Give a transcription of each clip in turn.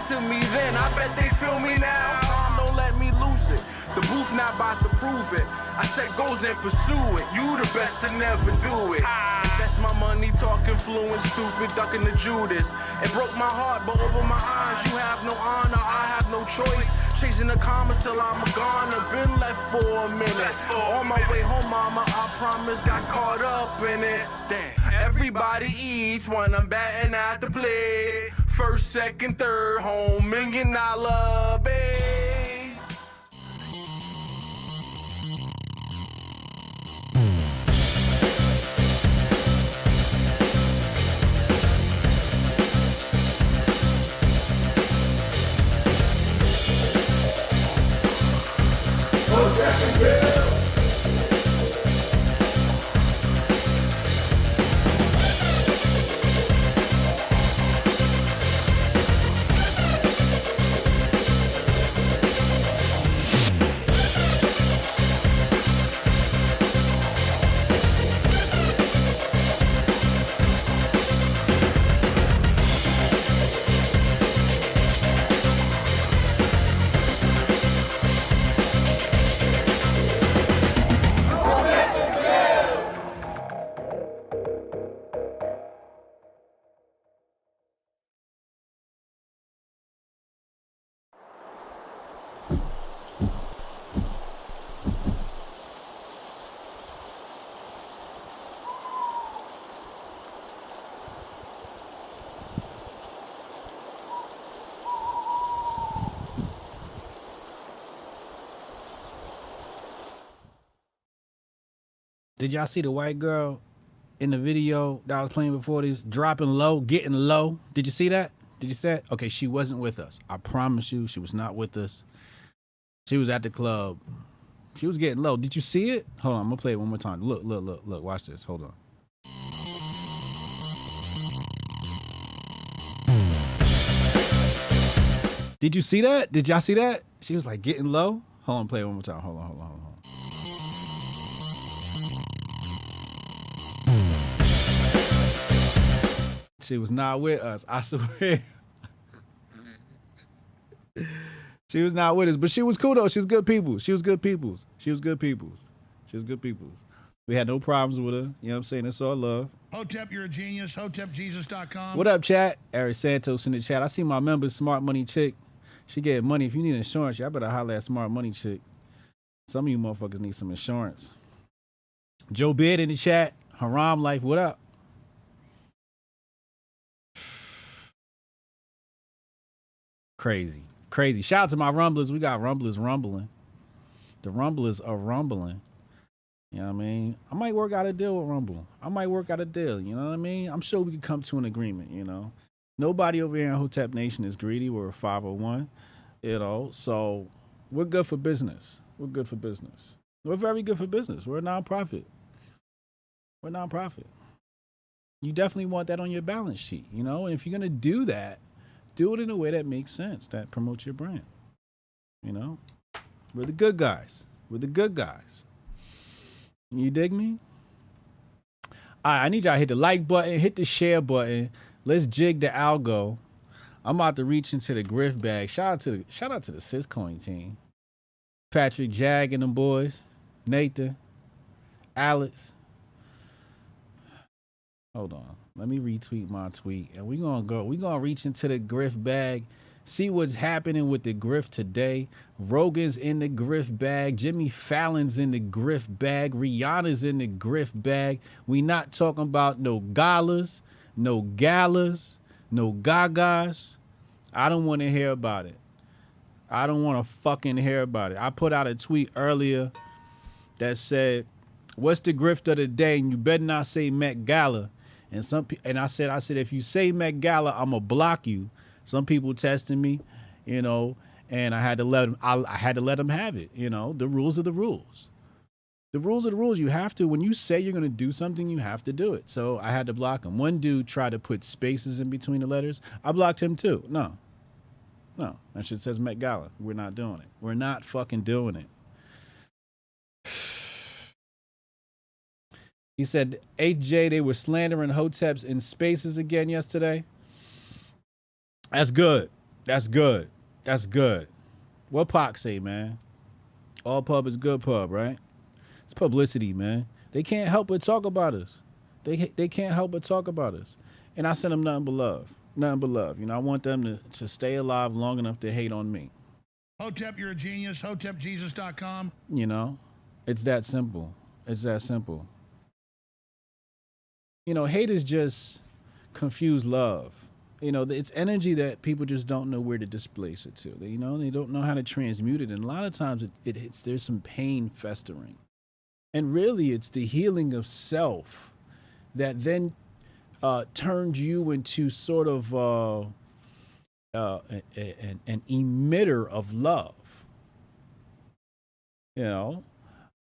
to me then, I bet they feel me now. Time don't let me lose it. The booth not about to prove it. I set goals and pursue it. You the best to never do it. Invest my money, talking fluent, stupid, ducking the Judas. It broke my heart, but over my eyes, you have no honor, I have no choice. Chasing the commas till I'm gone. I've been left for a minute. On my way home, mama, I promise, got caught up in it. Damn. Everybody eats when I'm batting at the plate. First, second, third, home, $1 million base. Did y'all see the white girl in the video that I was playing before this dropping low, getting low? Did you see that? Did you see that? Okay, she wasn't with us. I promise you, she was not with us. She was at the club. She was getting low. Did you see it? Hold on, I'm gonna play it one more time. Look, look, look, look. Watch this. Hold on. Did you see that? Did y'all see that? She was like getting low. Hold on, play it one more time. Hold on, hold on, hold on. She was not with us. I swear. She was not with us, but she was cool though. She was good people. She was good peoples. She was good peoples. She was good peoples. We had no problems with her. You know what I'm saying? It's all love. Hotep, you're a genius. HotepJesus.com. What up, chat? Eric Santos in the chat. I see my member, Smart Money Chick. She get money. If you need insurance, y'all better holler at Smart Money Chick. Some of you motherfuckers need some insurance. Joe Beard in the chat. Haram Life, what up? Crazy. Crazy. Shout out to my rumblers. We got rumblers rumbling. The rumblers are rumbling. You know what I mean? I might work out a deal with Rumble. I might work out a deal. You know what I mean? I'm sure we could come to an agreement, you know? Nobody over here in Hotep Nation is greedy. We're a 501, you know? So we're good for business. We're good for business. We're very good for business. We're a nonprofit. We're a nonprofit. You definitely want that on your balance sheet, you know? And if you're going to do that, do it in a way that makes sense, that promotes your brand. You know? We're the good guys. We're the good guys. You dig me? All right, I need y'all to hit the like button, hit the share button. Let's jig the algo. I'm about to reach into the Grift bag. Shout out to the Syscoin team. Patrick, Jag, and them boys. Nathan, Alex. Hold on. Let me retweet my tweet. And we're gonna reach into the Grift bag. See what's happening with the Grift today. Rogan's in the Grift bag. Jimmy Fallon's in the Grift bag. Rihanna's in the Grift bag. We not talking about no galas, no galas, no gagas. I don't want to hear about it. I don't want to fucking hear about it. I put out a tweet earlier that said, what's the Grift of the day? And you better not say Met Gala. And I said, if you say Met Gala, I'm going to block you. Some people testing me, you know, and I had to let them. I had to let them have it. You know, the rules are the rules. The rules are the rules. You have to, when you say you're going to do something, you have to do it. So I had to block him. One dude tried to put spaces in between the letters. I blocked him too. No, that shit says Met Gala. We're not doing it. We're not fucking doing it. He said, HJ, they were slandering Hoteps in spaces again yesterday. That's good. That's good. That's good. What Pac say, man? All pub is good pub, right? It's publicity, man. They can't help but talk about us. They can't help but talk about us. And I send them nothing but love. Nothing but love. You know, I want them to stay alive long enough to hate on me. Hotep, you're a genius. HotepJesus.com. You know, it's that simple. It's that simple. You know, hate is just confused love. You know, it's energy that people just don't know where to displace it to. You know, they don't know how to transmute it. And a lot of times there's some pain festering. And really, it's the healing of self that then turns you into sort of an emitter of love. You know?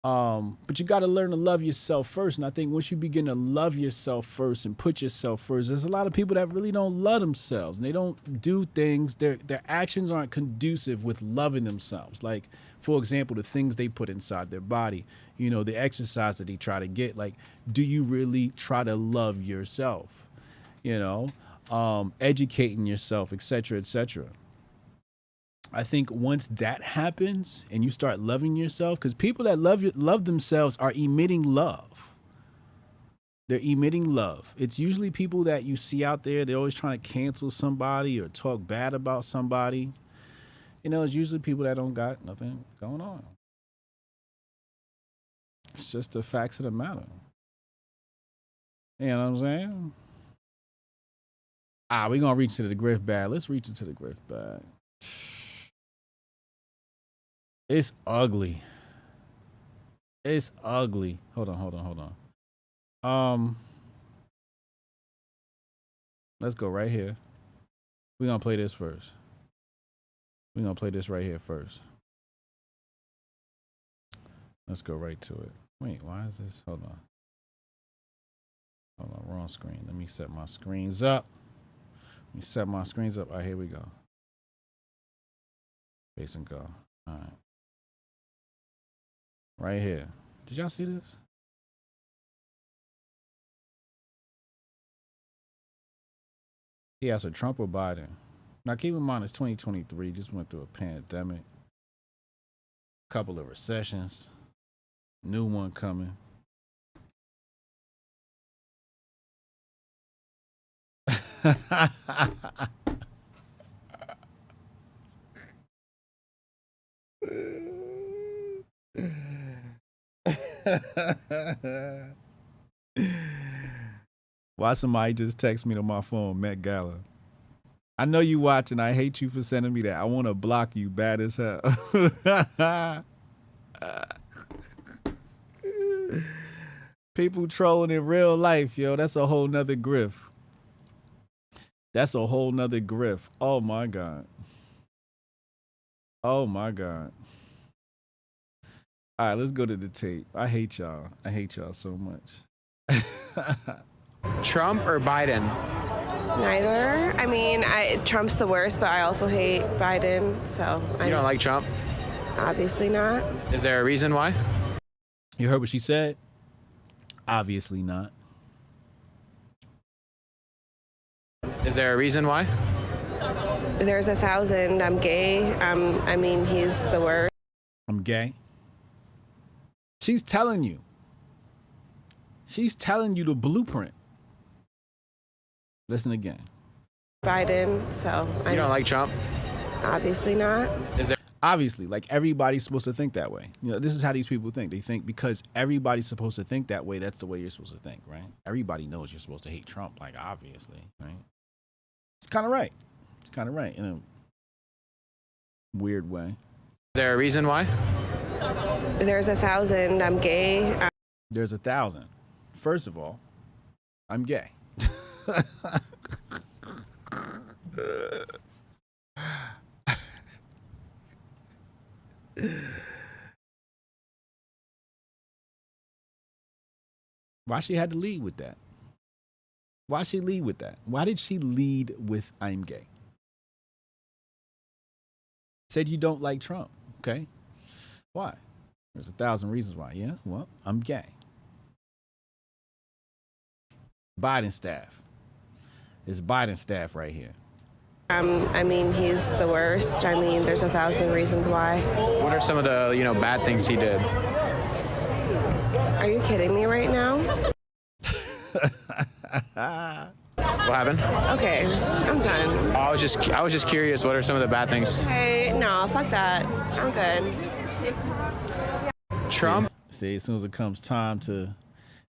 But you got to learn to love yourself first. And I think once you begin to love yourself first and put yourself first, there's a lot of people that really don't love themselves. And they don't do things. Their actions aren't conducive with loving themselves. Like, for example, the things they put inside their body, you know, the exercise that they try to get. Like, do you really try to love yourself? You know, educating yourself, et cetera, et cetera. I think once that happens and you start loving yourself, because people that love themselves are emitting love. They're emitting love. It's usually people that you see out there. They're always trying to cancel somebody or talk bad about somebody. You know, it's usually people that don't got nothing going on. It's just the facts of the matter. You know what I'm saying? We're going to reach to the Grift bag. Let's reach into the Grift bag. It's ugly. It's ugly. Hold on. Let's go right here. We're going to play this first. We're going to play this right here first. Let's go right to it. Wait, why is this? Hold on, wrong screen. Let me set my screens up. All right, here we go. Face and go. All right. Right here. Did y'all see this? He asked a Trump or Biden. Now keep in mind it's 2023. Just went through a pandemic. Couple of recessions. New one coming. Why somebody just text me to my phone, Met Gala? I know you watching. I hate you for sending me that. I want to block you bad as hell. People trolling in real life, yo. That's a whole nother grift. Oh my God. Oh my God. All right, let's go to the tape. I hate y'all so much. Trump or Biden? Neither. I mean, Trump's the worst, but I also hate Biden, so You don't like Trump? Obviously not. Is there a reason why? You heard what she said? Obviously not. Is there a reason why? There's 1,000. I'm gay. I mean, he's the worst. I'm gay. She's telling you. She's telling you the blueprint. Listen again. Biden, so You don't like Trump? Obviously not. Is there Obviously, like everybody's supposed to think that way. You know, this is how these people think. They think because everybody's supposed to think that way, that's the way you're supposed to think, right? Everybody knows you're supposed to hate Trump, like obviously, right? It's kind of right. It's kind of right in a weird way. Is there a reason why? There's 1,000. I'm gay. There's 1,000. First of all, I'm gay. Why she had to lead with that? Why she lead with that? Why did she lead with I'm gay? Said you don't like Trump. Okay. Why? There's 1,000 reasons why. Yeah. Well, I'm gay. Biden staff. It's Biden staff right here. I mean, he's the worst. I mean, there's 1,000 reasons why. What are some of the, bad things he did? Are you kidding me right now? What happened? Okay, I'm done. I was just curious. What are some of the bad things? Hey, no, fuck that. I'm good. Trump. See, as soon as it comes time to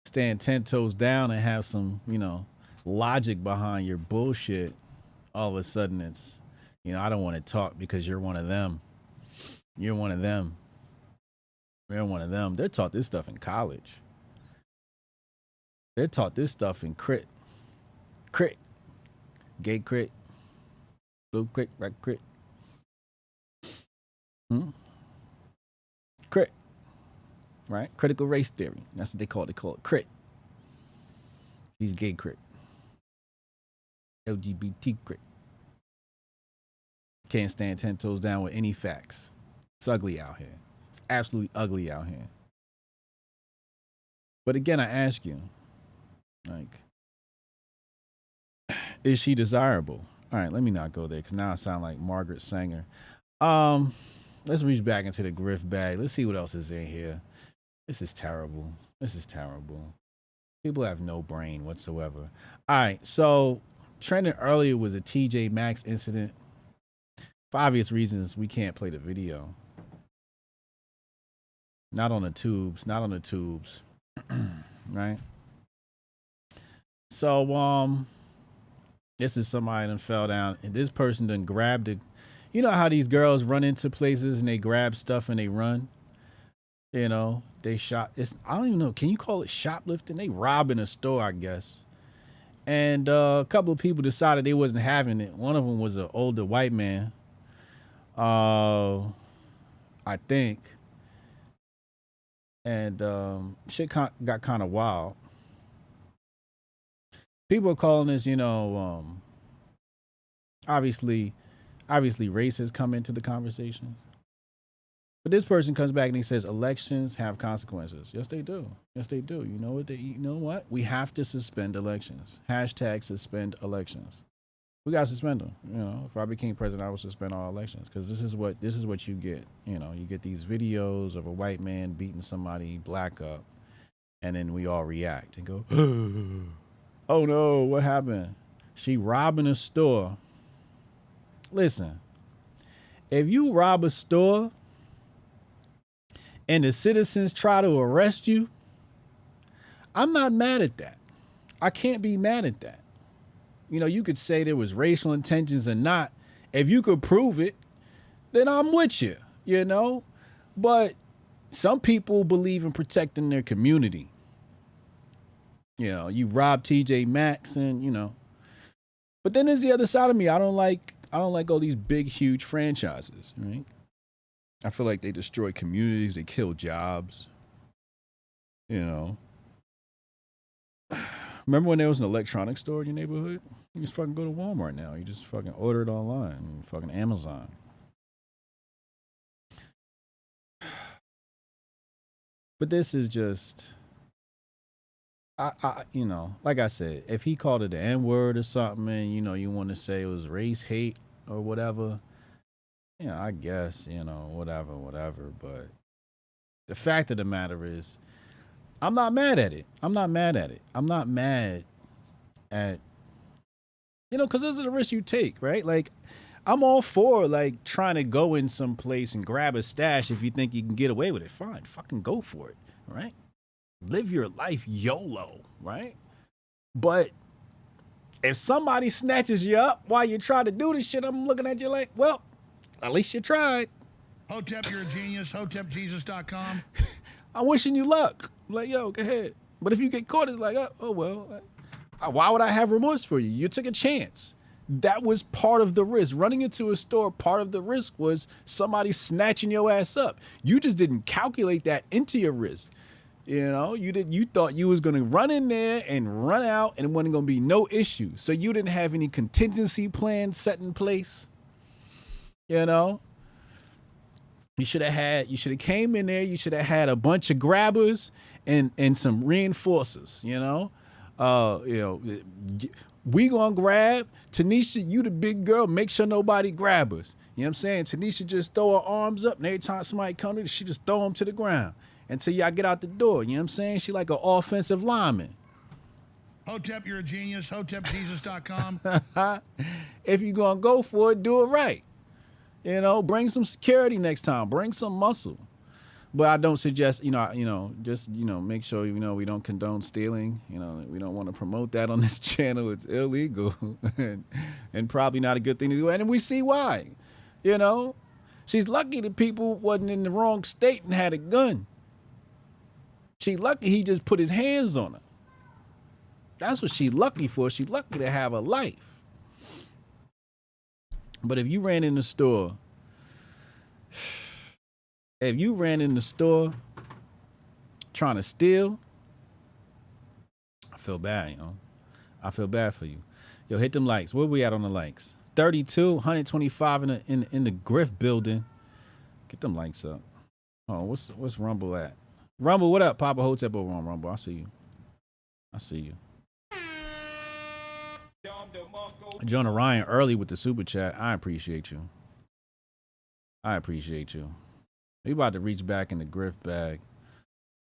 stand 10 toes down and have some, logic behind your bullshit, all of a sudden it's, I don't want to talk because you're one of them. You're one of them. You're one of them. They're taught this stuff in college. They're taught this stuff in crit. Gay crit. Blue crit, red crit. Crit. Right? Critical race theory. That's what they call it. They call it crit. He's gay crit. LGBT crit. Can't stand 10 toes down with any facts. It's ugly out here. It's absolutely ugly out here. But again, I ask you, is she desirable? All right, let me not go there because now I sound like Margaret Sanger. Let's reach back into the grift bag. Let's see what else is in here. This is terrible. This is terrible. People have no brain whatsoever. All right, so trending earlier was a TJ Maxx incident. For obvious reasons, we can't play the video. Not on the tubes. Not on the tubes. Right? So, this is somebody that fell down. And this person done grabbed it. You know how these girls run into places and they grab stuff and they run? They shot. I don't even know. Can you call it shoplifting? They robbing a store, I guess. And a couple of people decided they wasn't having it. One of them was an older white man. I think. And shit got kind of wild. People are calling this, obviously race has come into the conversation. But this person comes back and he says elections have consequences. Yes, they do. Yes, they do. You know what? We have to suspend elections. Hashtag suspend elections. We gotta suspend them. If I became president, I would suspend all elections because this is what you get. You get these videos of a white man beating somebody black up, and then we all react and go, "Oh no, what happened? She robbing a store." Listen, if you rob a store and the citizens try to arrest you, I'm not mad at that. I can't be mad at that. You could say there was racial intentions or not. If you could prove it, then I'm with you, But some people believe in protecting their community. You rob TJ Maxx and, But then there's the other side of me. I don't like all these big, huge franchises, right? I feel like they destroy communities. They kill jobs. Remember when there was an electronics store in your neighborhood? You just fucking go to Walmart now. You just fucking order it online. Fucking Amazon. But this is just, like I said, if he called it the N-word or something and, you want to say it was race hate or whatever, I guess, whatever. But the fact of the matter is, I'm not mad at it. I'm not mad at, because those are the risks you take, right? Like, I'm all for, trying to go in some place and grab a stash if you think you can get away with it. Fine, fucking go for it, right? Live your life YOLO, right? But if somebody snatches you up while you try to do this shit, I'm looking at you like, well, at least you tried. Hotep, you're a genius. HotepJesus.com. I'm wishing you luck. Like, yo, go ahead. But if you get caught, it's like, oh well, why would I have remorse for you? You took a chance. That was part of the risk. Running into a store, part of the risk was somebody snatching your ass up. You just didn't calculate that into your risk. You thought you was going to run in there and run out and it wasn't going to be no issue. So you didn't have any contingency plan set in place. You should have came in there. You should have had a bunch of grabbers and some reinforcers, We gonna grab Tanisha. You the big girl. Make sure nobody grab us. You know what I'm saying? Tanisha just throw her arms up, and every time somebody come to, she just throw them to the ground until y'all get out the door. You know what I'm saying? She like an offensive lineman. Hotep, you're a genius. HotepJesus.com. If you gonna go for it, do it right. You know, bring some security next time. Bring some muscle. But I don't suggest, just make sure we don't condone stealing. We don't want to promote that on this channel. It's illegal and probably not a good thing to do. And we see why. She's lucky the people wasn't in the wrong state and had a gun. She lucky he just put his hands on her. That's what she lucky for. She lucky to have a life. But if you ran in the store, trying to steal, I feel bad, I feel bad for you. Yo, hit them likes. Where we at on the likes? 32, 125 in the Grift building. Get them likes up. Oh, what's Rumble at? Rumble, what up? Papa Hotep over on Rumble. I see you. Jonah Ryan early with the super chat. I appreciate you. We about to reach back in the Grift bag.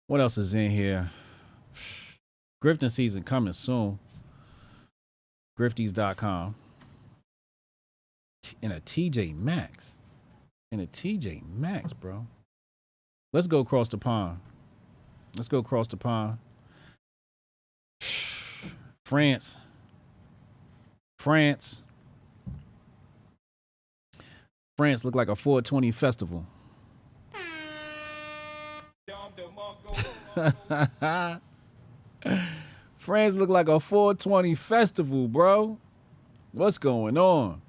What else is in here? Grifting season coming soon. Grifties.com. In a TJ Maxx. Bro. Let's go across the pond. France. France look like a 420 festival. France look like a 420 festival, bro. What's going on?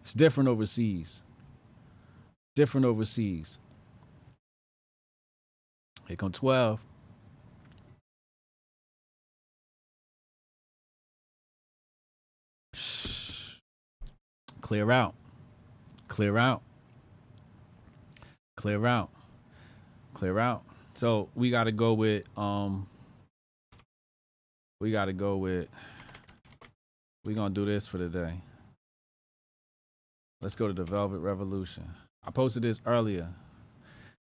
It's different overseas. Here come 12. Clear out. So we got to go with we're going to do this for the day. Let's go to the Velvet Revolution. I posted this earlier.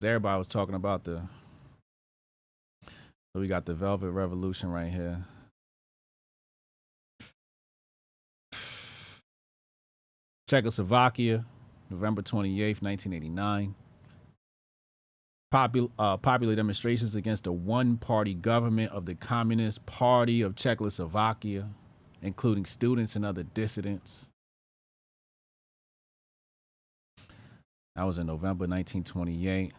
Everybody was talking about so we got the Velvet Revolution right here. Czechoslovakia, November 28th, 1989. Popular demonstrations against the one-party government of the Communist Party of Czechoslovakia, including students and other dissidents. That was in November 1928.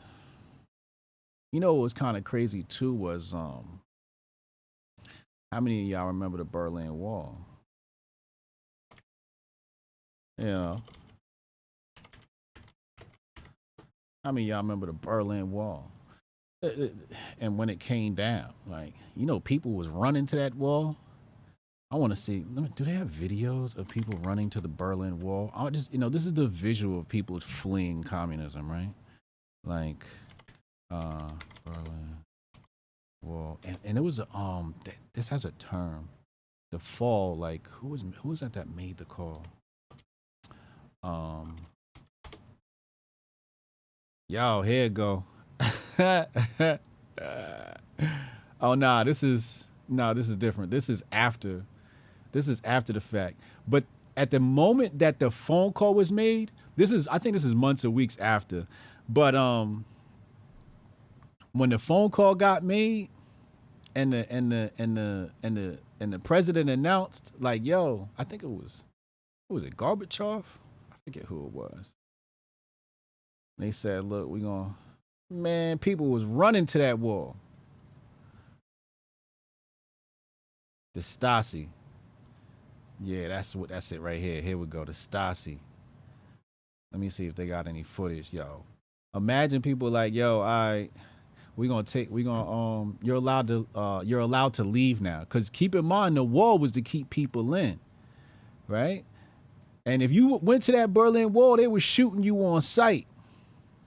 What was kind of crazy too was how many of y'all remember the Berlin Wall? How many of y'all remember the Berlin Wall? And when it came down, people was running to that wall. I want to see, do they have videos of people running to the Berlin Wall? I just, this is the visual of people fleeing communism, right? Berlin Wall. And it was this has a term. The fall, who was that made the call? Yo, here it go. Oh, this is different. This is after the fact. But at the moment that the phone call was made, I think this is months or weeks after. But when the phone call got made and the president announced, yo, I think who was it, Gorbachev? I forget who it was. They said, look, people was running to that wall. The Stasi. Yeah, that's it right here. Here we go, the Stasi. Let me see if they got any footage, yo. Imagine people yo, all right, you're allowed to leave now. Because keep in mind, the wall was to keep people in, right? And if you went to that Berlin Wall, they were shooting you on sight.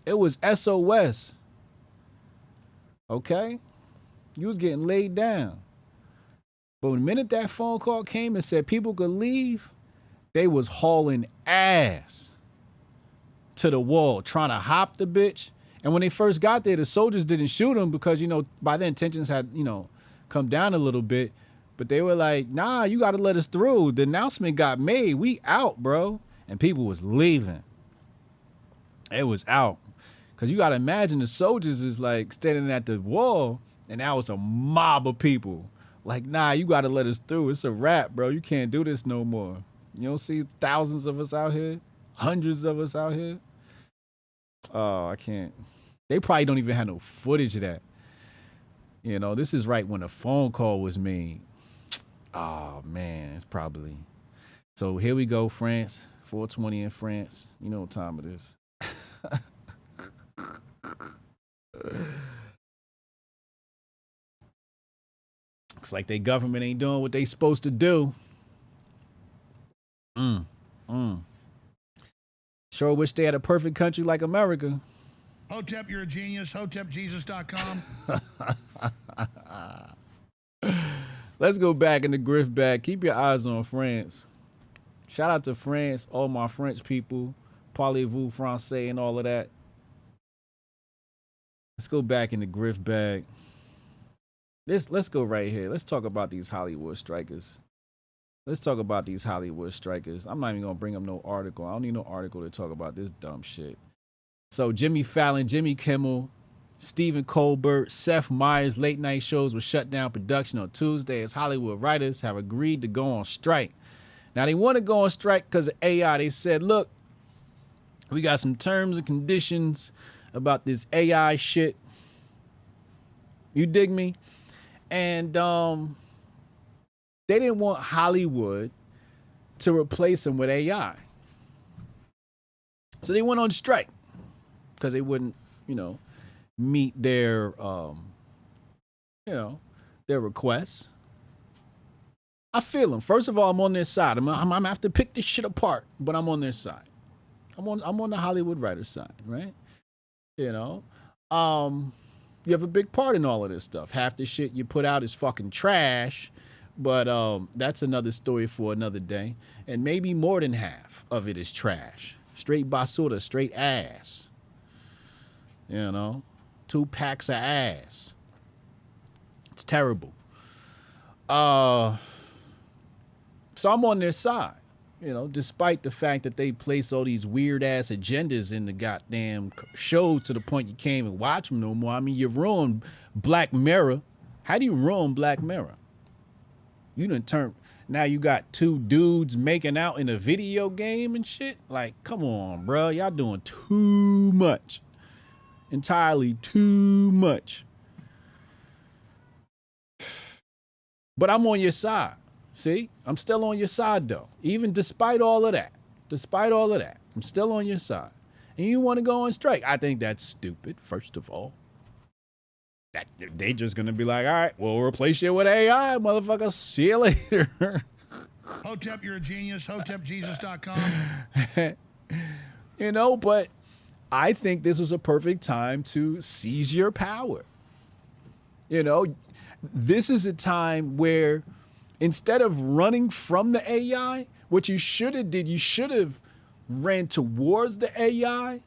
It was SOS. Okay? You was getting laid down. But the minute that phone call came and said people could leave, they was hauling ass to the wall, trying to hop the bitch. And when they first got there, the soldiers didn't shoot them because, you know, by then tensions had, you know, come down a little bit. But they were like, nah, you got to let us through. The announcement got made. We out, bro. And people was leaving. It was out. Because you got to imagine the soldiers is like standing at the wall, and now it's a mob of people. Like, nah, you got to let us through. It's a wrap, bro. You can't do this no more. You don't see thousands of us out here? Hundreds of us out here? Oh, I can't. They probably don't even have no footage of that. You know, this is right when a phone call was made. Oh, man, it's probably. So here we go, France. 420 in France. You know what time it is. Looks like their government ain't doing what they supposed to do. Sure wish they had a perfect country like America. Hotep, you're a genius. HotepJesus.com. Let's go back in the grift bag. Keep your eyes on France. Shout out to France, all my French people. Parlez-vous français and all of that. Let's go back in the grift bag. Let's go right here. Let's talk about these Hollywood strikers. Let's talk about these Hollywood strikers. I'm not even going to bring up no article. I don't need no article to talk about this dumb shit. So Jimmy Fallon, Jimmy Kimmel, Stephen Colbert, Seth Meyers' late night shows were shut down production on Tuesday as Hollywood writers have agreed to go on strike. Now, they want to go on strike because of AI. They said, look, we got some terms and conditions about this AI shit. You dig me? And they didn't want Hollywood to replace them with AI. So they went on strike because they wouldn't, you know, meet their, their requests. I feel them. First of all, I'm on their side. I'm gonna have to pick this shit apart, but I'm on their side. I'm on the Hollywood writer's side, right? You know, you have a big part in all of this stuff. Half the shit you put out is fucking trash, but that's another story for another day. And maybe more than half of it is trash. Straight basura, straight ass. You know, 2 packs of ass. It's terrible. So I'm on their side, you know, despite the fact that they place all these weird ass agendas in the goddamn shows to the point you can't even watch them no more. I mean, you ruined Black Mirror. How do you ruin Black Mirror? You done turned, now you got 2 dudes making out in a video game and shit. Like, come on, bro. Y'all doing too much. Entirely too much. But I'm on your side. See, I'm still on your side, though. Even despite all of that. Despite all of that, I'm still on your side. And you want to go on strike. I think that's stupid, first of all. That they just going to be like, all right, we'll replace you with AI, motherfucker. See you later. Hotep, you're a genius. HotepJesus.com. You know, but I think this was a perfect time to seize your power. You know, this is a time where instead of running from the AI, what you should have did, you should have ran towards the AI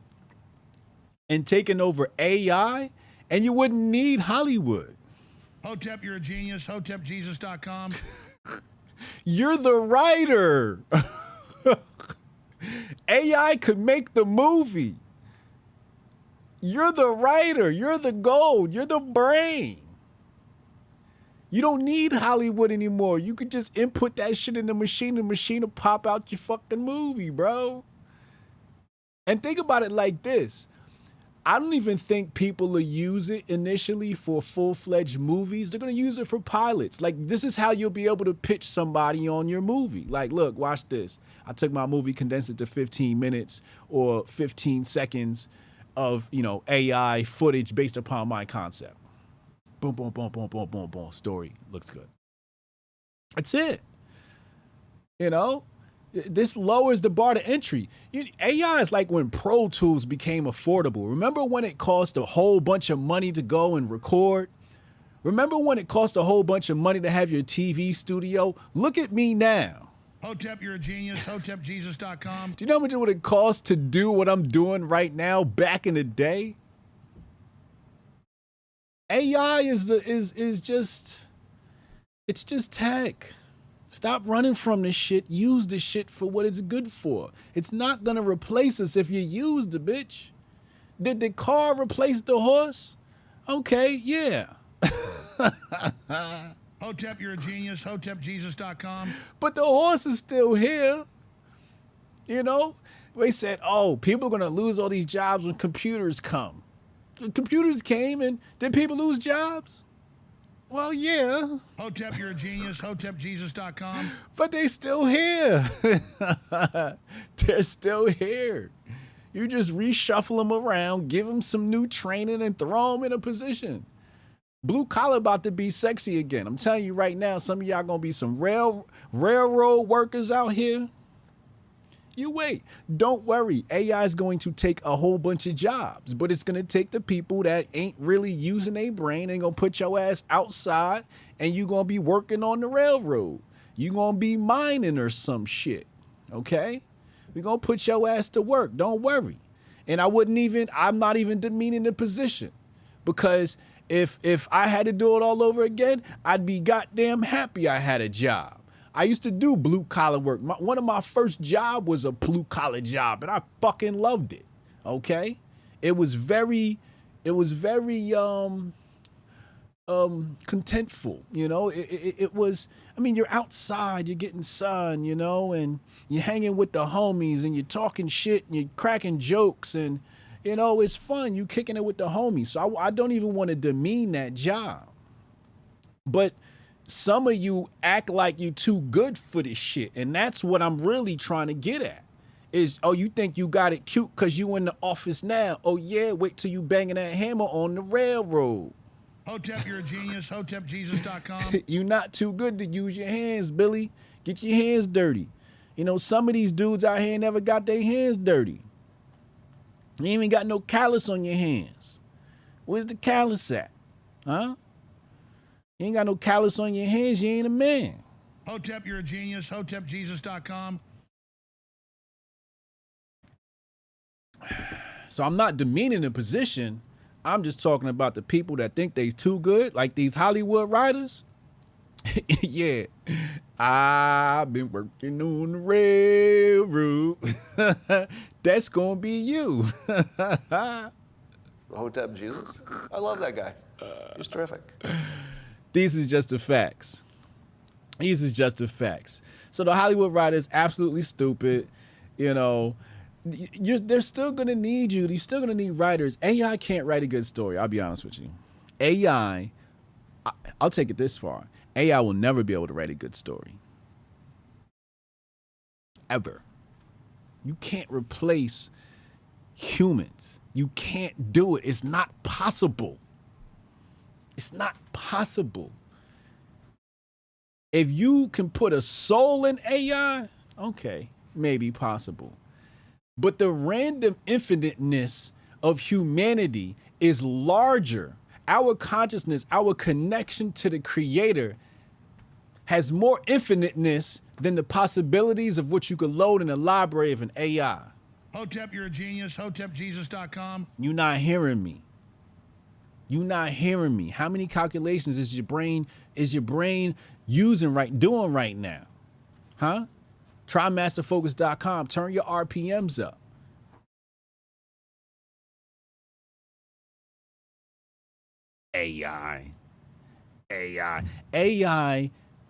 and taken over AI, and you wouldn't need Hollywood. Hotep, you're a genius. HotepJesus.com. You're the writer. AI could make the movie. You're the writer. You're the gold. You're the brain. You don't need Hollywood anymore. You could just input that shit in the machine will pop out your fucking movie, bro. And think about it like this. I don't even think people will use it initially for full-fledged movies. They're going to use it for pilots. Like, this is how you'll be able to pitch somebody on your movie. Like, look, watch this. I took my movie, condensed it to 15 minutes or 15 seconds of, you know, AI footage based upon my concept. Boom, boom, boom, boom, boom, boom, boom. Story looks good. That's it. You know, this lowers the bar to entry. AI is like when Pro Tools became affordable. Remember when it cost a whole bunch of money to go and record? Remember when it cost a whole bunch of money to have your TV studio? Look at me now. Hotep, you're a genius. HotepJesus.com. Do you know how much it would have cost to do what I'm doing right now back in the day? AI is just, it's just tech. Stop running from this shit. Use the shit for what it's good for. It's not gonna replace us if you use the bitch. Did the car replace the horse? Okay, yeah. Hotep, you're a genius. HotepJesus.com. But the horse is still here. You know? They said, oh, people are gonna lose all these jobs when computers come. The computers came, and did people lose jobs? Well, yeah. Hotep, you're a genius. HotepJesus.com. But they still here. They're still here. You just reshuffle them around, give them some new training, and throw them in a position. Blue collar about to be sexy again. I'm telling you right now, some of y'all gonna be some railroad workers out here. You wait. Don't worry. AI is going to take a whole bunch of jobs, but it's going to take the people that ain't really using their brain and going to put your ass outside, and you're going to be working on the railroad. You're going to be mining or some shit. Okay? We're going to put your ass to work. Don't worry. And I'm not even demeaning the position, because if I had to do it all over again, I'd be goddamn happy I had a job. I used to do blue collar work. One of my first job was a blue collar job, and I fucking loved it. Okay, it was very contentful. You know, it was. I mean, you're outside, you're getting sun, you know, and you're hanging with the homies, and you're talking shit, and you're cracking jokes, and you know, it's fun. You kicking it with the homies. So I don't even want to demean that job, but some of you act like you too good for this shit. And that's what I'm really trying to get at is, oh, you think you got it cute because you in the office now. Oh, yeah, wait till you banging that hammer on the railroad. Hotep, you're a genius. HotepJesus.com. You're not too good to use your hands, Billy. Get your hands dirty. You know, some of these dudes out here never got their hands dirty. You ain't even got no callus on your hands. Where's the callus at? Huh? You ain't got no callus on your hands, you ain't a man. Hotep, you're a genius. HotepJesus.com. So I'm not demeaning the position. I'm just talking about the people that think they too good, like these Hollywood writers. Yeah, I've been working on the railroad. That's gonna be you. Hotep Jesus. I love that guy. He's terrific. These is just the facts. These is just the facts. So the Hollywood writers absolutely stupid. You know, they're still gonna need you. You're still gonna need writers. AI can't write a good story. I'll be honest with you. AI, I'll take it this far. AI will never be able to write a good story. Ever. You can't replace humans. You can't do it. It's not possible. It's not possible. If you can put a soul in AI, okay, maybe possible. But the random infiniteness of humanity is larger. Our consciousness, our connection to the Creator has more infiniteness than the possibilities of what you could load in the library of an AI. Hotep, you're a genius. HotepJesus.com. You're not hearing me. You're not hearing me. How many calculations is your brain doing right now? Huh? Try masterfocus.com. Turn your RPMs up. AI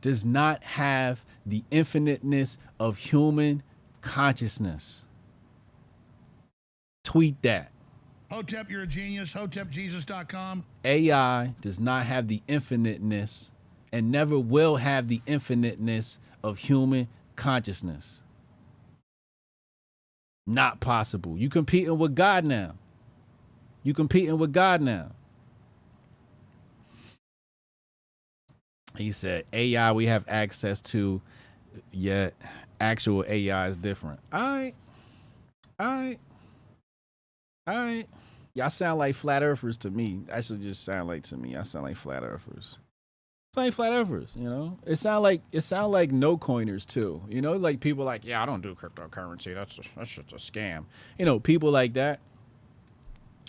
does not have the infiniteness of human consciousness. Tweet that. Hotep, you're a genius. HotepJesus.com. AI does not have the infiniteness and never will have the infiniteness of human consciousness. Not possible. You competing with God now. You competing with God now. He said, AI we have access to, yet actual AI is different. All right. Y'all sound like flat earthers to me. That should just sound like to me. I sound like flat earthers. It's like flat earthers, you know. It sound like no coiners too. You know, like people like, yeah, I don't do cryptocurrency. That's just a scam. You know, people like that.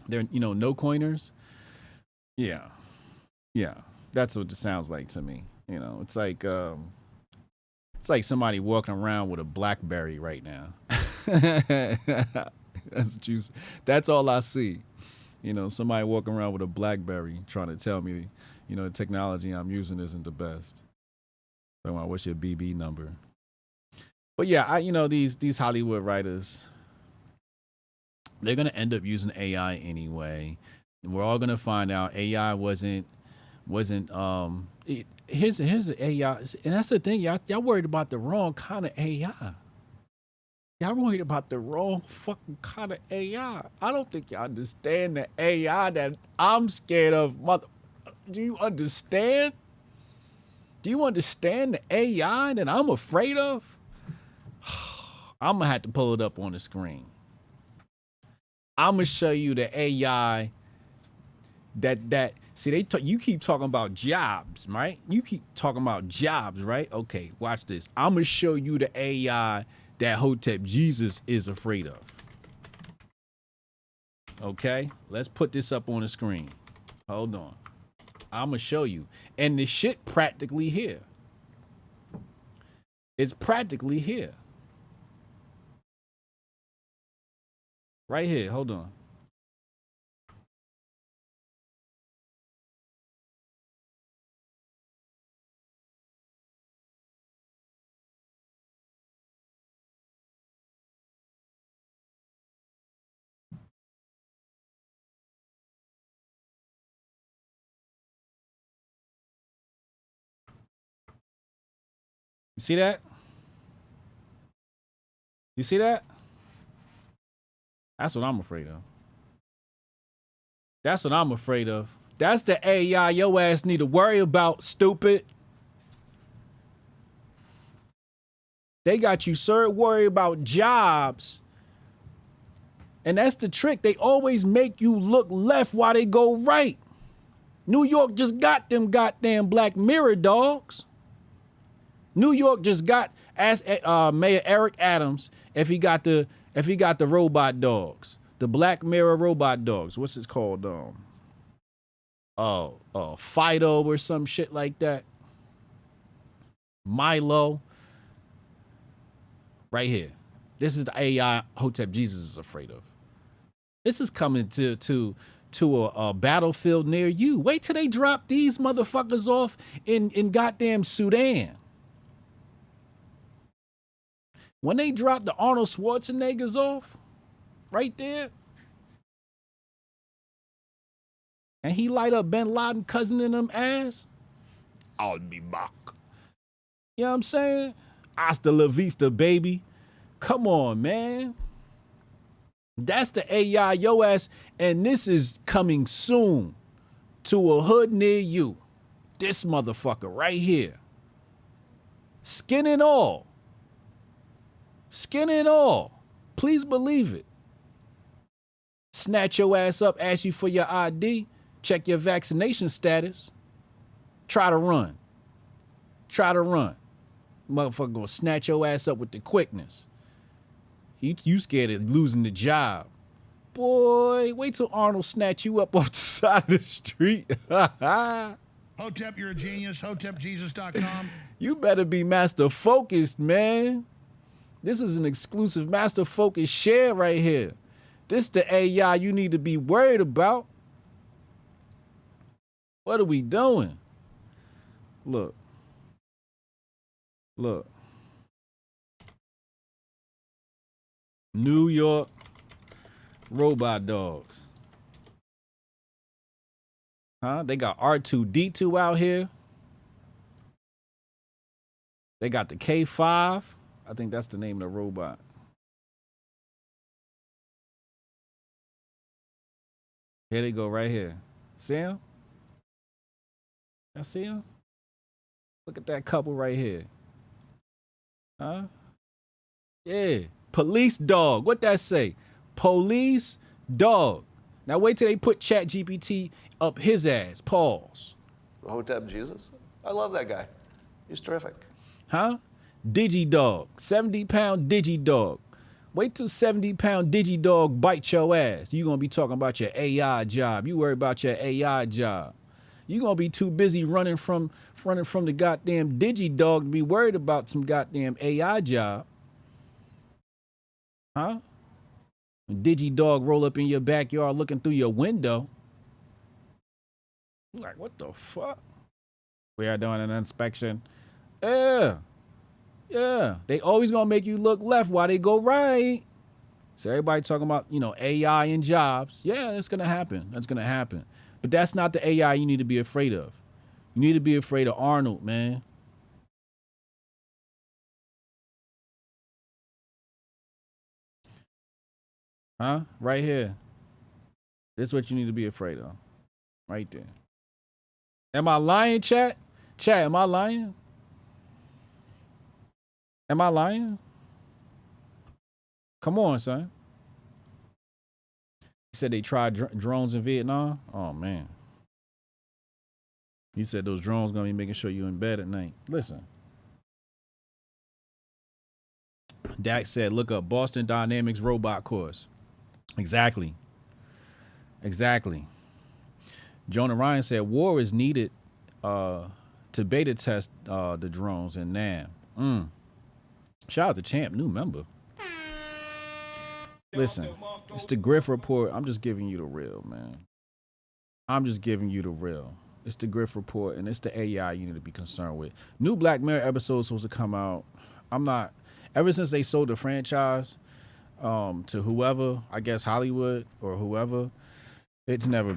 They're, you know, no coiners. Yeah. Yeah. That's what it sounds like to me. You know, it's like somebody walking around with a BlackBerry right now. That's all I see. You know, somebody walking around with a BlackBerry trying to tell me, you know, the technology I'm using isn't the best. So what's your BB number? But yeah, you know, these Hollywood writers, they're gonna end up using AI anyway. And we're all gonna find out AI wasn't here's the AI, and that's the thing, y'all worried about the wrong kind of AI. Y'all worried about the wrong fucking kind of AI. I don't think y'all understand the AI that I'm scared of. Do you understand? Do you understand the AI that I'm afraid of? I'm gonna have to pull it up on the screen. I'm gonna show you the AI that see, you keep talking about jobs, right? You keep talking about jobs, right? Okay, watch this. I'm gonna show you the AI that Hotep Jesus is afraid of. Okay, let's put this up on the screen. Hold on. I'm gonna show you. And the shit practically here. It's practically here. Right here, hold on. You see that? You see that? That's what I'm afraid of. That's what I'm afraid of. That's the AI your ass need to worry about, stupid. They got you, sir, worry about jobs. And that's the trick. They always make you look left while they go right. New York just got them goddamn Black Mirror dogs. New York just got Mayor Eric Adams if he got the robot dogs, the Black Mirror robot dogs. What's it called? Fido or some shit like that. Milo. Right here. This is the AI Hotep Jesus is afraid of. This is coming to a battlefield near you. Wait till they drop these motherfuckers off in goddamn Sudan. When they drop the Arnold Schwarzeneggers off, right there, and he light up Bin Laden cousin in them ass, I'll be back. You know what I'm saying? Hasta la vista, baby. Come on, man. That's the AI yo ass, and this is coming soon to a hood near you. This motherfucker right here. Skin and all. Skin and all. Please believe it. Snatch your ass up, ask you for your ID, check your vaccination status. Try to run. Try to run. Motherfucker gonna snatch your ass up with the quickness. You scared of losing the job. Boy, wait till Arnold snatch you up off the side of the street. Hotep, you're a genius. HotepJesus.com. You better be master focused, man. This is an exclusive master focus share right here. This the AI you need to be worried about. What are we doing? Look. Look. New York robot dogs. Huh? They got R2-D2 out here. They got the K5. I think that's the name of the robot. Here they go right here. See him? I see him? Look at that couple right here. Huh? Yeah. Police dog. What that say? Police dog. Now wait till they put Chat GPT up his ass. Pause. Hotep Jesus? I love that guy. He's terrific. Huh? Digidog. 70-pound Digidog. Wait till 70-pound Digidog bite your ass. You gonna be talking about your AI job. You worry about your AI job. You gonna be too busy running from the goddamn Digidog to be worried about some goddamn AI job. Huh? When Digidog roll up in your backyard looking through your window. You're like, what the fuck? We are doing an inspection. Yeah. Yeah. They always gonna make you look left while they go right. So everybody talking about, AI and jobs. Yeah, that's gonna happen. That's gonna happen. But that's not the AI you need to be afraid of. You need to be afraid of Arnold, man. Huh? Right here. This is what you need to be afraid of. Right there. Am I lying, chat? Chat, am I lying? Am I lying? Come on, son. He said they tried drones in Vietnam. Oh, man. He said those drones going to be making sure you in bed at night. Listen. Dak said, look up Boston Dynamics robot course. Exactly. Exactly. Jonah Ryan said, war is needed to beta test the drones in NAM. Shout out to Champ, new member. Listen, it's the Grift Report. I'm just giving you the real, man. I'm just giving you the real. It's the Grift Report, and it's the AI you need to be concerned with. New Black Mirror episode supposed to come out. I'm not, ever since they sold the franchise to whoever, I guess Hollywood or whoever, it never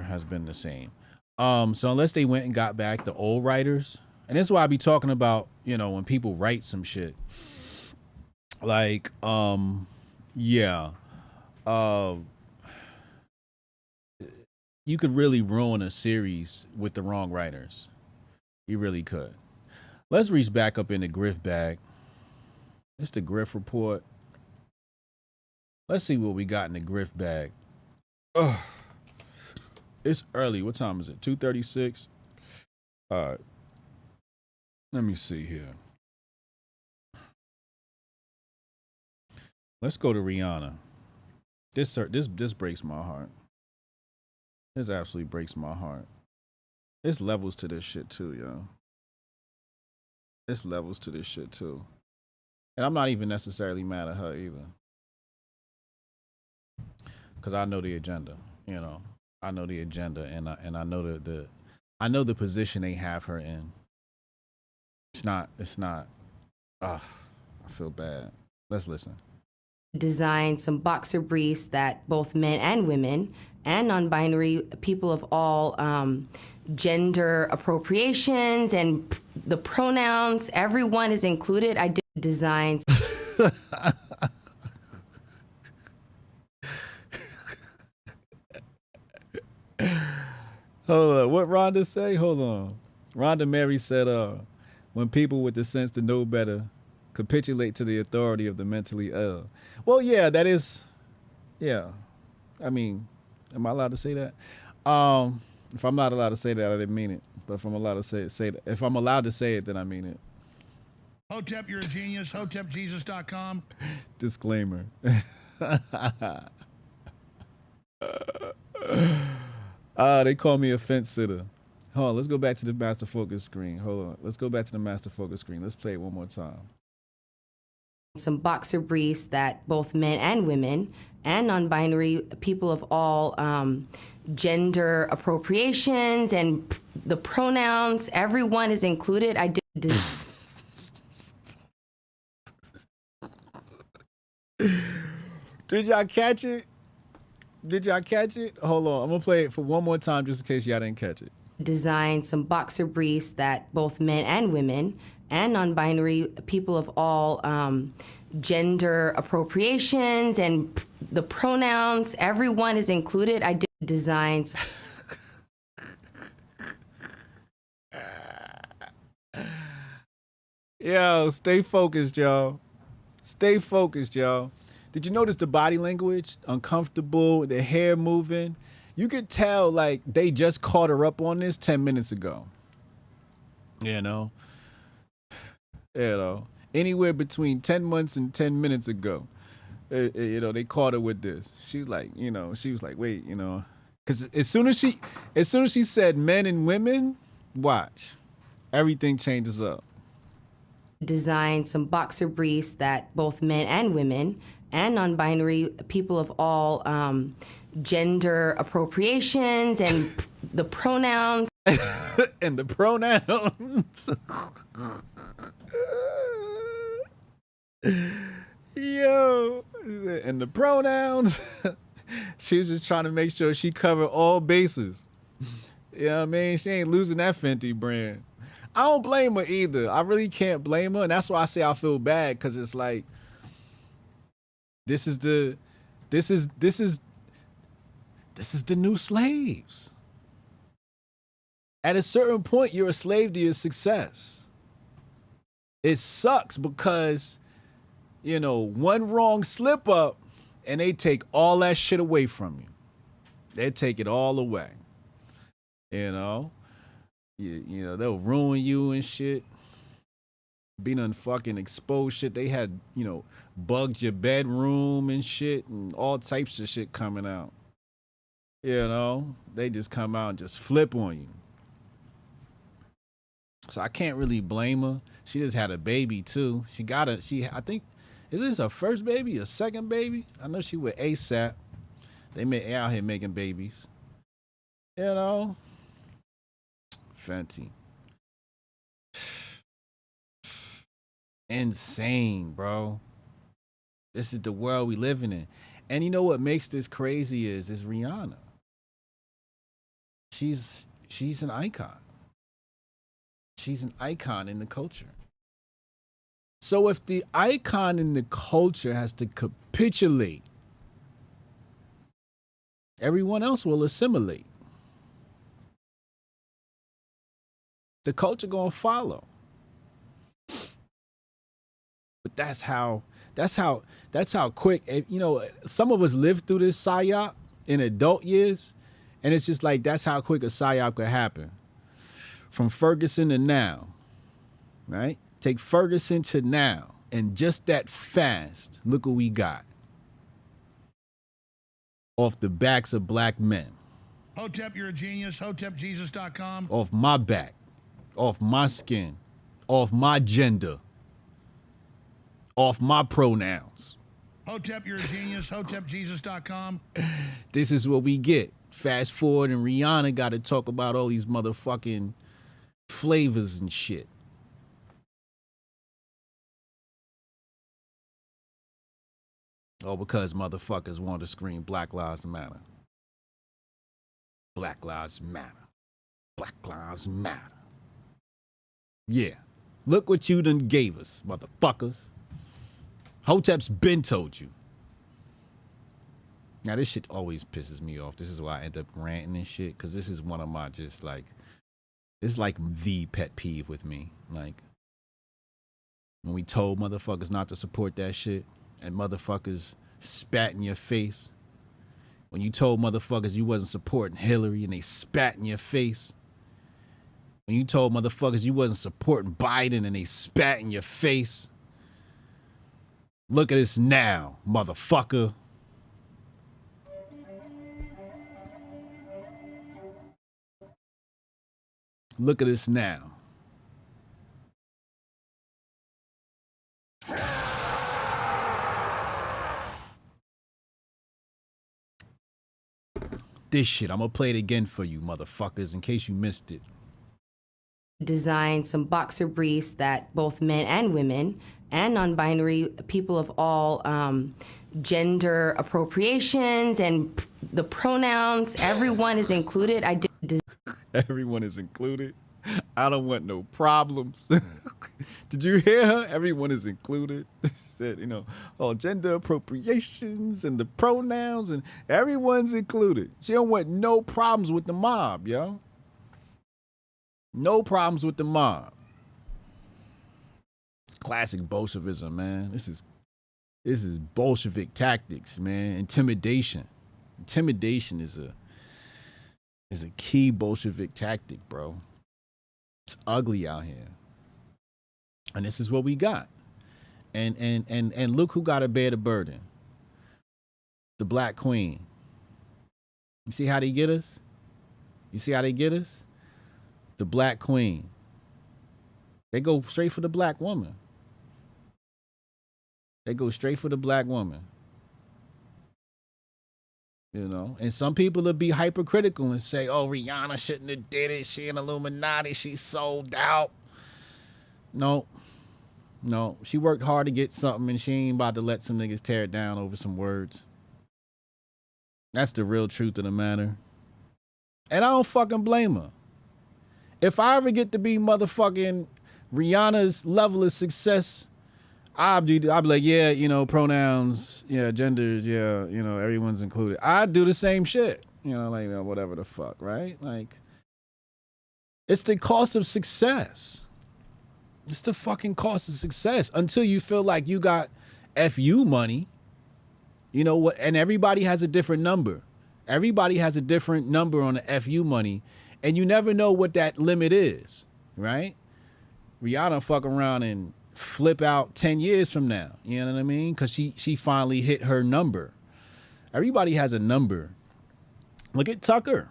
has been the same. So unless they went and got back the old writers, and this is why I be talking about, when people write some shit. Like, yeah. You could really ruin a series with the wrong writers. You really could. Let's reach back up in the Grift bag. It's the Grift Report. Let's see what we got in the Grift bag. Ugh. It's early. What time is it? 2:36. All right. Let me see here. Let's go to Rihanna. This breaks my heart. This absolutely breaks my heart. There's levels to this shit too, yo. There's levels to this shit too. And I'm not even necessarily mad at her either. Cause I know the agenda, I know the agenda, and I know I know the position they have her in. It's not. I feel bad. Let's listen. Designed some boxer briefs that both men and women and non-binary people of all gender appropriations and the pronouns, everyone is included. I did designs. Hold on. What Rhonda say? Hold on. Rhonda Mary said, when people with the sense to know better capitulate to the authority of the mentally ill. Well, yeah, that is, yeah. I mean, am I allowed to say that? If I'm not allowed to say that, I didn't mean it. But if I'm allowed to say that, if I'm allowed to say it, then I mean it. Hotep, you're a genius. HotepJesus.com. Disclaimer. They call me a fence sitter. Hold on, let's go back to the master focus screen. Hold on. Let's go back to the master focus screen. Let's play it one more time. Some boxer briefs that both men and women and non-binary people of all gender appropriations and the pronouns, everyone is included. I did. Did y'all catch it? Did y'all catch it? Hold on. I'm going to play it for one more time just in case y'all didn't catch it. Designed some boxer briefs that both men and women and non-binary people of all gender appropriations and the pronouns, everyone is included. I did designs. Yo, stay focused, y'all. Stay focused, y'all. Did you notice the body language? Uncomfortable, the hair moving. You could tell like they just caught her up on this 10 minutes ago. You know, anywhere between 10 months and 10 minutes ago, they caught her with this. She's like, she was like, wait, because as soon as she said men and women, watch, everything changes up. Designed some boxer briefs that both men and women and non-binary people of all gender appropriations and the pronouns. And the pronouns. Yo, and the pronouns. She was just trying to make sure she covered all bases. You know what I mean? She ain't losing that Fenty brand. I don't blame her either. I really can't blame her. And that's why I say I feel bad, because it's like, this is the new slaves. At a certain point, you're a slave to your success. It sucks because, one wrong slip up and they take all that shit away from you. They take it all away. They'll ruin you and shit. Being on fucking exposed shit. They had, bugged your bedroom and shit and all types of shit coming out. They just come out and just flip on you. So I can't really blame her. She just had a baby too. I think, is this her first baby, a second baby? I know she with ASAP. They out here making babies. Fenty. Insane, bro. This is the world we living in. And you know what makes this crazy is Rihanna. She's an icon. She's an icon in the culture. So if the icon in the culture has to capitulate, everyone else will assimilate. The culture gonna follow. But that's how quick, some of us lived through this psyop in adult years, and it's just like, that's how quick a psyop could happen. From Ferguson to now, right? Take Ferguson to now, and just that fast, look what we got. Off the backs of black men. Hotep, you're a genius. HotepJesus.com. Off my back, off my skin, off my gender, off my pronouns. Hotep, you're a genius. HotepJesus.com. This is what we get. Fast forward, and Rihanna got to talk about all these motherfucking flavors and shit. All because motherfuckers want to scream Black Lives Matter. Black Lives Matter. Black Lives Matter. Yeah. Look what you done gave us, motherfuckers. Hotep's been told you. Now, this shit always pisses me off. This is why I end up ranting and shit, because this is one of my just like, it's like the pet peeve with me. Like, when we told motherfuckers not to support that shit, and motherfuckers spat in your face. When you told motherfuckers you wasn't supporting Hillary and they spat in your face. When you told motherfuckers you wasn't supporting Biden and they spat in your face. Look at us now, motherfucker. Look at us now. This shit, I'm gonna play it again for you, motherfuckers, in case you missed it. Designed some boxer briefs that both men and women and non-binary people of all gender appropriations and the pronouns, everyone is included. Everyone is included. I don't want no problems. Did you hear her? Everyone is included. She said, all gender appropriations and the pronouns, and everyone's included. She don't want no problems with the mob, yo. No problems with the mob. It's classic Bolshevism, man. This is Bolshevik tactics, man. Intimidation. Intimidation is a key Bolshevik tactic, bro. It's ugly out here. And this is what we got. And look who got to bear the burden. The Black Queen. You see how they get us? You see how they get us? The Black Queen. They go straight for the black woman. They go straight for the black woman. You know, and some people will be hypercritical and say, oh, Rihanna shouldn't have did it. She an Illuminati. She sold out. No, she worked hard to get something and she ain't about to let some niggas tear it down over some words. That's the real truth of the matter. And I don't fucking blame her. If I ever get to be motherfucking Rihanna's level of success, I'll be like, yeah, you know, pronouns, yeah, genders, yeah, you know, everyone's included. I'd do the same shit, you know, like, whatever the fuck, right? Like, it's the cost of success. It's the fucking cost of success until you feel like you got FU money, you know what? And everybody has a different number. Everybody has a different number on the FU money, and you never know what that limit is, right? Rihanna fuck around and flip out 10 years from now. You know what I mean? Because she finally hit her number. Everybody has a number. Look at Tucker.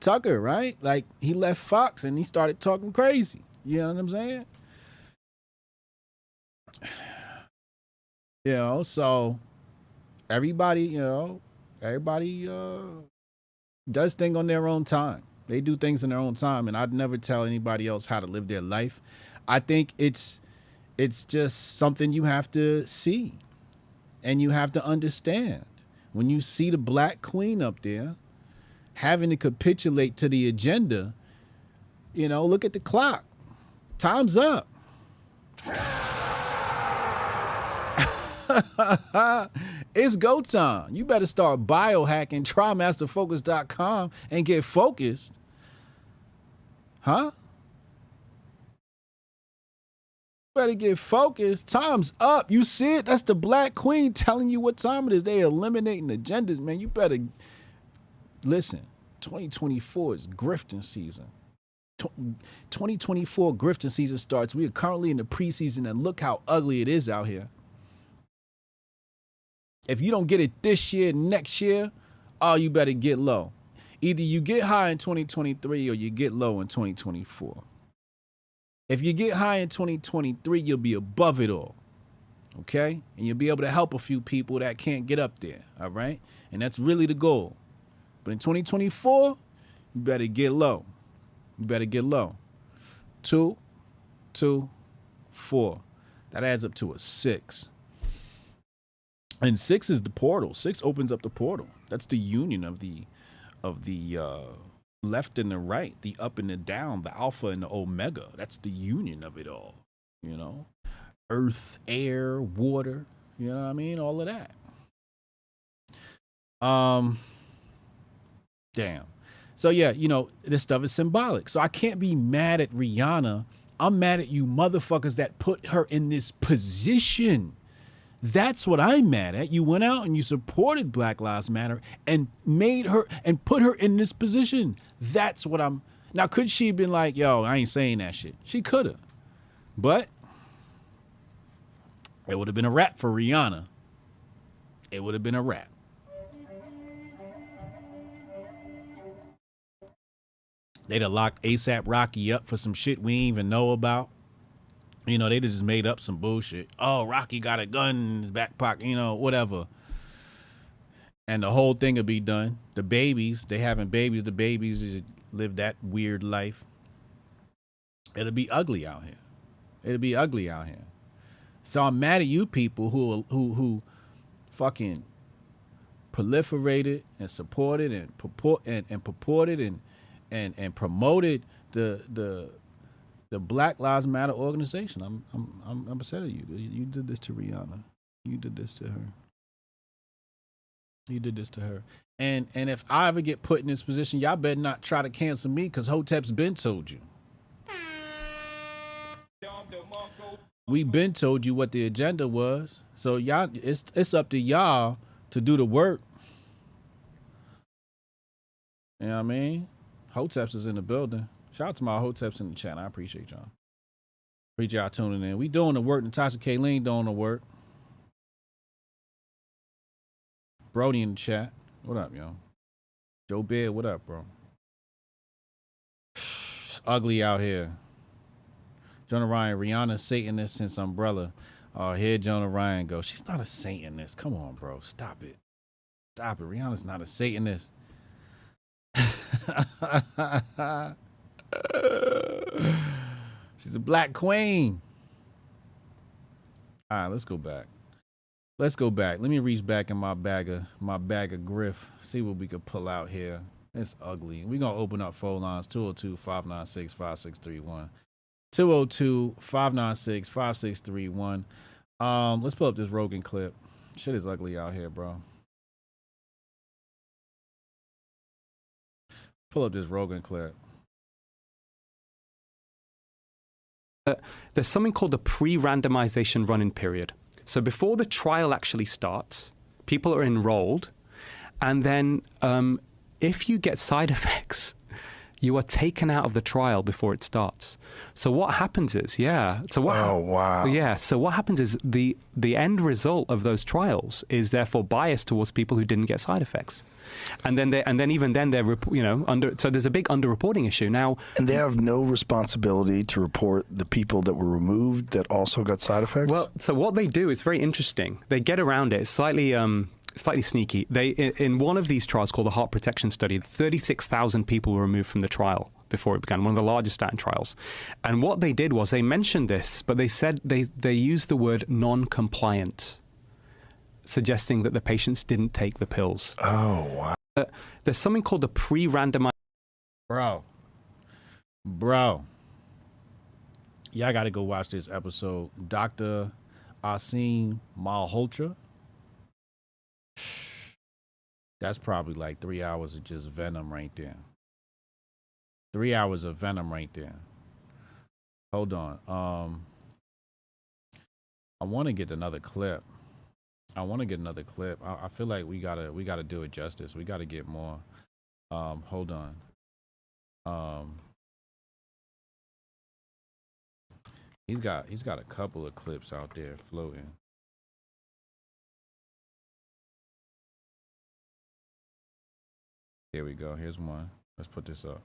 Tucker, right? Like, he left Fox and he started talking crazy. You know what I'm saying? You know, so everybody does things on their own time. They do things in their own time, and I'd never tell anybody else how to live their life. I think it's just something you have to see and you have to understand. When you see the Black Queen up there having to capitulate to the agenda, you know, look at the clock. Time's up. It's go time. You better start biohacking, trymasterfocus.com and get focused. Huh? Better get focused. Time's up. You see it? That's the Black Queen telling you what time it is. They eliminating agendas, man. You better listen. 2024 is grifting season. 2024 grifting season starts. We are currently in the preseason, and look how ugly it is out here. If you don't get it this year, next year, oh, you better get low. Either you get high in 2023 or you get low in 2024. If you get high in 2023, you'll be above it all, okay? And you'll be able to help a few people that can't get up there, all right? And that's really the goal. But in 2024, you better get low. You better get low. 2, 2, 4. That adds up to a 6. And 6 is the portal. 6 opens up the portal. That's the union of the left and the right, the up and the down, the alpha and the omega. That's the union of it all, you know? Earth, air, water, you know what I mean? All of that. Damn. So yeah, you know, this stuff is symbolic. So I can't be mad at Rihanna. I'm mad at you motherfuckers that put her in this position. That's what I'm mad at. You went out and you supported Black Lives Matter and made her and put her in this position. That's what I'm. Now, could she have been like, yo, I ain't saying that shit? She could have. But it would have been a wrap for Rihanna. It would have been a wrap. They'd have locked ASAP Rocky up for some shit we ain't even know about. You know, they'd have just made up some bullshit. Oh, Rocky got a gun in his back pocket, you know, whatever. And the whole thing would be done. The babies, they having babies. The babies live that weird life. It'll be ugly out here. It'll be ugly out here. So I'm mad at you people who fucking proliferated and supported and purported and promoted the Black Lives Matter organization. I'm upset at you. You did this to Rihanna. You did this to her. You did this to her. And if I ever get put in this position, y'all better not try to cancel me, because Hotep's been told you. We been told you what the agenda was. So y'all, it's up to y'all to do the work. You know what I mean? Hoteps is in the building. Shout out to my Hoteps in the chat. I appreciate y'all. Appreciate y'all tuning in. We doing the work. Natasha Kayleen doing the work. Brody in the chat. What up, yo? Joe Beard, what up, bro? Ugly out here. Jonah Ryan, Rihanna Satanist since Umbrella. Here Jonah Ryan go. She's not a Satanist. Come on, bro. Stop it. Stop it. Rihanna's not a Satanist. She's a black queen. All right, let's go back. Let's go back. Let me reach back in my bag of Grift. See what we could pull out here. It's ugly. We're gonna open up phone lines 202-596-5631. 202-596-5631. Let's pull up this Rogan clip. Shit is ugly out here, bro. Pull up this Rogan clip. There's something called the pre-randomization run-in period. So before the trial actually starts, people are enrolled, and then if you get side effects, you are taken out of the trial before it starts. So what happens is, So what happens is the end result of those trials is therefore biased towards people who didn't get side effects, and then they're so there's a big underreporting issue now. And they have no responsibility to report the people that were removed that also got side effects. Well, so what they do is very interesting. They get around it. It's slightly sneaky. They in one of these trials called the Heart Protection Study, 36,000 people were removed from the trial before it began, one of the largest statin trials. And what they did was they mentioned this, but they said they used the word non-compliant, suggesting that the patients didn't take the pills. Oh, wow. There's something called the pre-randomized... Bro. Y'all got to go watch this episode. Dr. Aseem Malhotra. That's probably like 3 hours of just venom right there. 3 hours of venom right there. Hold on. I want to get another clip. I feel like we gotta do it justice. We gotta get more. Hold on. He's got a couple of clips out there floating. Here we go. Here's one. Let's put this up.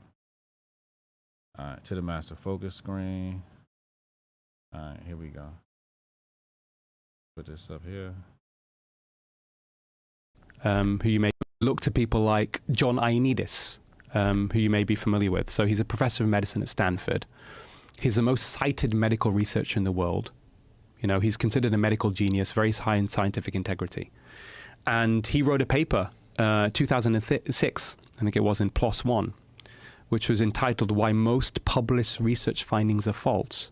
All right, to the master focus screen. All right, here we go. Put this up here. Who you may look to people like John Ioannidis, who you may be familiar with. So he's a professor of medicine at Stanford. He's the most cited medical researcher in the world. You know, he's considered a medical genius, very high in scientific integrity. And he wrote a paper, 2006, I think it was, in PLOS One, which was entitled Why Most Published Research Findings Are False.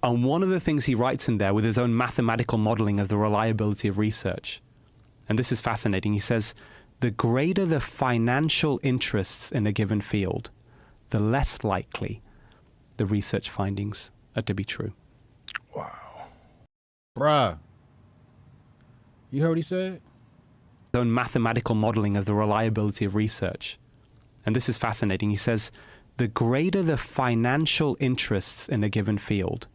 And one of the things he writes in there with his own mathematical modeling of the reliability of research, and this is fascinating, he says, the greater the financial interests in a given field, the less likely the research findings are to be true. Wow. Bruh. You heard what he said? His own mathematical modeling of the reliability of research. And this is fascinating. He says, the greater the financial interests in a given field,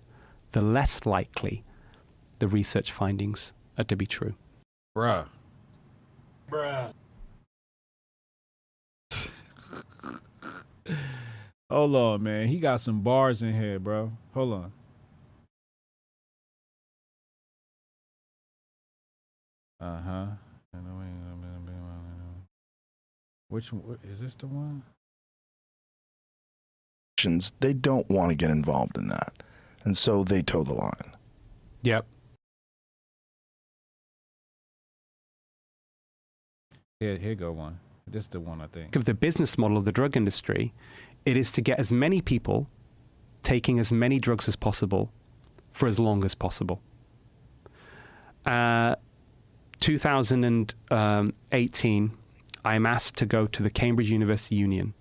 the less likely the research findings are to be true. Bruh. Hold on, man. He got some bars in here, bro. Hold on. Uh-huh. Which one? Is this the one? They don't want to get involved in that. And so they toe the line. Yep. Here go one. This is the one, I think. Of the business model of the drug industry, it is to get as many people taking as many drugs as possible for as long as possible. 2018, I'm asked to go to the Cambridge University Union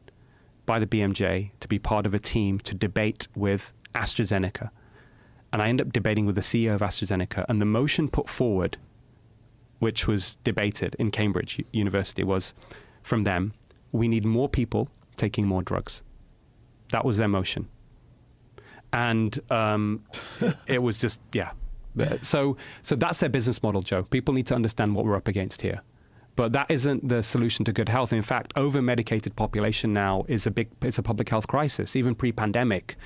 by the BMJ to be part of a team to debate with AstraZeneca And I ended up debating with the CEO of AstraZeneca, and the motion put forward, which was debated in Cambridge University, was from them, we need more people taking more drugs. That was their motion. And it was just, yeah. So that's their business model, Joe. People need to understand what we're up against here. But that isn't the solution to good health. In fact, over-medicated population now is it's a public health crisis. Even pre-pandemic,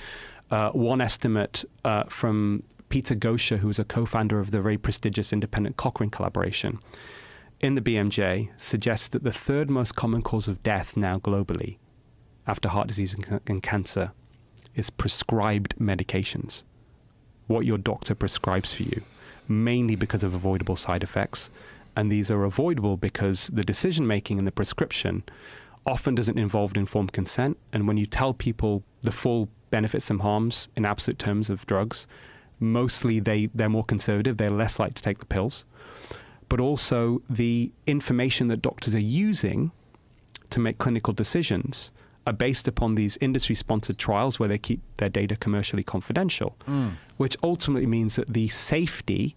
one estimate from Peter Gosha, who's a co-founder of the very prestigious independent Cochrane collaboration, in the BMJ, suggests that the third most common cause of death now globally, after heart disease and cancer, is prescribed medications. What your doctor prescribes for you, mainly because of avoidable side effects. And these are avoidable because the decision-making and the prescription often doesn't involve informed consent. And when you tell people the full benefits and harms in absolute terms of drugs, mostly they're more conservative. They're less likely to take the pills. But also the information that doctors are using to make clinical decisions are based upon these industry-sponsored trials where they keep their data commercially confidential, which ultimately means that the safety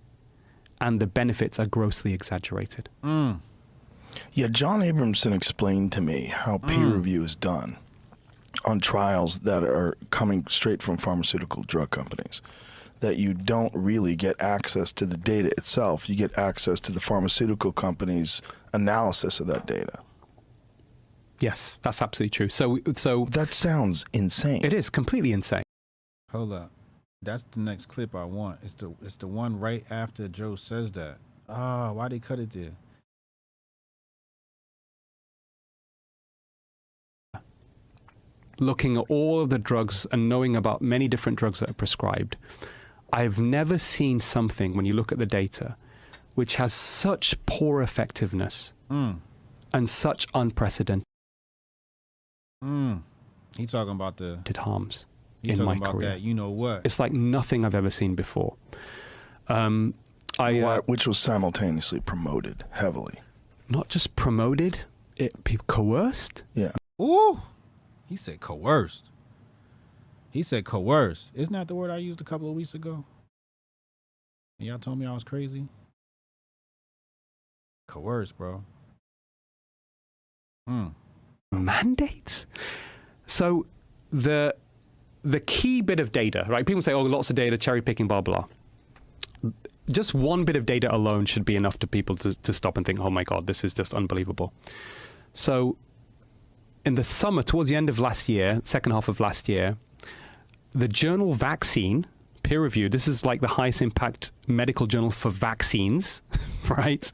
and the benefits are grossly exaggerated. Yeah, John Abramson explained to me how peer review is done on trials that are coming straight from pharmaceutical drug companies, that you don't really get access to the data itself. You get access to the pharmaceutical company's analysis of that data. Yes, that's absolutely true. So that sounds insane. It is completely insane. Hold up. That's the next clip I want. It's the one right after Joe says that. Ah, why they cut it there? Looking at all of the drugs and knowing about many different drugs that are prescribed, I've never seen something, when you look at the data, which has such poor effectiveness and such unprecedented He talking about the harms he in my talking about career. that, you know what? It's like nothing I've ever seen before. Which was simultaneously promoted heavily. Not just promoted, coerced. Yeah. Ooh, he said coerced. He said coerced. Isn't that the word I used a couple of weeks ago? And y'all told me I was crazy. Coerced, bro. Mandates. So the key bit of data, right? People say, oh, lots of data, cherry picking, blah, blah. Just one bit of data alone should be enough to people to stop and think, oh my God, this is just unbelievable. So in the summer, towards the end of last year, second half of last year, the journal Vaccine, peer reviewed, this is like the highest impact medical journal for vaccines, right?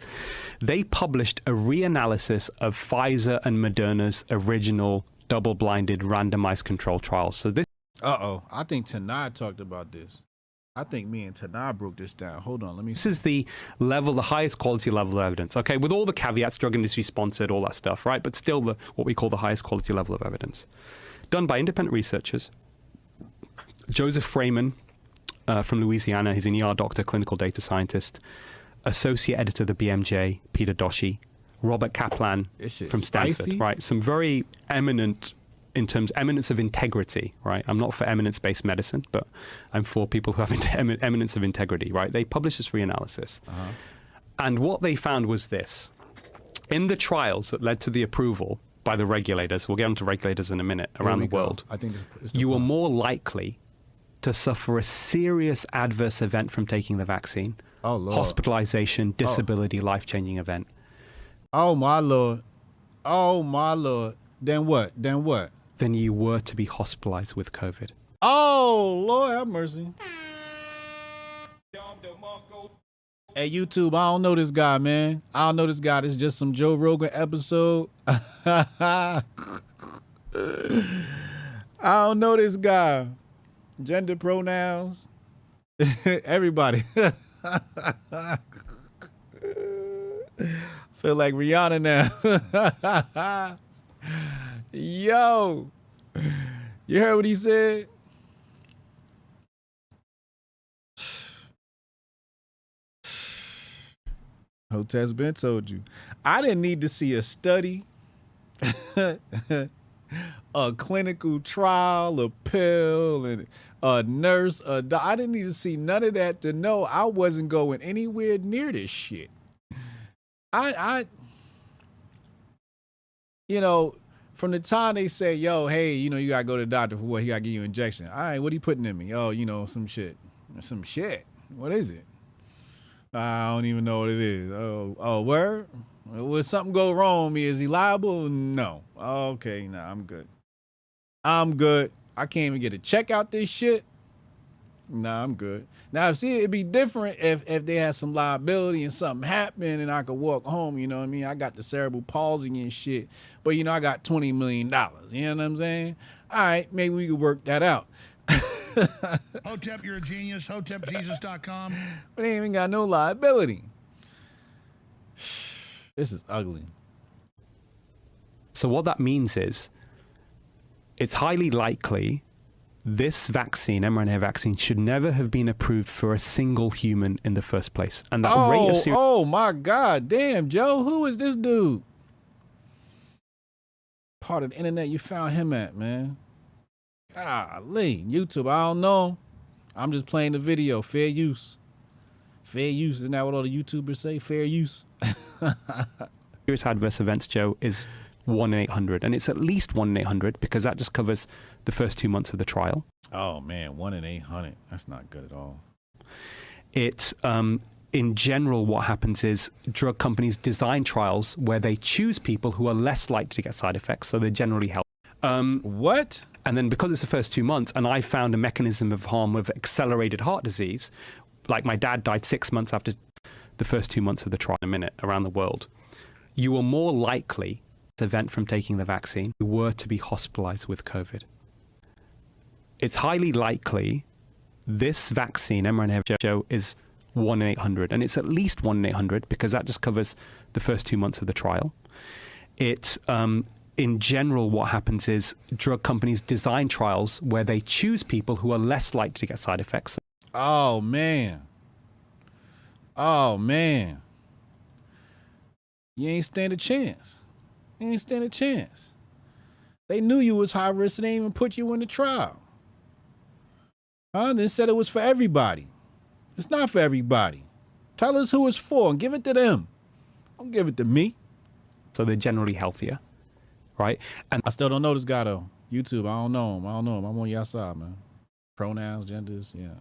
They published a reanalysis of Pfizer and Moderna's original double-blinded randomized control trials. So this... I think Tanai talked about this. I think me and Tanai broke this down. Hold on, let me... This is the highest quality level of evidence, okay? With all the caveats, drug industry sponsored, all that stuff, right? But still what we call the highest quality level of evidence. Done by independent researchers. Joseph Freeman from Louisiana, he's an ER doctor, clinical data scientist. Associate editor of the BMJ, Peter Doshi. Robert Kaplan from Stanford, spicy. right? Some very eminent, in terms eminence of integrity, right? I'm not for eminence-based medicine, but I'm for people who have eminence of integrity, right? They published this reanalysis. And what they found was this. In the trials that led to the approval by the regulators, we'll get onto regulators in a minute, around the world, I think you were more likely to suffer a serious adverse event from taking the vaccine. Oh, Lord. Hospitalization, disability, life-changing event. Oh, my Lord. Oh, my Lord. Then what? Than you were to be hospitalized with COVID. Oh, Lord have mercy. Hey, YouTube, I don't know this guy, man. I don't know this guy. This is just some Joe Rogan episode. I don't know this guy. Gender pronouns. Everybody. Feel like Rihanna now. Yo, you heard what he said? Hotep's been told you. I didn't need to see a study. a clinical trial, a pill, and a nurse. I didn't need to see none of that to know I wasn't going anywhere near this shit. You know, from the time they say, yo, hey, you know, you gotta go to the doctor for what? He gotta give you an injection. All right, what are you putting in me? Oh, you know, some shit. Some shit. What is it? I don't even know what it is. Oh, word? Will something go wrong with me? Is he liable? No. Okay, nah, I'm good. I'm good. I can't even get a check out this shit. Nah, I'm good. Now, see, it'd be different if they had some liability and something happened and I could walk home, you know what I mean? I got the cerebral palsy and shit, but, you know, I got $20 million. You know what I'm saying? All right, maybe we could work that out. Hotep, you're a genius. HotepJesus.com. But they ain't even got no liability. This is ugly. So what that means is it's highly likely this vaccine, mRNA vaccine, should never have been approved for a single human in the first place. And that rate of serious... Oh, my God. Damn, Joe. Who is this dude? Part of the internet you found him at, man. Golly. YouTube, I don't know. I'm just playing the video. Fair use. Fair use. Isn't that what all the YouTubers say? Fair use. Serious adverse events, Joe, is 1 in 800. And it's at least 1 in 800 because that just covers the first 2 months of the trial. Oh, man. 1 in 800. That's not good at all. It, in general, what happens is drug companies design trials where they choose people who are less likely to get side effects. So they're generally healthy. What? And then because it's the first 2 months and I found a mechanism of harm with accelerated heart disease, like my dad died 6 months after the first 2 months of the trial in a minute around the world, you were more likely to event from taking the vaccine you were to be hospitalized with COVID. It's highly likely this vaccine, mRNA, is 1 in 800. And it's at least 1 in 800 because that just covers the first 2 months of the trial. It, in general, what happens is drug companies design trials where they choose people who are less likely to get side effects. Oh, man. Oh, man. You ain't stand a chance. You ain't stand a chance. They knew you was high risk and they didn't even put you in the trial. They said it was for everybody. It's not for everybody. Tell us who it's for and give it to them. Don't give it to me. So they're generally healthier, right? And I still don't know this guy, though. YouTube, I don't know him. I'm on your side, man. Pronouns, genders, yeah.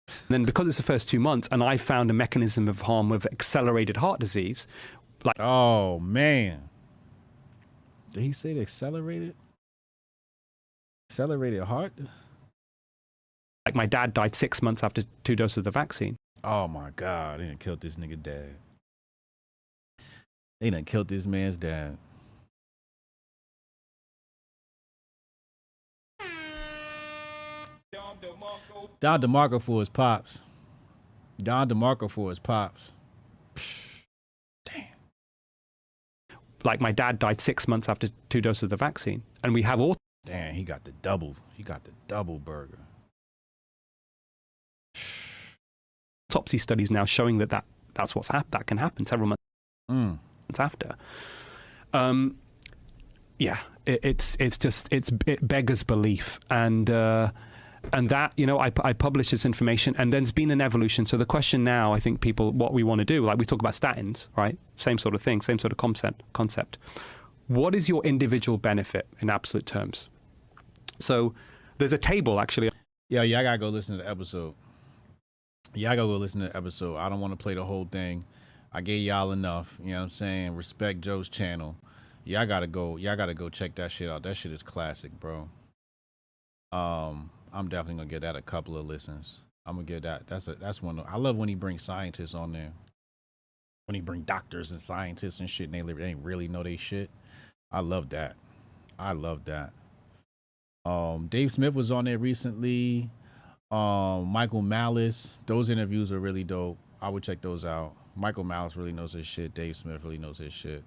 And then because it's the first 2 months and I found a mechanism of harm with accelerated heart disease, like... Oh, man. Did he say the accelerated? Accelerated heart? Like my dad died 6 months after 2 doses of the vaccine. Oh, my God. They done killed this nigga dad. They done killed this man's dad. Don DeMarco for his pops. Don DeMarco for his pops. Damn. Like my dad died 6 months after 2 doses of the vaccine. And we have all... Damn, he got the double burger. Autopsy studies now showing that's what's that can happen several months after. Yeah, it beggars belief, and that, you know, I publish this information, and then there's been an evolution. So the question now, I think people, what we want to do, like we talk about statins, right? Same sort of thing, same sort of concept. What is your individual benefit in absolute terms? So there's a table actually. Yeah, I gotta go listen to the episode. I gotta go listen to the episode. I don't want to play the whole thing. I gave y'all enough. You know what I'm saying? Respect Joe's channel. Y'all gotta go check that shit out. That shit is classic, bro. I'm definitely gonna give that a couple of listens. I'm gonna give that. That's one. I love when he brings scientists on there. When he bring doctors and scientists and shit, and they ain't really know they shit. I love that. Dave Smith was on there recently. Michael Malice. Those interviews are really dope. I would check those out. Michael Malice really knows his shit. Dave Smith really knows his shit.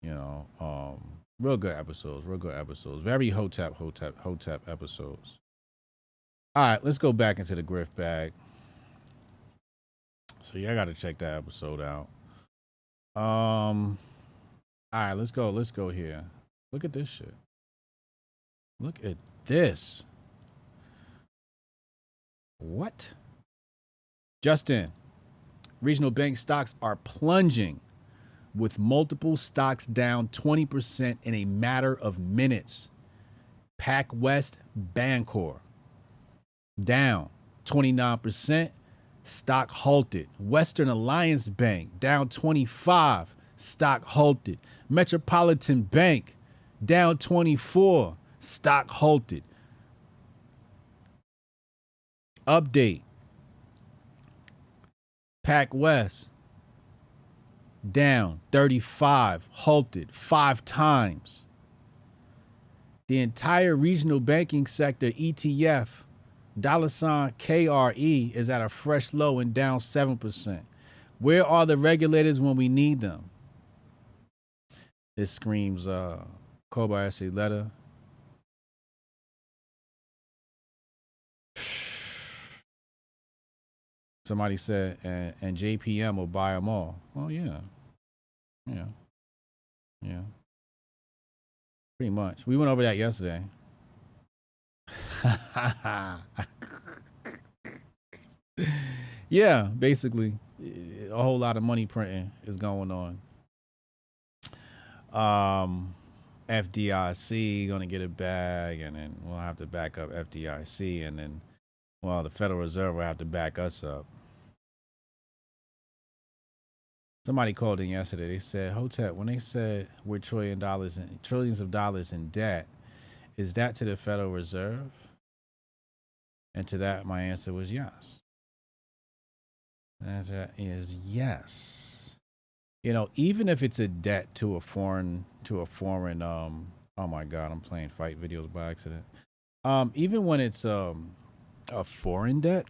You know, real good episodes. Very Hotep episodes. All right, let's go back into the Grift bag. So yeah, I got to check that episode out. All right, let's go here. Look at this shit. Look at this. What? Justin, regional bank stocks are plunging, with multiple stocks down 20% in a matter of minutes. PacWest Bancorp down 29%. Stock halted. Western Alliance Bank down 25. Stock halted. Metropolitan Bank down 24. Stock halted. Update. PacWest down 35. Halted 5 times. The entire regional banking sector ETF $KRE is at a fresh low and down 7%. Where are the regulators when we need them? This screams Kobayashi letter. Somebody said, and JPM will buy them all. Oh, yeah. Yeah. Pretty much. We went over that yesterday. Yeah, basically, a whole lot of money printing is going on. FDIC gonna get a bag, and then we'll have to back up FDIC, and then, well, the Federal Reserve will have to back us up. Somebody called in yesterday. They said, Hotep, when they said we're trillions of dollars in debt, is that to the Federal Reserve? And to that, my answer was yes. The answer is yes. You know, even if it's a debt to a foreign, oh my God, I'm playing fight videos by accident. Even when it's a foreign debt,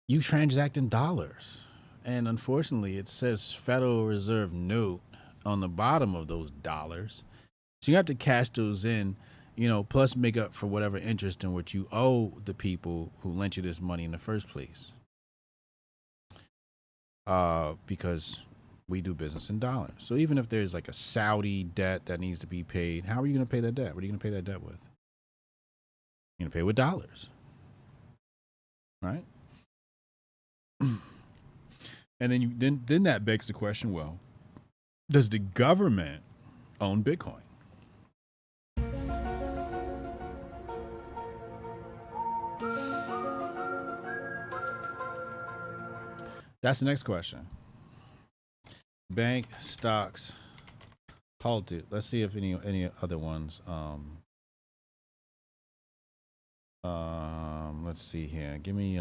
you transact in dollars. And unfortunately, it says Federal Reserve note on the bottom of those dollars. So you have to cash those in, you know, plus make up for whatever interest in what you owe the people who lent you this money in the first place. Because we do business in dollars. So even if there's like a Saudi debt that needs to be paid, how are you going to pay that debt? What are you going to pay that debt with? You're going to pay with dollars. Right? And then then that begs the question, well, does the government own Bitcoin? That's the next question. Bank stocks halted. Let's see if any other ones. Let's see here. Give me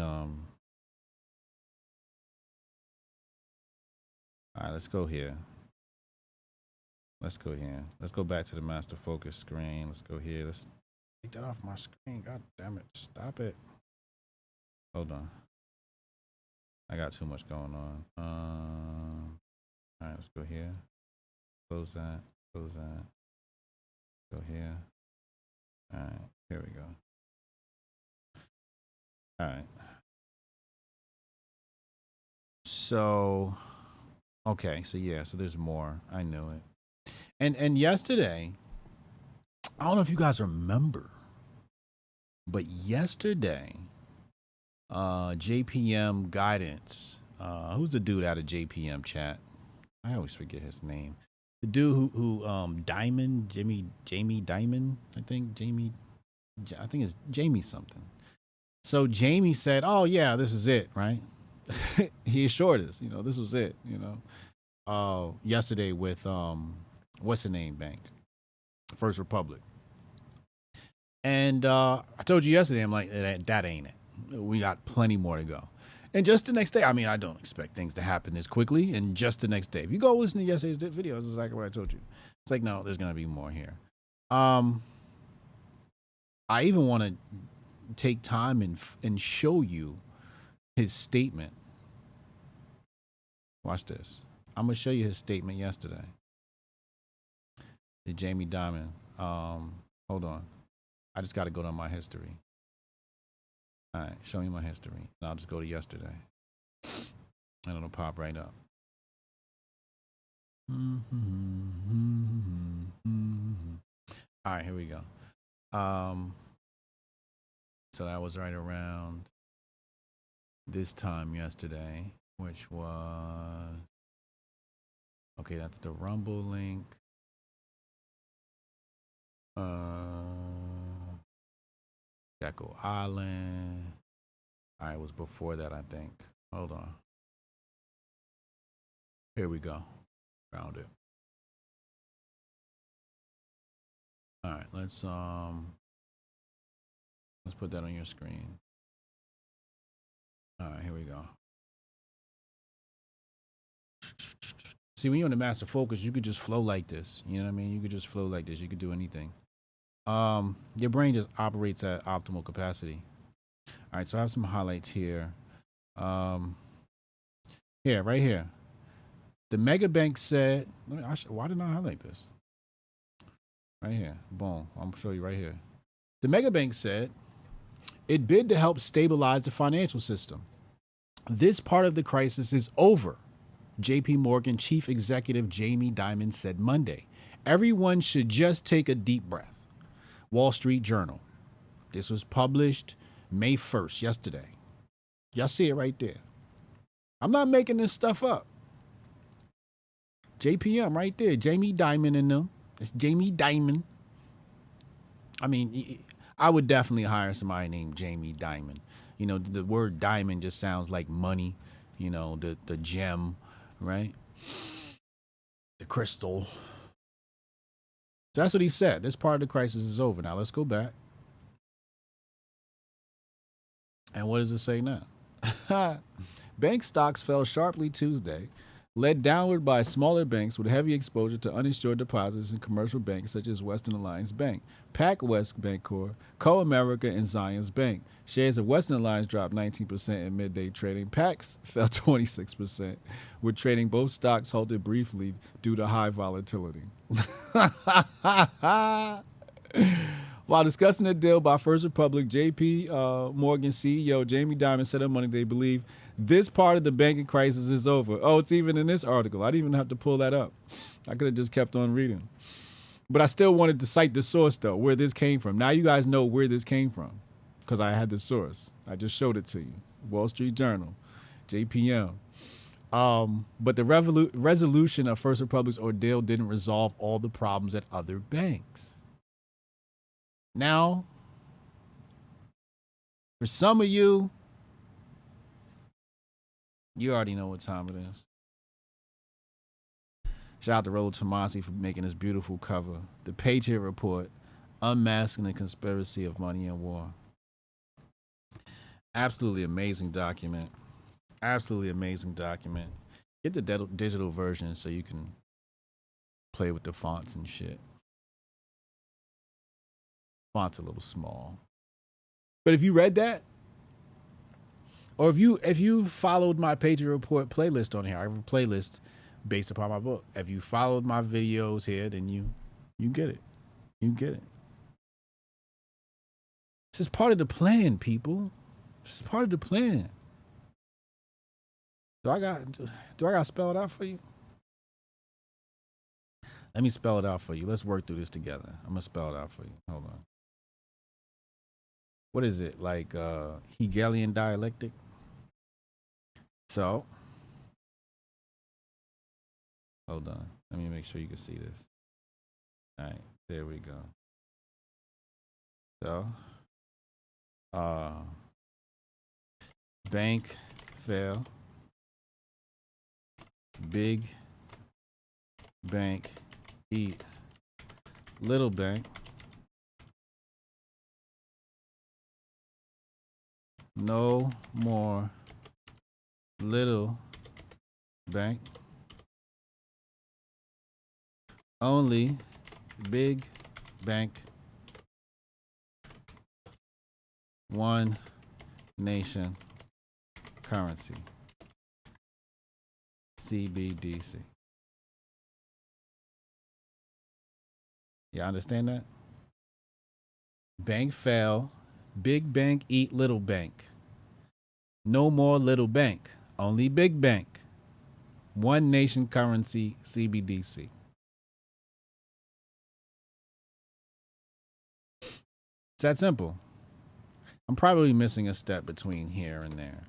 all right, let's go here. Let's go back to the master focus screen. Let's go here. Let's take that off my screen. God damn it. Stop it. Hold on. I got too much going on. All right, let's go here. Close that. Go here. All right, here we go. All right. So, okay, so there's more. I knew it. And yesterday, I don't know if you guys remember, but yesterday, JPM Guidance, who's the dude out of JPM chat? I always forget his name. The dude who Diamond, Jamie Diamond, I think it's Jamie something. So Jamie said, oh yeah, this is it, right? He assured us, this was it, yesterday with, what's the name bank? First Republic. And I told you yesterday, I'm like, that ain't it. We got plenty more to go. And just the next day, I mean, I don't expect things to happen this quickly. And just the next day, if you go listen to yesterday's video, it's exactly what I told you. It's like, no, there's going to be more here. I even want to take time and show you his statement. Watch this. I'm going to show you his statement yesterday. The Jamie Dimon. Hold on. I just got to go to my history. All right, show me my history. And I'll just go to yesterday. And it'll pop right up. All right, here we go. So that was right around this time yesterday, which was okay. That's the Rumble link. Jekyll Island. All right, it was before that, I think. Hold on. Here we go. Found it. All right, let's put that on your screen. All right, here we go. See, when you're in the master focus, you could just flow like this. You know what I mean? You could just flow like this. You could do anything. Your brain just operates at optimal capacity. All right, so I have some highlights here. Here, right here. The mega bank said, why didn't I highlight this? Right here. Boom. I'm gonna show you right here. The mega bank said it bid to help stabilize the financial system. This part of the crisis is over, JP Morgan chief executive Jamie Dimon said Monday. Everyone should just take a deep breath. Wall Street Journal. This was published May 1st, yesterday. Y'all see it right there. I'm not making this stuff up. JPM right there. Jamie Dimon and them. It's Jamie Dimon. I mean, I would definitely hire somebody named Jamie Dimon. You know, the word diamond just sounds like money. You know, the gem, right? The crystal. So that's what he said. This part of the crisis is over. Now let's go back. And what does it say now? Bank stocks fell sharply Tuesday, led downward by smaller banks with heavy exposure to uninsured deposits in commercial banks such as Western Alliance Bank, PacWest Bancorp, Co-America, and Zions Bank. Shares of Western Alliance dropped 19% in midday trading. PACs fell 26%, with trading both stocks halted briefly due to high volatility. While discussing the deal by First Republic, JP Morgan CEO Jamie Dimon said on Monday they believe this part of the banking crisis is over. Oh, it's even in this article. I didn't even have to pull that up. I could have just kept on reading. But I still wanted to cite the source, though, where this came from. Now you guys know where this came from because I had the source. I just showed it to you. Wall Street Journal, JPM. But the resolution of First Republic's ordeal didn't resolve all the problems at other banks. Now, for some of you, you already know what time it is. Shout out to Roland Tomasi for making this beautiful cover. The Patriot Report, Unmasking the Conspiracy of Money and War. Absolutely amazing document. Absolutely amazing document. Get the digital version so you can play with the fonts and shit. Font's a little small. But if you read that, or if you followed my Patriot Report playlist on here, I have a playlist based upon my book. If you followed my videos here, then you get it. You get it. This is part of the plan, people. This is part of the plan. Do I got to spell it out for you? Let me spell it out for you. Let's work through this together. I'm gonna spell it out for you. Hold on. What is it, like Hegelian dialectic? So, hold on. Let me make sure you can see this. All right, there we go. So, bank fail. Big bank eat. Little bank. No more little bank. Only big bank. One nation currency. CBDC. You understand that? Bank fail. Big bank eat little bank. No more little bank. Only big bank. One nation currency, CBDC. It's that simple. I'm probably missing a step between here and there.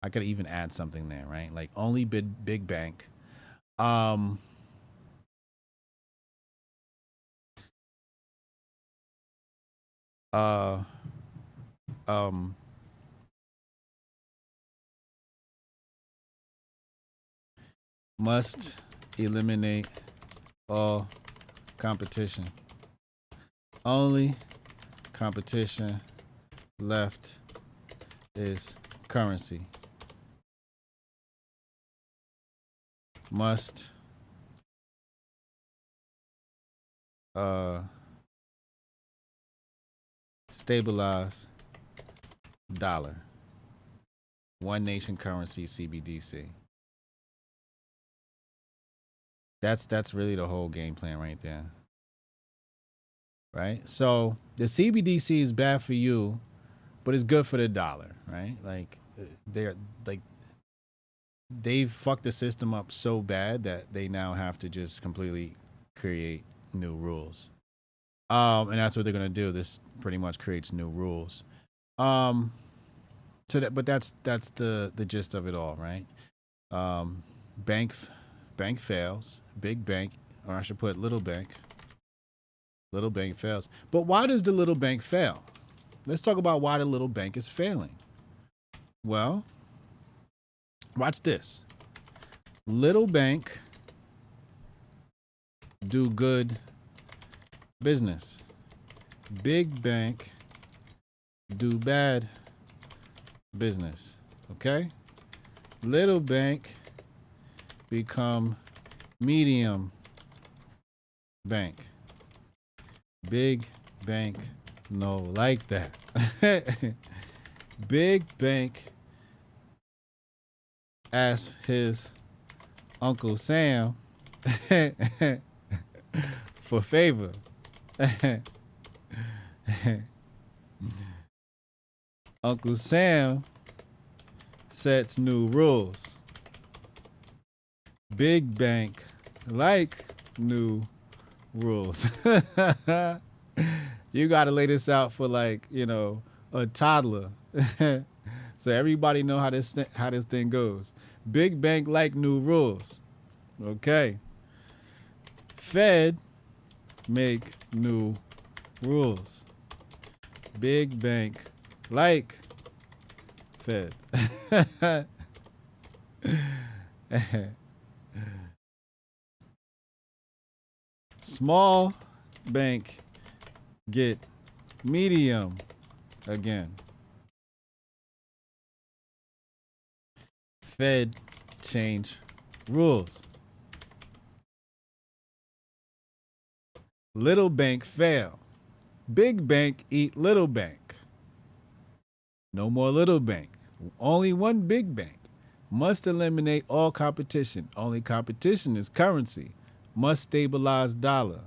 I could even add something there, right? Like only big bank. Must eliminate all competition. Only competition left is currency. Must stabilize dollar. One nation currency, CBDC. That's really the whole game plan right there. Right? So the CBDC is bad for you, but it's good for the dollar, right? Like they've fucked the system up so bad that they now have to just completely create new rules. And that's what they're gonna do. This pretty much creates new rules. So but that's the gist of it all, right? Bank fails, big bank, or I should put little bank. Little bank fails. But why does the little bank fail? Let's talk about why the little bank is failing. Well, watch this. Little bank do good business. Big bank do bad business. Okay? Little bank become medium bank. Big bank no like that. Big bank asked his Uncle Sam for favor. Uncle Sam sets new rules. Big bank like new rules. You got to lay this out for like, you know, a toddler. So everybody know how this thing goes. Big bank like new rules. Okay. Fed make new rules. Big bank like Fed. Small bank get medium again. Fed change rules. Little bank fail. Big bank eat little bank. No more little bank. Only one big bank. Must eliminate all competition. Only competition is currency. Must stabilize dollar.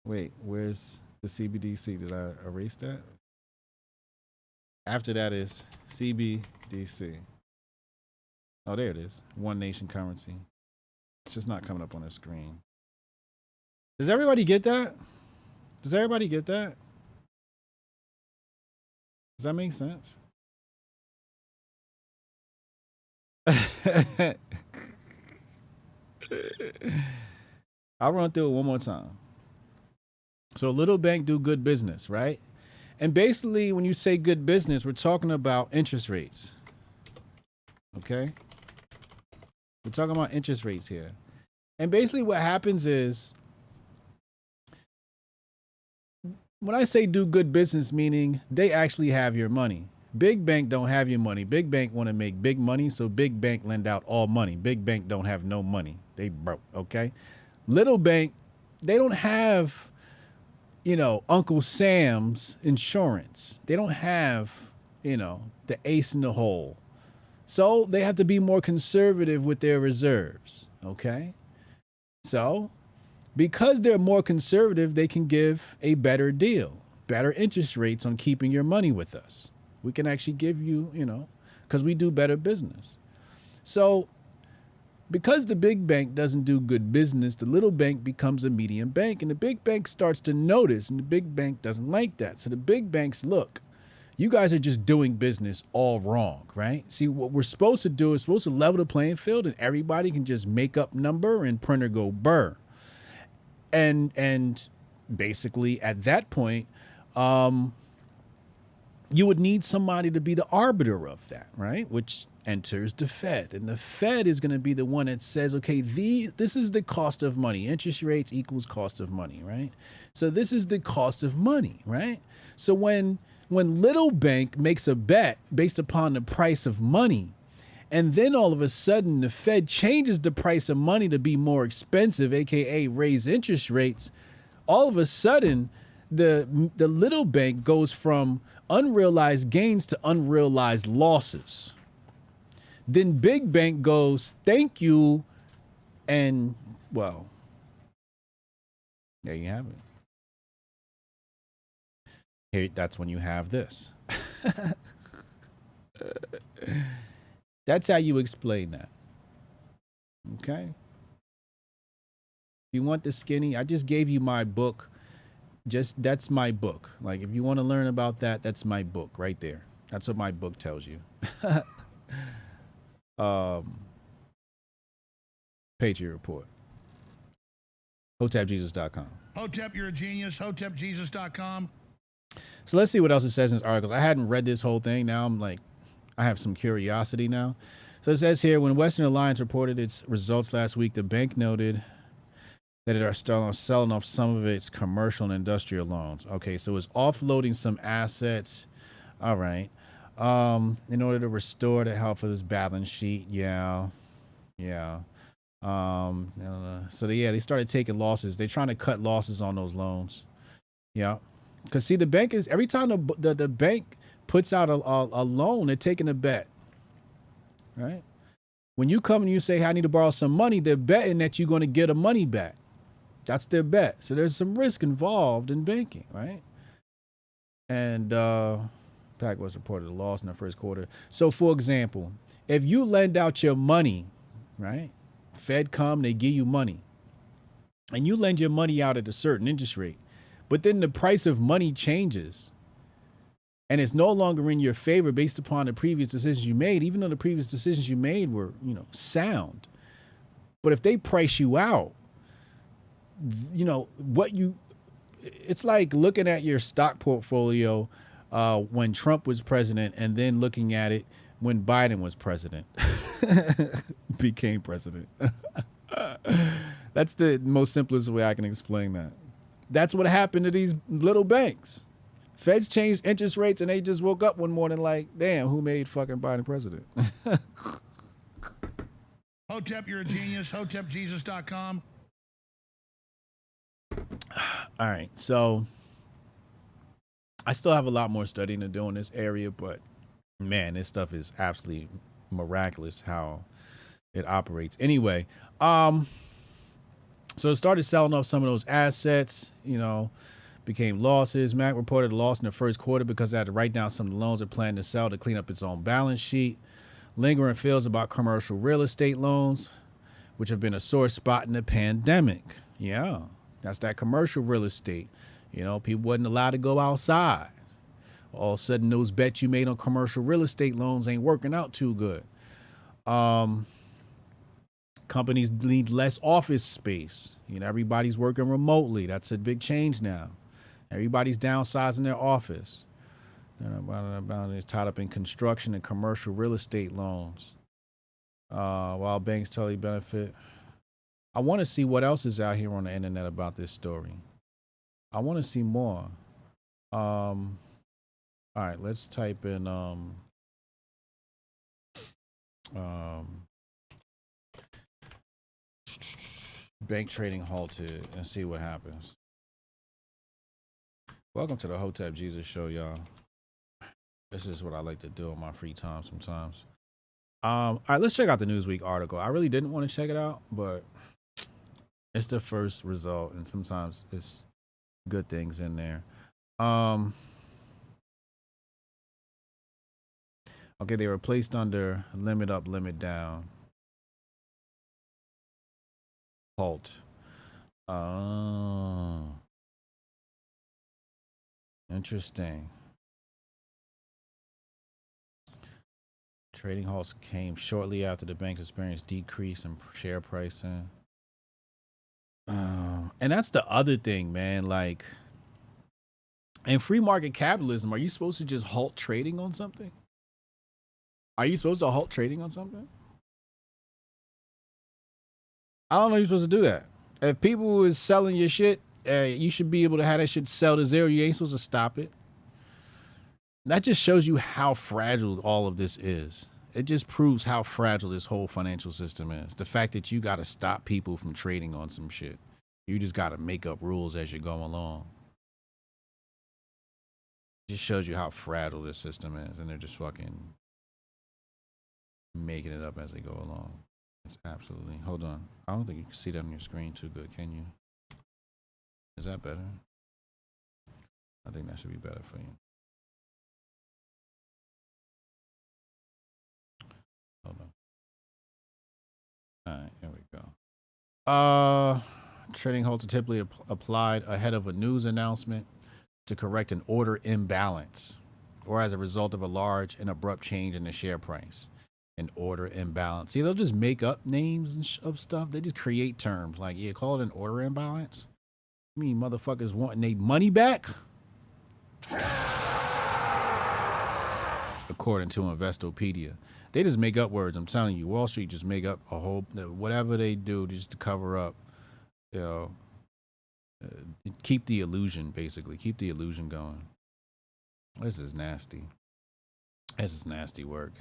Wait, where's the CBDC? Did I erase that? After that is CBDC. Oh, there it is. One nation currency. It's just not coming up on the screen. Does everybody get that? Does everybody get that? Does that make sense? I'll run through it one more time. So little bank do good business, right? And basically when you say good business, we're talking about interest rates. Okay? We're talking about interest rates here. And basically what happens is, when I say do good business, meaning they actually have your money. Big bank don't have your money. Big bank want to make big money, so big bank lend out all money. Big bank don't have no money. They broke, okay? Little bank, they don't have, you know, Uncle Sam's insurance. They don't have, you know, the ace in the hole. So they have to be more conservative with their reserves, okay? So because they're more conservative, they can give a better deal, better interest rates on keeping your money with us. We can actually give you, you know, because we do better business. So because the big bank doesn't do good business, the little bank becomes a medium bank, and the big bank starts to notice, and the big bank doesn't like that. So the big banks, look, you guys are just doing business all wrong, right? See, what we're supposed to do is supposed to level the playing field, and everybody can just make up number and print or go burr. And basically at that point, you would need somebody to be the arbiter of that, right? Which enters the Fed. And the Fed is going to be the one that says, okay, this is the cost of money. Interest rates equals cost of money, right? So this is the cost of money, right? So when little bank makes a bet based upon the price of money, and then all of a sudden the Fed changes the price of money to be more expensive, aka raise interest rates, all of a sudden the little bank goes from unrealized gains to unrealized losses. Then big bank goes, thank you, and well, there you have it. Here, that's when you have this. That's how you explain that. Okay? If you want the skinny, I just gave you my book. That's my book. Like, if you want to learn about that, that's my book right there. That's what my book tells you. Patriot Report. HotepJesus.com. Hotep, you're a genius. HotepJesus.com. So let's see what else it says in this article. I hadn't read this whole thing. Now I'm like, I have some curiosity now. So it says here, when Western Alliance reported its results last week, the bank noted that it are still selling off some of its commercial and industrial loans. Okay, so it's offloading some assets. All right. In order to restore the health of this balance sheet. Yeah. So they started taking losses. They're trying to cut losses on those loans. Yeah. Because see, the bank is, every time the bank puts out a loan, they're taking a bet. Right? When you come and you say, hey, I need to borrow some money, they're betting that you're going to get a money back. That's their bet. So there's some risk involved in banking, right? And PAC was reported a loss in the first quarter. So, for example, if you lend out your money, right? Fed come, they give you money. And you lend your money out at a certain interest rate. But then the price of money changes. And it's no longer in your favor based upon the previous decisions you made, even though the previous decisions you made were, sound. But if they price you out, it's like looking at your stock portfolio when Trump was president and then looking at it when Biden was president, became president. That's the most simplest way I can explain that. That's what happened to these little banks. Feds changed interest rates and they just woke up one morning like, damn, who made fucking Biden president? Hotep, you're a genius. HotepJesus.com. All right, so I still have a lot more studying to do in this area, but man, this stuff is absolutely miraculous how it operates. Anyway, so it started selling off some of those assets, became losses. Mac reported a loss in the first quarter because it had to write down some of the loans it planned to sell to clean up its own balance sheet. Lingering feels about commercial real estate loans, which have been a sore spot in the pandemic. Yeah. That's that commercial real estate. People wasn't allowed to go outside. All of a sudden, those bets you made on commercial real estate loans ain't working out too good. Companies need less office space. Everybody's working remotely. That's a big change now. Everybody's downsizing their office. It's tied up in construction and commercial real estate loans. While banks totally benefit. I want to see what else is out here on the internet about this story. I want to see more. All right, let's type in bank trading halted and see what happens. Welcome to the Hotep Jesus show, y'all. This is what I like to do on my free time sometimes. All right, let's check out the Newsweek article. I really didn't want to check it out, but it's the first result, and sometimes it's good things in there. Okay, they were placed under limit up, limit down. Halt. Oh. Interesting. Trading halts came shortly after the banks experienced decrease in share pricing. And that's the other thing, man. Like, in free market capitalism, are you supposed to just halt trading on something? Are you supposed to halt trading on something? I don't know you're supposed to do that. If people is selling your shit, you should be able to have that shit sell to zero. You ain't supposed to stop it. That just shows you how fragile all of this is. It just proves how fragile this whole financial system is. The fact that you got to stop people from trading on some shit. You just got to make up rules as you go along. It just shows you how fragile this system is. And they're just fucking making it up as they go along. It's absolutely. Hold on. I don't think you can see that on your screen too good, can you? Is that better? I think that should be better for you. Hold on. All right, here we go. Trading halts are typically applied ahead of a news announcement to correct an order imbalance or as a result of a large and abrupt change in the share price. An order imbalance. See, they'll just make up names of stuff. They just create terms like, yeah, call it an order imbalance. I mean, motherfuckers wanting their money back? According to Investopedia. They just make up words. I'm telling you, Wall Street just make up a whole, whatever they do just to cover up, you know, keep the illusion, basically. Keep the illusion going. This is nasty. This is nasty work.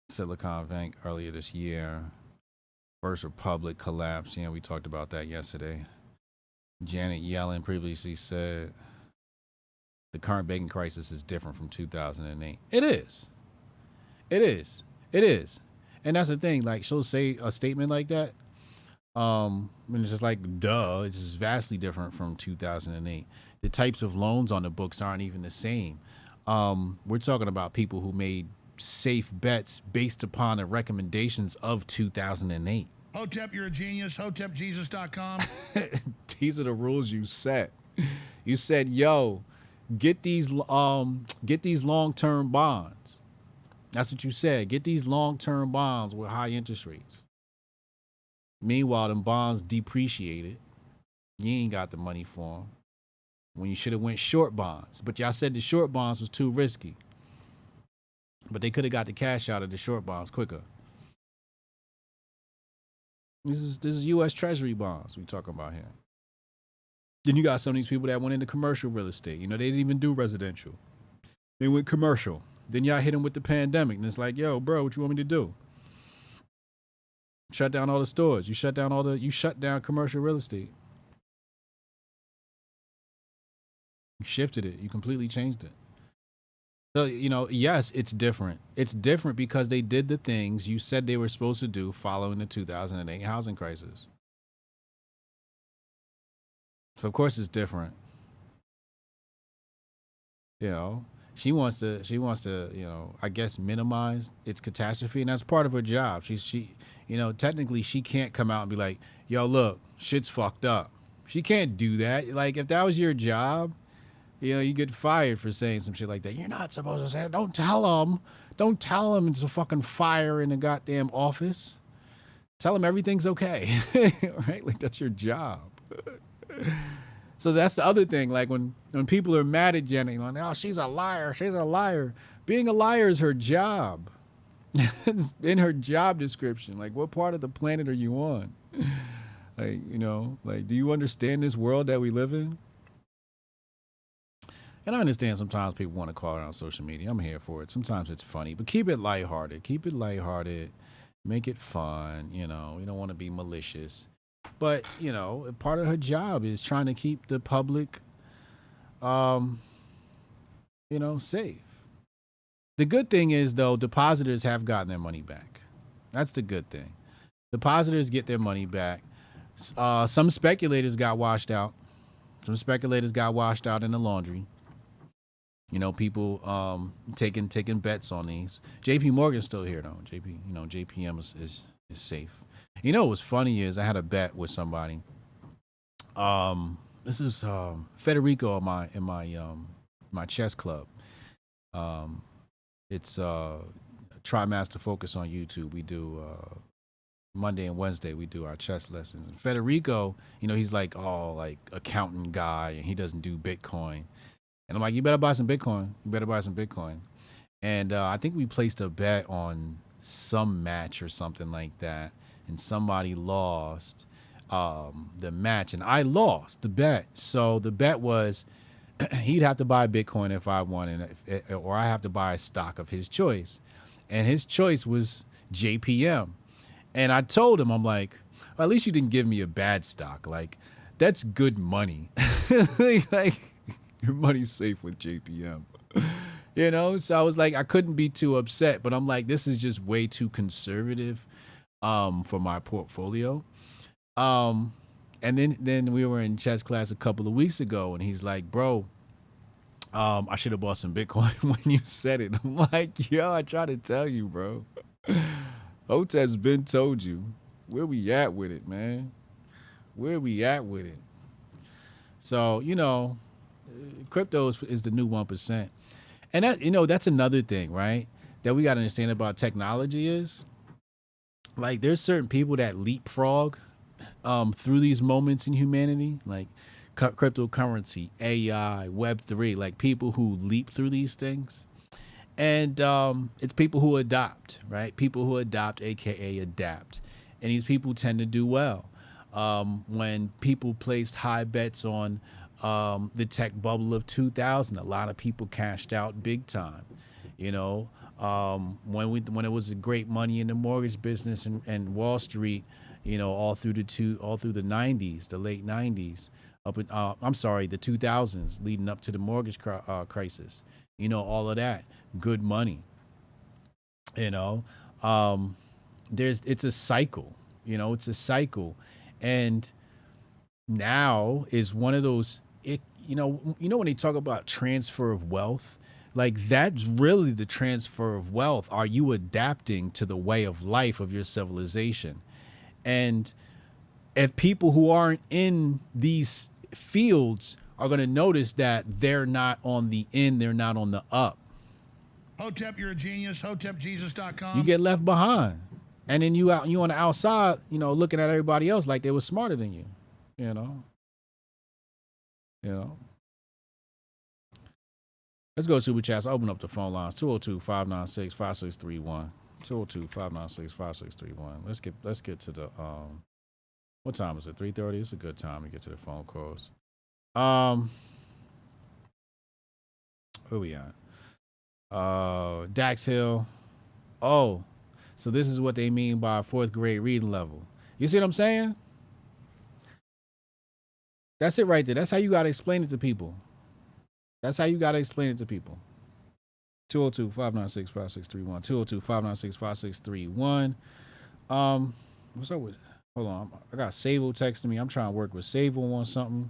Silicon Bank earlier this year. First Republic collapse. Yeah, we talked about that yesterday. Janet Yellen previously said the current banking crisis is different from 2008. It is. It is. It is. And that's the thing. Like, she'll say a statement like that. And it's just like, duh. It's just vastly different from 2008. The types of loans on the books aren't even the same. We're talking about people who made safe bets based upon the recommendations of 2008. Hotep, you're a genius. HotepJesus.com. These are the rules you set. You said, yo, get these long-term bonds. That's what you said. Get these long-term bonds with high interest rates. Meanwhile, them bonds depreciated. You ain't got the money for them. When you should have went short bonds. But y'all said the short bonds was too risky. But they could have got the cash out of the short bonds quicker. This is U.S. Treasury bonds we talking about here. Then you got some of these people that went into commercial real estate. You know, they didn't even do residential. They went commercial. Then y'all hit them with the pandemic. And it's like, yo, bro, what you want me to do? Shut down all the stores. You shut down commercial real estate. You shifted it. You completely changed it. So, you know, yes, it's different. It's different because they did the things you said they were supposed to do following the 2008 housing crisis. So, of course, it's different. You know, she wants to, you know, I guess minimize its catastrophe. And that's part of her job. She, you know, technically she can't come out and be like, yo, look, shit's fucked up. She can't do that. Like, if that was your job, you know, you get fired for saying some shit like that. You're not supposed to say it. Don't tell them. Don't tell them it's a fucking fire in the goddamn office. Tell them everything's okay. Right? Like, that's your job. So that's the other thing. Like, when people are mad at Jenny, like, oh, she's a liar. She's a liar. Being a liar is her job. It's in her job description. Like, what part of the planet are you on? Like, you know, like, do you understand this world that we live in? And I understand sometimes people want to call it on social media. I'm here for it. Sometimes it's funny, but keep it lighthearted. Keep it lighthearted. Make it fun. You know, you don't want to be malicious. But, you know, part of her job is trying to keep the public, you know, safe. The good thing is, though, depositors have gotten their money back. That's the good thing. Depositors get their money back. Some speculators got washed out. Some speculators got washed out in the laundry. You know, people taking bets on these. JP Morgan's still here though. JPM is safe. You know what's funny is I had a bet with somebody. This is Federico in my chess club. It's Trimaster Focus on YouTube. We do Monday and Wednesday we do our chess lessons. And Federico, you know, he's like accountant guy, and he doesn't do Bitcoin. And I'm like, you better buy some Bitcoin. And I think we placed a bet on some match or something like that, and somebody lost the match, and I lost the bet. So the bet was he'd have to buy Bitcoin if I won, or I have to buy a stock of his choice. And his choice was JPM. And I told him, I'm like, well, at least you didn't give me a bad stock. Like, that's good money. Like, your money's safe with JPM. You know? So I was like, I couldn't be too upset, but I'm like, this is just way too conservative for my portfolio. And then we were in chess class a couple of weeks ago, and he's like, bro, I should have bought some Bitcoin when you said it. I'm like, yo, I try to tell you, bro. Hotep's been told you. Where we at with it, man? Where we at with it? So, you know, crypto is the new 1%. And that, you know, that's another thing, right? That we got to understand about technology is, like, there's certain people that leapfrog through these moments in humanity, like cryptocurrency, AI, Web3, like people who leap through these things. And it's people who adopt, right? People who adopt, AKA adapt. And these people tend to do well. When people placed high bets on the tech bubble of 2000, a lot of people cashed out big time. You know, when it was a great money in the mortgage business and Wall Street, you know, all through the 90s, the late 90s, the 2000s, leading up to the mortgage crisis. You know, all of that good money. You know, it's a cycle. You know, it's a cycle, and now is one of those. You know when they talk about transfer of wealth, like that's really the transfer of wealth. Are you adapting to the way of life of your civilization? And if people who aren't in these fields are going to notice that they're not on the in, they're not on the up. Hotep, you're a genius. HotepJesus.com. You get left behind, and then you on the outside, you know, looking at everybody else like they were smarter than you. You know. Let's go super chats. Open up the phone lines. 202-596-5631. 202-596-5631. Let's get to the what time is it? 3:30. It's a good time to get to the phone calls. Where we at? Dax Hill. Oh, so this is what they mean by 4th grade reading level. You see what I'm saying? That's it right there. That's how you got to explain it to people. 202-596-5631. 202-596-5631. What's up with it? Hold on. I got Sable texting me. I'm trying to work with Sable on something.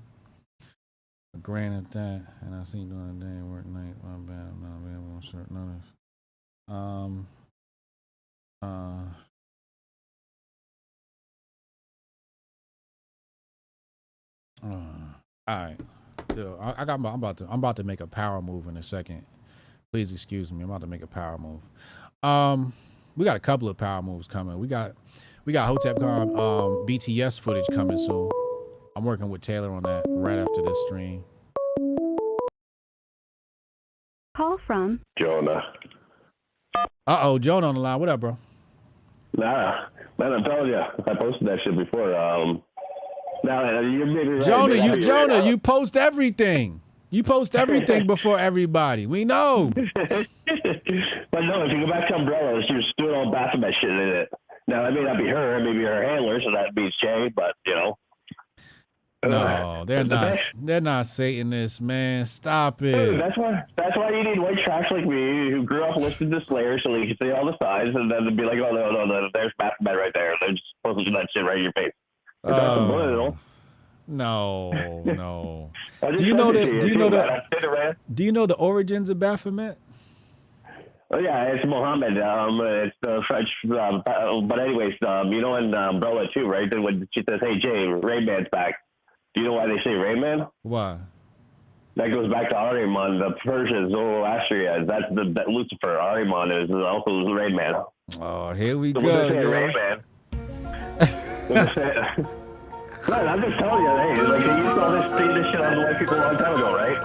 Granted that, and I see you doing a day work night. My bad. I'm not available on short notice. All right. I'm about to make a power move in a second. Please excuse me. I'm about to make a power move. We got a couple of power moves coming. We got Hotep Con BTS footage coming soon. I'm working with Taylor on that right after this stream. Call from Jonah. Jonah on the line. What up, bro? Nah, man, I told you. I posted that shit before. You're maybe right. Jonah, you post everything. You post everything before everybody. We know. But no, if you go back to Umbrella, she was doing all Baphomet shit in it. Now, that may not be her. It may be her handler, so that beats Jay, but, you know. No, they're not. They're not Satanists, man. Stop it. Dude, that's why you need white trash like me who grew up listening to Slayer, so you can see all the sides, and then be like, oh no, there's Baphomet right there. They're just posting that shit right in your face. No, no. I just Do you know sent it the? to you. Do you See know that? the? I sent it, man. Do you know the origins of Baphomet? Oh yeah, it's Mohammed. It's the French. But anyways, you know in Umbrella too, right? Then when she says, "Hey Jay, Rain Man's back," do you know why they say Rain Man? Why? That goes back to Ahriman, the Persian Zoroastrians. That's that Lucifer. Ahriman is also the Rain Man. Oh, here we So go. when they say Rain Man. No, I'm just telling you, hey, like you saw this shit on the white people a long time ago, right?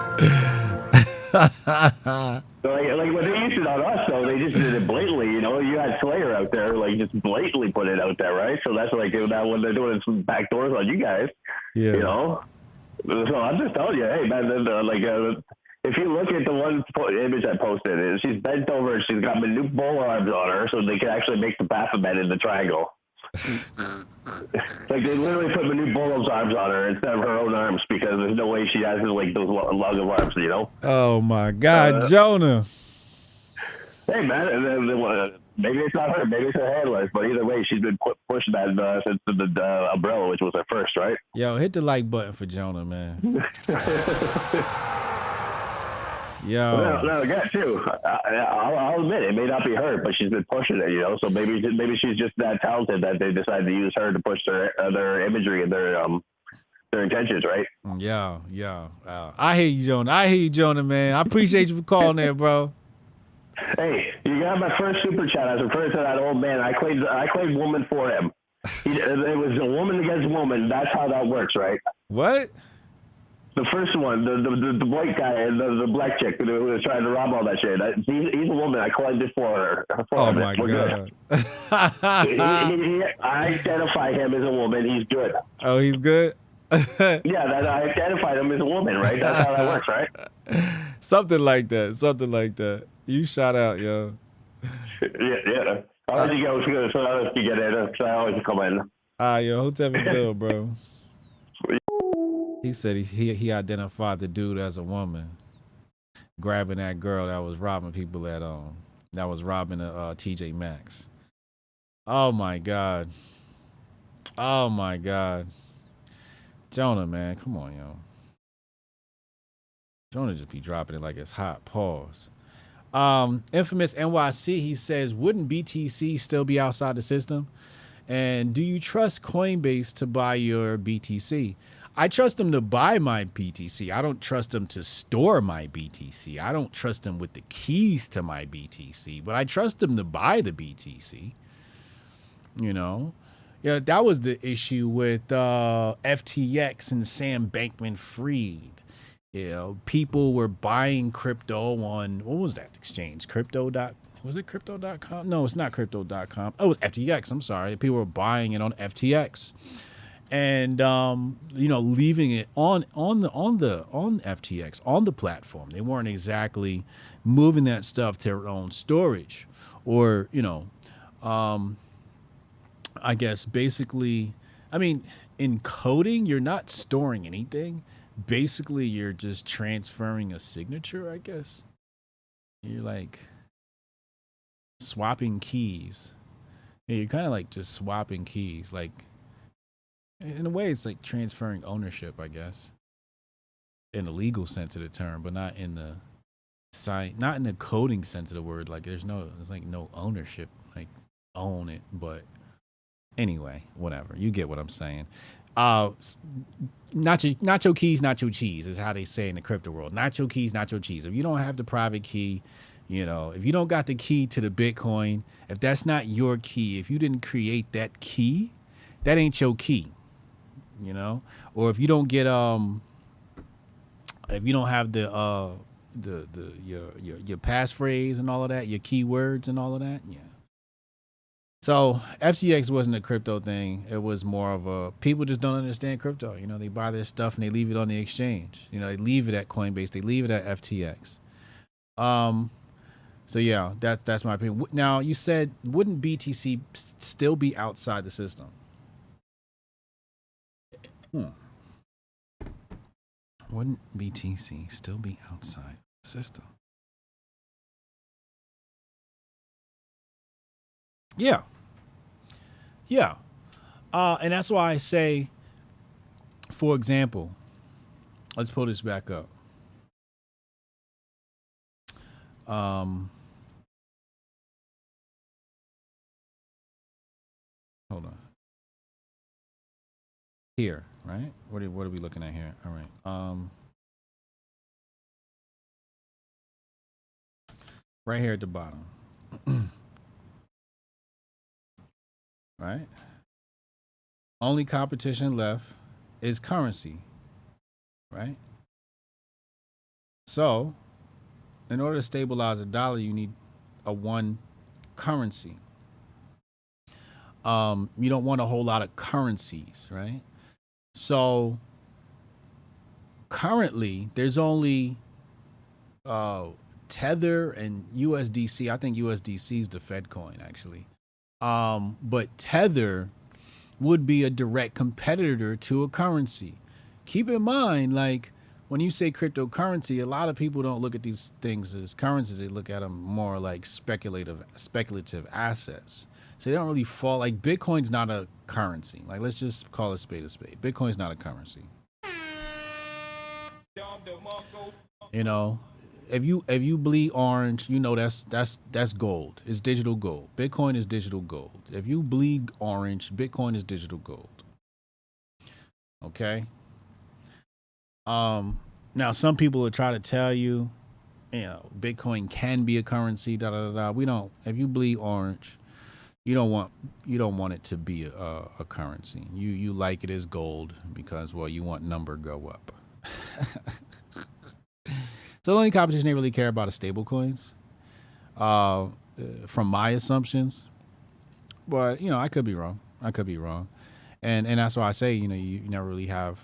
So, like when they used it on us, though, they just did it blatantly. You know, you had Slayer out there, like just blatantly put it out there, right? So that's like now when they're doing some back doors on you guys, Yeah. you know. So I'm just telling you, hey man, if you look at the one image I posted, she's bent over and she's got manipul arms on her, so they can actually make the Baphomet in the triangle. Like they literally put manipul's arms on her instead of her own arms because there's no way she has like those long of arms, you know. Oh my God, Jonah. Hey man, and then maybe it's not her, maybe it's her handlers, but either way, she's been pushing that since the umbrella, which was her first, right? Yo, hit the like button for Jonah, man. Yo. No, again, too. I'll admit it may not be her, but she's been pushing it, you know. So maybe she's just that talented that they decided to use her to push their imagery and their intentions, right? Yeah. I hear you, Jonah, man. I appreciate you for calling there, bro. Hey, you got my first super chat. I was referring to that old man. I claimed woman for him. It was a woman against woman. That's how that works, right? What? The first one, the white guy and the black chick who was trying to rob all that shit. He's a woman. I claimed it for her. Oh my God. I identify him as a woman. He's good. Oh, he's good? Yeah, I identified him as a woman, right? That's how that works, right? Something like that. You shout out, yo. Yeah. I'll let you go so others can get in. So I always come in. Yo, Hotep is good, bro. He said he identified the dude as a woman, grabbing that girl that was robbing people at that was robbing a TJ Maxx. Oh my God. Jonah, man, come on, yo. Jonah just be dropping it like it's hot. Pause. Infamous NYC, he says, wouldn't BTC still be outside the system? And do you trust Coinbase to buy your BTC? I trust them to buy my BTC. I don't trust them to store my BTC. I don't trust them with the keys to my BTC, but I trust them to buy the BTC. You know? Yeah, that was the issue with FTX and Sam Bankman-Fried. You know, people were buying crypto on, what was that exchange? Was it crypto.com? No, it's not crypto.com. Oh, it was FTX. I'm sorry. People were buying it on FTX. And you know, leaving it on FTX, on the platform. They weren't exactly moving that stuff to their own storage, or you know, I guess basically, I mean, in coding, you're not storing anything. Basically, you're just transferring a signature, I guess. You're like swapping keys. Yeah, you're kind of like just swapping keys, like. In a way, it's like transferring ownership, I guess, in the legal sense of the term, but not in the not in the coding sense of the word. Like there's like no ownership, like own it. But anyway, whatever. You get what I'm saying. Nacho keys, nacho cheese is how they say in the crypto world. Nacho keys, nacho cheese. If you don't have the private key, you know, if you don't got the key to the Bitcoin, if that's not your key, if you didn't create that key, that ain't your key. You know, or if you don't get if you don't have your passphrase and all of that, your keywords and all of that, yeah. So FTX wasn't a crypto thing. It was more of a people just don't understand crypto. You know, they buy their stuff and they leave it on the exchange. You know, they leave it at Coinbase, they leave it at FTX. So yeah, that's my opinion. Now you said, wouldn't BTC still be outside the system? Wouldn't BTC still be outside the system? Yeah. And that's why I say for example, let's pull this back up. Hold on. Here, right? What are we looking at here? All right. Right here at the bottom. Right? Only competition left is currency. Right? So, in order to stabilize a dollar, you need a one currency. You don't want a whole lot of currencies, right? So currently there's only Tether and USDC. I think USDC is the Fed coin, actually. But Tether would be a direct competitor to a currency. Keep in mind, like, when you say cryptocurrency, a lot of people don't look at these things as currencies. They look at them more like speculative assets. So they don't really fall. Like, Bitcoin's not a currency. Like, let's just call a spade a spade. Bitcoin's not a currency. You know, if you bleed orange, you know that's gold. It's digital gold. Bitcoin is digital gold. If you bleed orange, Bitcoin is digital gold. Okay. Now some people will try to tell you, you know, Bitcoin can be a currency. Da da da da. We don't. If you bleed orange, you don't want it to be a currency. You like it as gold because, well, you want number go up. So the only competition they really care about is stable coins, from my assumptions. But, you know, I could be wrong. And that's why I say, you know, you never really have,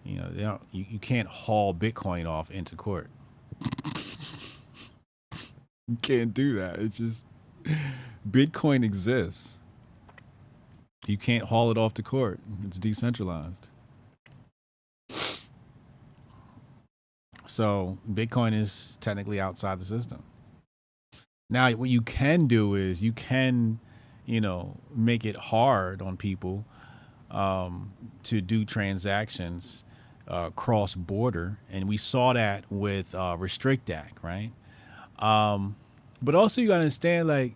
you know, you can't haul Bitcoin off into court. You can't do that. It's just, Bitcoin exists. You can't haul it off to court. It's decentralized. So Bitcoin is technically outside the system. Now, what you can do is you can, you know, make it hard on people to do transactions cross border, and we saw that with Restrict Act, right? But also you gotta understand, like,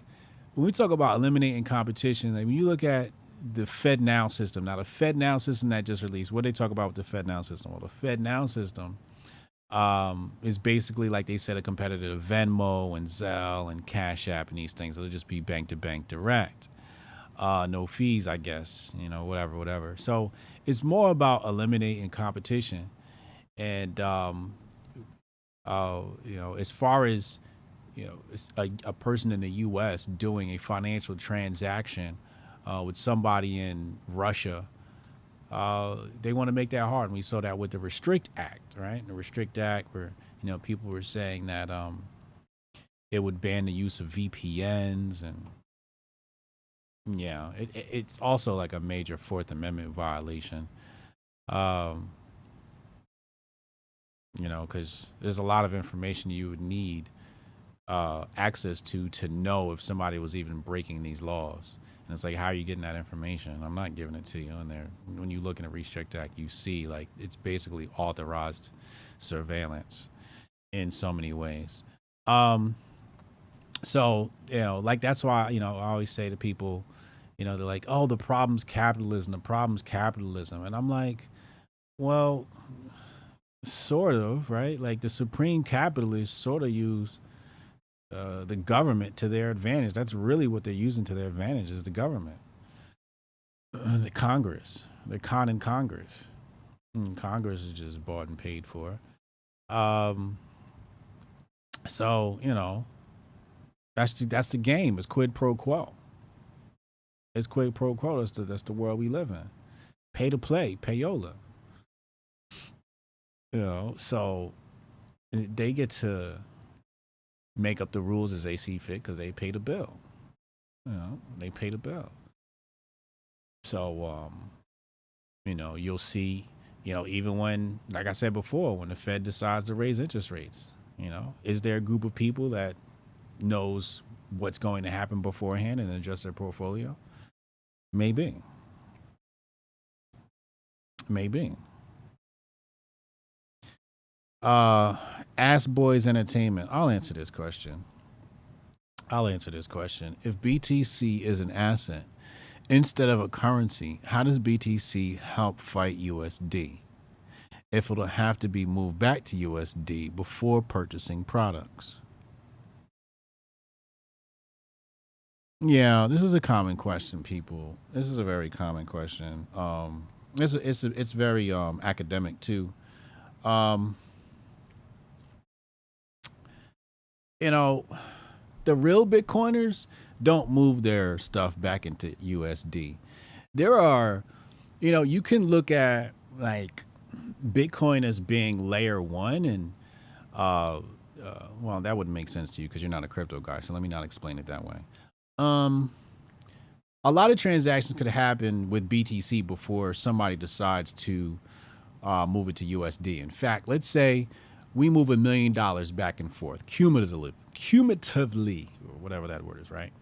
when we talk about eliminating competition, like when you look at the FedNow system, now the FedNow system that just released, what they talk about with the FedNow system? Well, the FedNow system is basically, like they said, a competitor to Venmo and Zelle and Cash App and these things. It'll just be bank to bank direct. No fees, I guess, you know, whatever. So it's more about eliminating competition. And, you know, as far as, you know, it's a person in the U.S. doing a financial transaction with somebody in Russia, they want to make that hard. And we saw that with the Restrict Act, right? The Restrict Act, where, you know, people were saying that it would ban the use of VPNs, and yeah, it's also like a major Fourth Amendment violation. You know, because there's a lot of information you would need access to know if somebody was even breaking these laws. And it's like, how are you getting that information? I'm not giving it to you. And there, when you look in the Restrict Act, you see, like, it's basically authorized surveillance in so many ways. So, you know, like, that's why, you know, I always say to people, you know, they're like, oh, the problem's capitalism. And I'm like, well, sort of, right? Like, the supreme capitalists sort of use the government to their advantage. That's really what they're using to their advantage, is the government. The Congress. They're conning Congress. Congress is just bought and paid for. So, you know, that's the game. It's quid pro quo. It's quid pro quo. That's the world we live in. Pay to play, payola. You know, so they get to make up the rules as they see fit because they pay the bill. You know, they pay the bill. So, you know, you'll see, you know, even when, like I said before, when the Fed decides to raise interest rates, you know, is there a group of people that knows what's going to happen beforehand and adjust their portfolio? Maybe. Ass Boys Entertainment. I'll answer this question. If BTC is an asset instead of a currency, how does BTC help fight USD? If it'll have to be moved back to USD before purchasing products. Yeah, this is a common question, people. This is a very common question. It's very academic too. You know, the real Bitcoiners don't move their stuff back into USD. There are, you can look at like Bitcoin as being layer one, and well, that wouldn't make sense to you because you're not a crypto guy. So let me not explain it that way. A lot of transactions could happen with BTC before somebody decides to move it to USD. In fact, let's say we move $1 million back and forth cumulatively, or whatever that word is, right?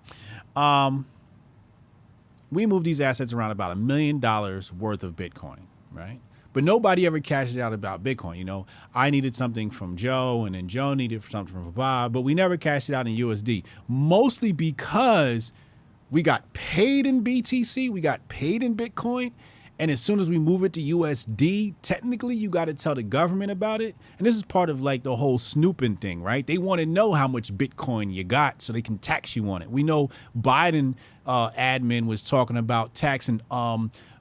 We move these assets around about $1 million worth of Bitcoin, right? But nobody ever cashes out about Bitcoin. I needed something from Joe, and then Joe needed something from Bob, but we never cashed it out in USD, mostly because we got paid in BTC, we got paid in Bitcoin, and as soon as we move it to USD, technically you got to tell the government about it. And this is part of like the whole snooping thing, right? They want to know how much Bitcoin you got so they can tax you on it. We know Biden admin was talking about taxing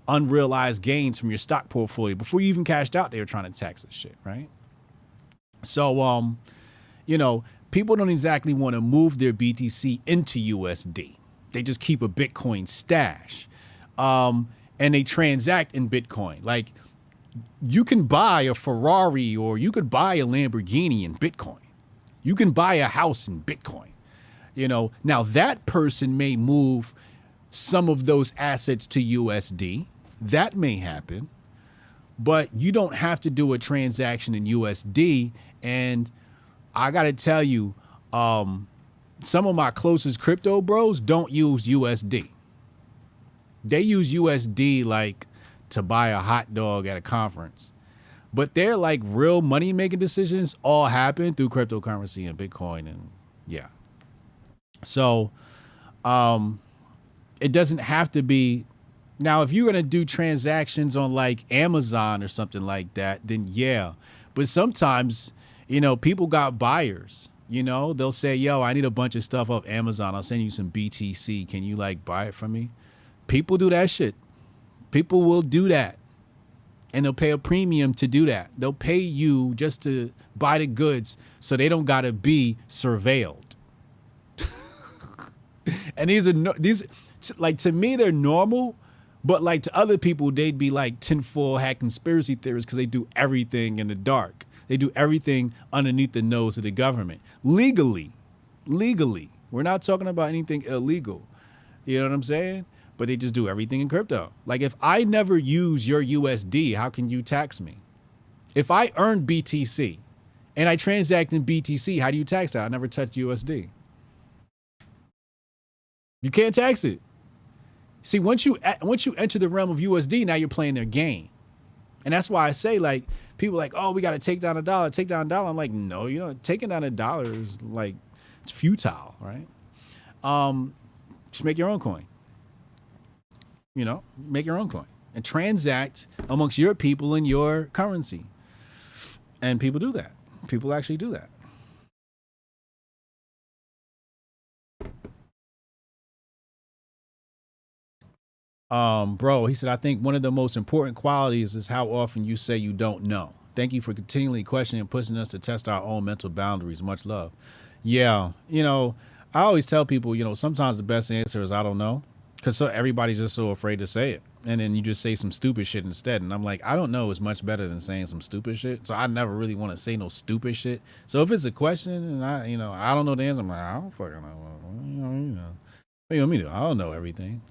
unrealized gains from your stock portfolio. Before you even cashed out, they were trying to tax this shit, right? So, people don't exactly want to move their BTC into USD. They just keep a Bitcoin stash. And they transact in Bitcoin. Like, you can buy a Ferrari or you could buy a Lamborghini in Bitcoin. You can buy a house in Bitcoin. Now that person may move some of those assets to USD. That may happen, but you don't have to do a transaction in USD. And I got to tell you, some of my closest crypto bros don't use USD. They use USD like to buy a hot dog at a conference, but they're like real money making decisions all happen through cryptocurrency and Bitcoin. And yeah. So, it doesn't have to be. Now, if you're going to do transactions on like Amazon or something like that, then yeah. But sometimes, people got buyers, they'll say, yo, I need a bunch of stuff off Amazon. I'll send you some BTC. Can you like buy it from me? People do that shit. People will do that. And they'll pay a premium to do that. They'll pay you just to buy the goods so they don't got to be surveilled. And these like, to me, they're normal. But like to other people, they'd be like tinfoil hat conspiracy theorists because they do everything in the dark. They do everything underneath the nose of the government. Legally. We're not talking about anything illegal. You know what I'm saying? But they just do everything in crypto. Like, if I never use your USD, how can you tax me? If I earn BTC and I transact in BTC, how do you tax that? I never touched USD. You can't tax it. See, once you enter the realm of USD, now you're playing their game. And that's why I say, like, people are like, oh, we got to take down a dollar. I'm like, no, taking down a dollar is like, it's futile, right? Just make your own coin. Make your own coin and transact amongst your people in your currency. And people do that. People actually do that. Bro, he said, I think one of the most important qualities is how often you say you don't know. Thank you for continually questioning and pushing us to test our own mental boundaries. Much love. Yeah. I always tell people, sometimes the best answer is I don't know. Because everybody's just so afraid to say it. And then you just say some stupid shit instead. And I'm like, I don't know is much better than saying some stupid shit. So I never really want to say no stupid shit. So if it's a question and I don't know the answer, I'm like, I don't fucking know. What do you want me to do? I don't know everything.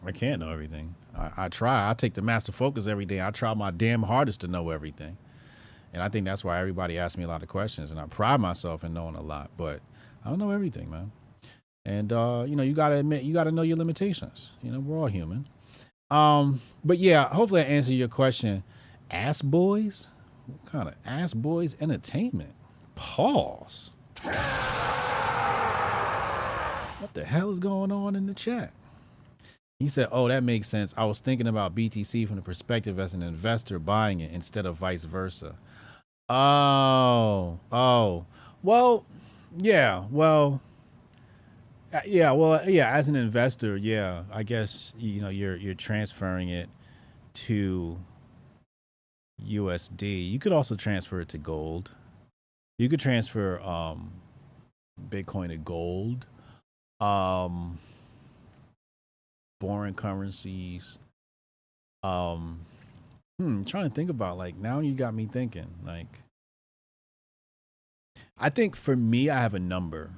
I can't know everything. I try. I take the master focus every day. I try my damn hardest to know everything. And I think that's why everybody asks me a lot of questions. And I pride myself in knowing a lot. But I don't know everything, man. And, you got to admit, you got to know your limitations. We're all human. But yeah, hopefully I answered your question. Ass boys? What kind of ass boys entertainment? Pause. What the hell is going on in the chat? He said, oh, that makes sense. I was thinking about BTC from the perspective as an investor buying it instead of vice versa. Oh. Well, yeah. As an investor, yeah, I guess, you're transferring it to USD. You could also transfer it to gold. You could transfer Bitcoin to gold. Foreign currencies. Trying to think about, like, now you got me thinking, like, I think for me, I have a number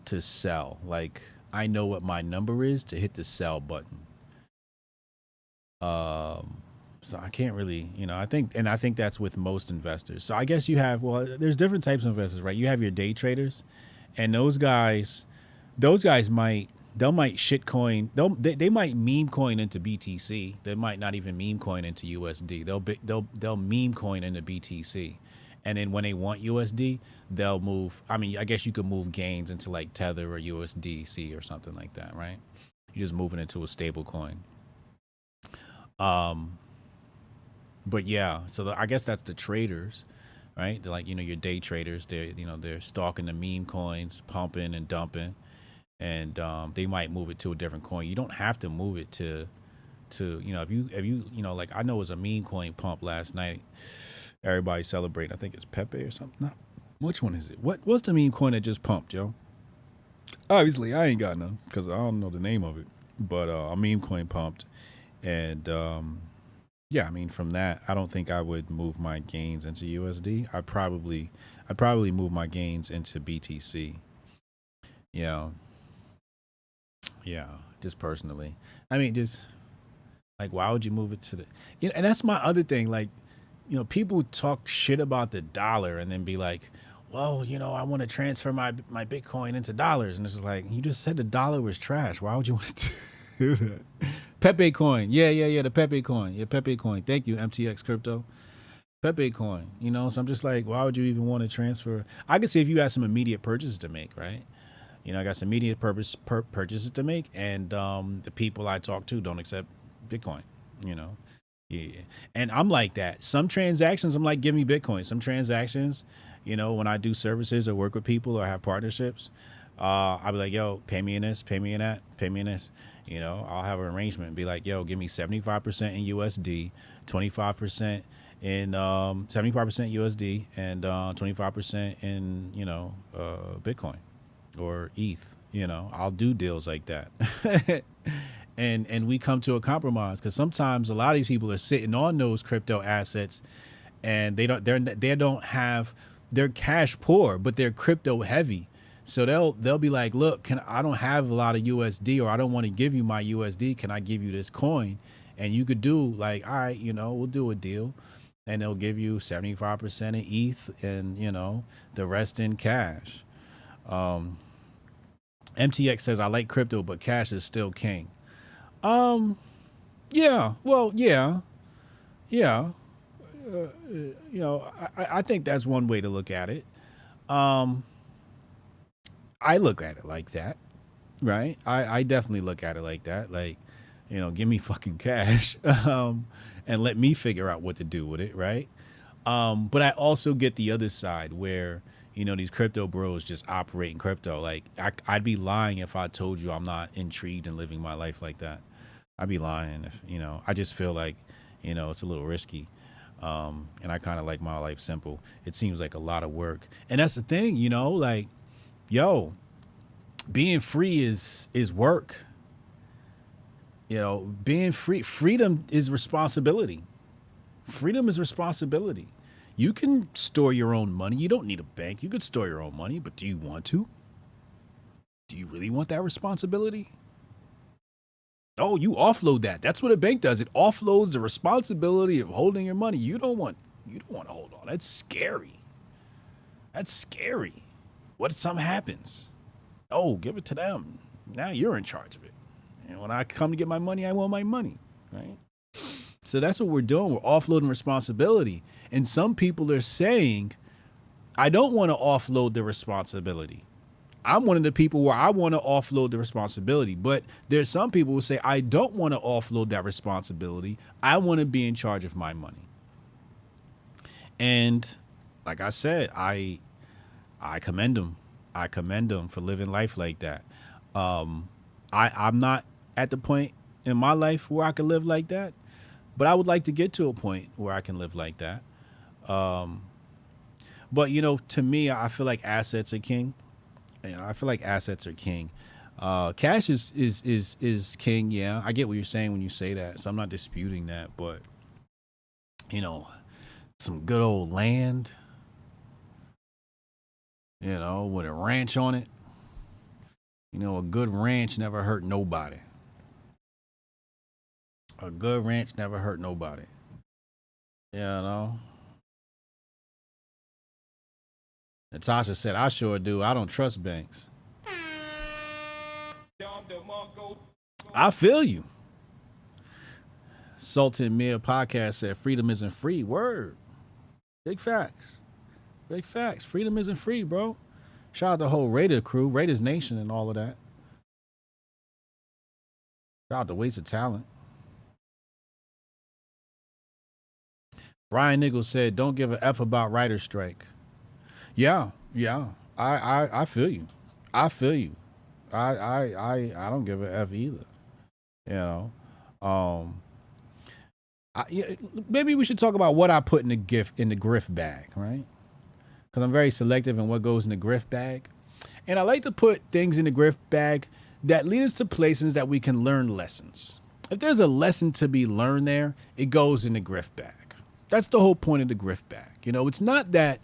to sell. Like, I know what my number is to hit the sell button. So I can't really, I think that's with most investors. So I guess you have, there's different types of investors, right? You have your day traders, and those guys might shitcoin. They might meme coin into BTC. They might not even meme coin into USD. They'll meme coin into BTC. And then when they want USD, they'll move. I mean, I guess you could move gains into like Tether or USDC or something like that, right? You're just moving into a stable coin. But yeah, so I guess that's the traders, right? They're like, your day traders. They're stalking the meme coins, pumping and dumping, and they might move it to a different coin. You don't have to move it to if you like, I know it was a meme coin pump last night. Everybody celebrating. I think it's Pepe or something. No, which one is it? What's the meme coin that just pumped, Joe? Obviously, I ain't got none because I don't know the name of it. But a meme coin pumped, and yeah, I mean, from that, I don't think I would move my gains into USD. I'd probably move my gains into BTC. Yeah, just personally. I mean, just like, why would you move it to the? And that's my other thing. Like, people talk shit about the dollar and then be like, well, I want to transfer my Bitcoin into dollars, and it's just like, you just said the dollar was trash. Why would you want to do that? Pepe coin. Yeah, the Pepe coin. Yeah, Pepe coin. Thank you, MTX Crypto. Pepe coin. So I'm just like, why would you even want to transfer? I could see if you had some immediate purchases to make, right? I got some immediate purchases to make, and the people I talk to don't accept Bitcoin, Yeah. And I'm like that. Some transactions, I'm like, give me Bitcoin. Some transactions, when I do services or work with people or have partnerships, I'll be like, yo, pay me in this, pay me in that, pay me in this. I'll have an arrangement and be like, yo, give me 75% in USD, 25% in 75% USD, and 25% in Bitcoin or ETH. I'll do deals like that. and we come to a compromise, because sometimes a lot of these people are sitting on those crypto assets, and they're cash poor, but they're crypto heavy. So they'll be like, look, I don't have a lot of USD, or I don't want to give you my USD. Can I give you this coin? And you could do like, all right, we'll do a deal, and they'll give you 75% in ETH and, the rest in cash. MTX says, I like crypto, but cash is still king. Yeah. I think that's one way to look at it. I look at it like that, right? I definitely look at it like that. Like, give me fucking cash, and let me figure out what to do with it, right? But I also get the other side where, these crypto bros just operate in crypto. Like, I'd be lying if I told you I'm not intrigued in living my life like that. I'd be lying if, I just feel like, it's a little risky. And I kind of like my life simple. It seems like a lot of work. And that's the thing, like, yo, being free is work. Being freedom is responsibility. Freedom is responsibility. You can store your own money. You don't need a bank. You could store your own money, but do you want to? Do you really want that responsibility? Oh, you offload that. That's what a bank does. It offloads the responsibility of holding your money. You don't want to hold on. That's scary. What if something happens? Oh, give it to them. Now you're in charge of it. And when I come to get my money, I want my money, right? So that's what we're doing. We're offloading responsibility. And some people are saying, I don't want to offload the responsibility. I'm one of the people where I want to offload the responsibility. But there's some people who say, I don't want to offload that responsibility. I want to be in charge of my money. And like I said, I commend them. I commend them for living life like that. I'm not at the point in my life where I can live like that, but I would like to get to a point where I can live like that. But you know, to me, I feel like assets are king. You know, I feel like assets are king. Cash is king. Yeah, I get what you're saying when you say that, so I'm not disputing that. But you know, some good old land, you know, with a ranch on it. You know, a good ranch never hurt nobody. A good ranch never hurt nobody. You know. Natasha said, I sure do. I don't trust banks. I feel you. Sultan Mir podcast said, freedom isn't free. Word. Big facts. Big facts. Freedom isn't free, bro. Shout out the whole Raider crew, Raiders Nation and all of that. Shout out the Waste of Talent. Brian Nichols said, don't give a F about writer strike. Yeah. I feel you. I feel you. I don't give a F either. You know. Maybe we should talk about what I put in the grift bag, right? Because I'm very selective in what goes in the grift bag. And I like to put things in the grift bag that lead us to places that we can learn lessons. If there's a lesson to be learned there, it goes in the grift bag. That's the whole point of the grift bag. You know, it's not that